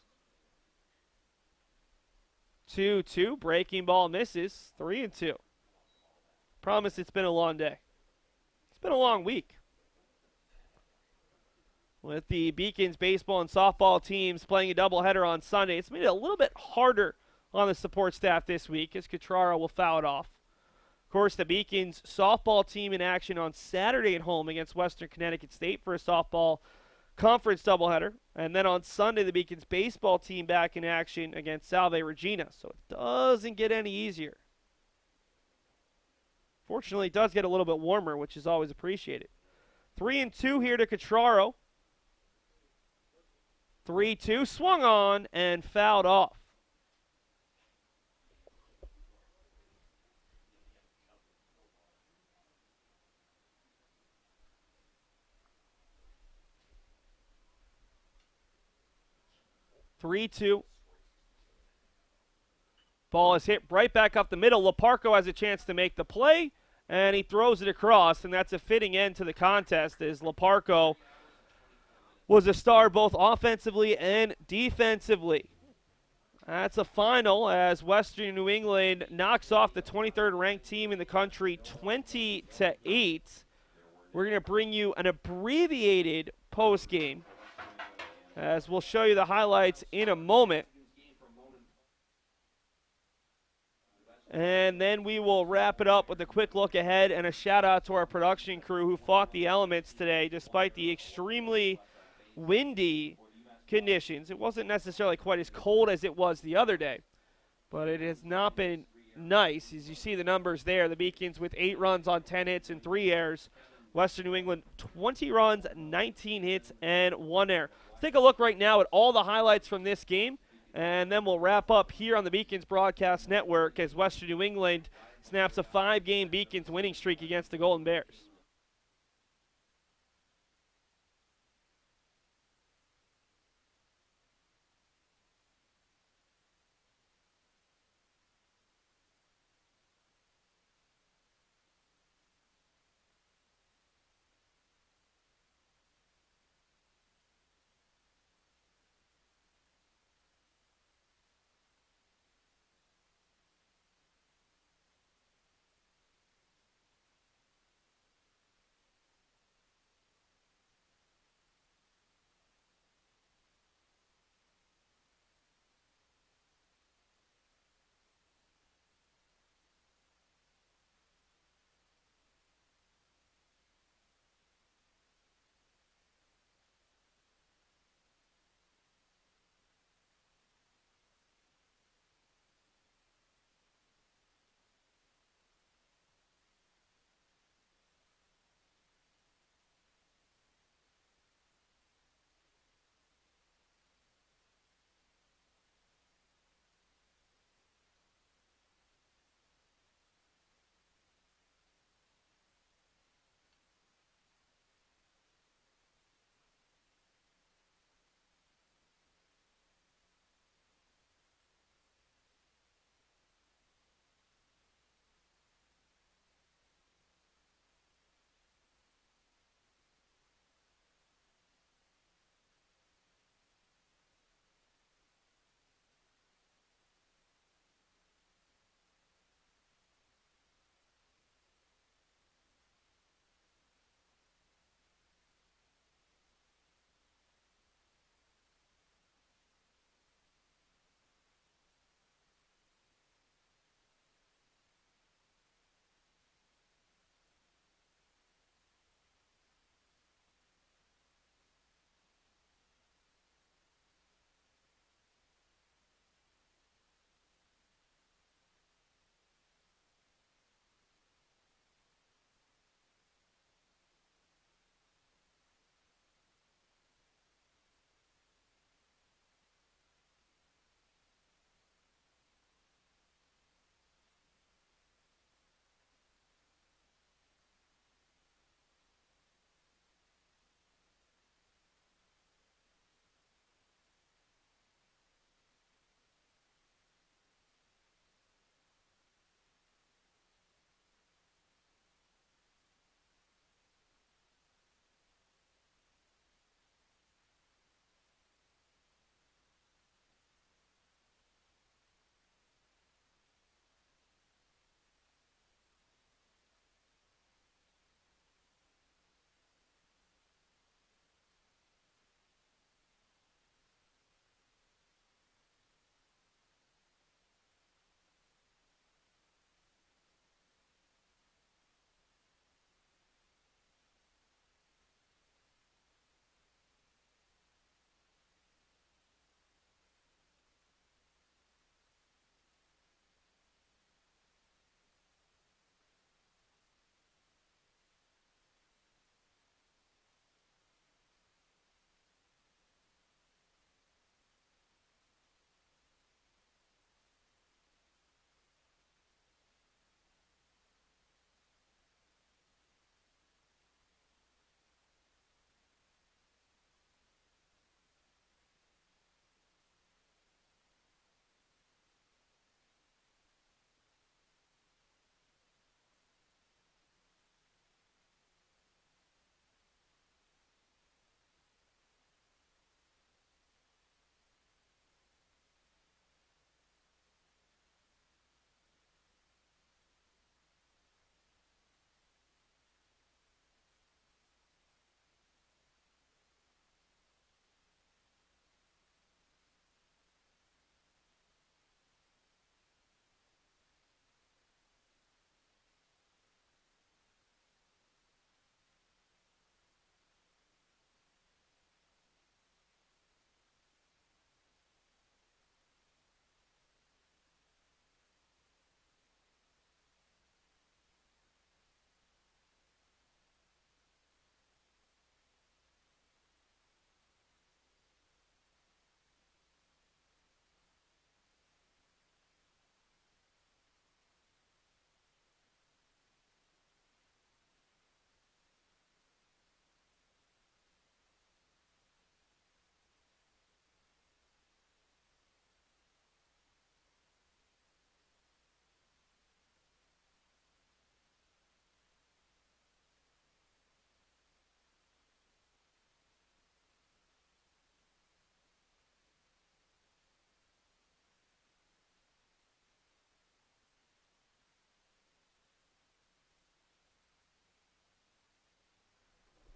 2-2, breaking ball misses, 3-2. Promise it's been a long day. It's been a long week. With the Beacons baseball and softball teams playing a doubleheader on Sunday, it's made it a little bit harder on the support staff this week as Catraro will foul it off. Of course, the Beacons softball team in action on Saturday at home against Western Connecticut State for a softball conference doubleheader. And then on Sunday, the Beacons baseball team back in action against Salve Regina. So it doesn't get any easier. Fortunately, it does get a little bit warmer, which is always appreciated. 3-2 here to Catraro. 3-2, swung on and fouled off. Ball is hit right back up the middle. Leparco has a chance to make the play, and he throws it across, and that's a fitting end to the contest as Leparco was a star both offensively and defensively. That's a final as Western New England knocks off the 23rd ranked team in the country 20-8. We're going to bring you an abbreviated post game as we'll show you the highlights in a moment. And then we will wrap it up with a quick look ahead and a shout out to our production crew who fought the elements today despite the extremely windy conditions. It wasn't necessarily quite as cold as it was the other day, but it has not been nice. As you see the numbers there, the Beacons with 8 runs on 10 hits and 3 errors. Western New England 20 runs, 19 hits, and 1 error. Let's take a look right now at all the highlights from this game, and then we'll wrap up here on the Beacons Broadcast Network as Western New England snaps a 5-game Beacons winning streak against the Golden Bears.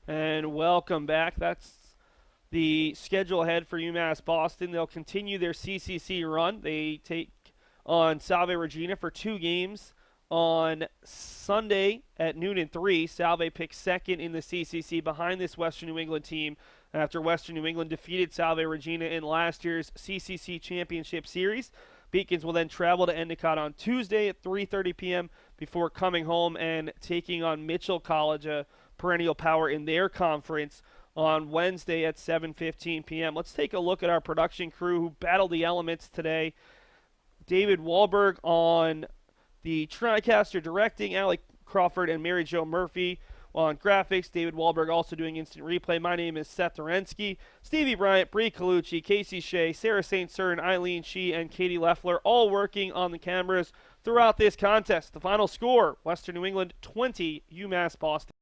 And welcome back. That's the schedule ahead for UMass Boston. They'll continue their CCC run. They take on Salve Regina for 2 games on Sunday at noon and 3. Salve picks second in the CCC behind this Western New England team after Western New England defeated Salve Regina in last year's CCC Championship Series. Beacons will then travel to Endicott on Tuesday at 3:30 p.m. before coming home and taking on Mitchell College, a perennial power in their conference, on Wednesday at 7:15 p.m. Let's take a look at our production crew who battled the elements today. David Wahlberg on the TriCaster directing, Allie Crawford and Mary Jo Murphy on graphics. David Wahlberg also doing instant replay. My name is Seth Dorensky. Stevie Bryant, Bree Colucci, Casey Shea, Sarah St. Cyr, Eileen Shee, and Katie Leffler all working on the cameras throughout this contest. The final score, Western New England 20, UMass Boston.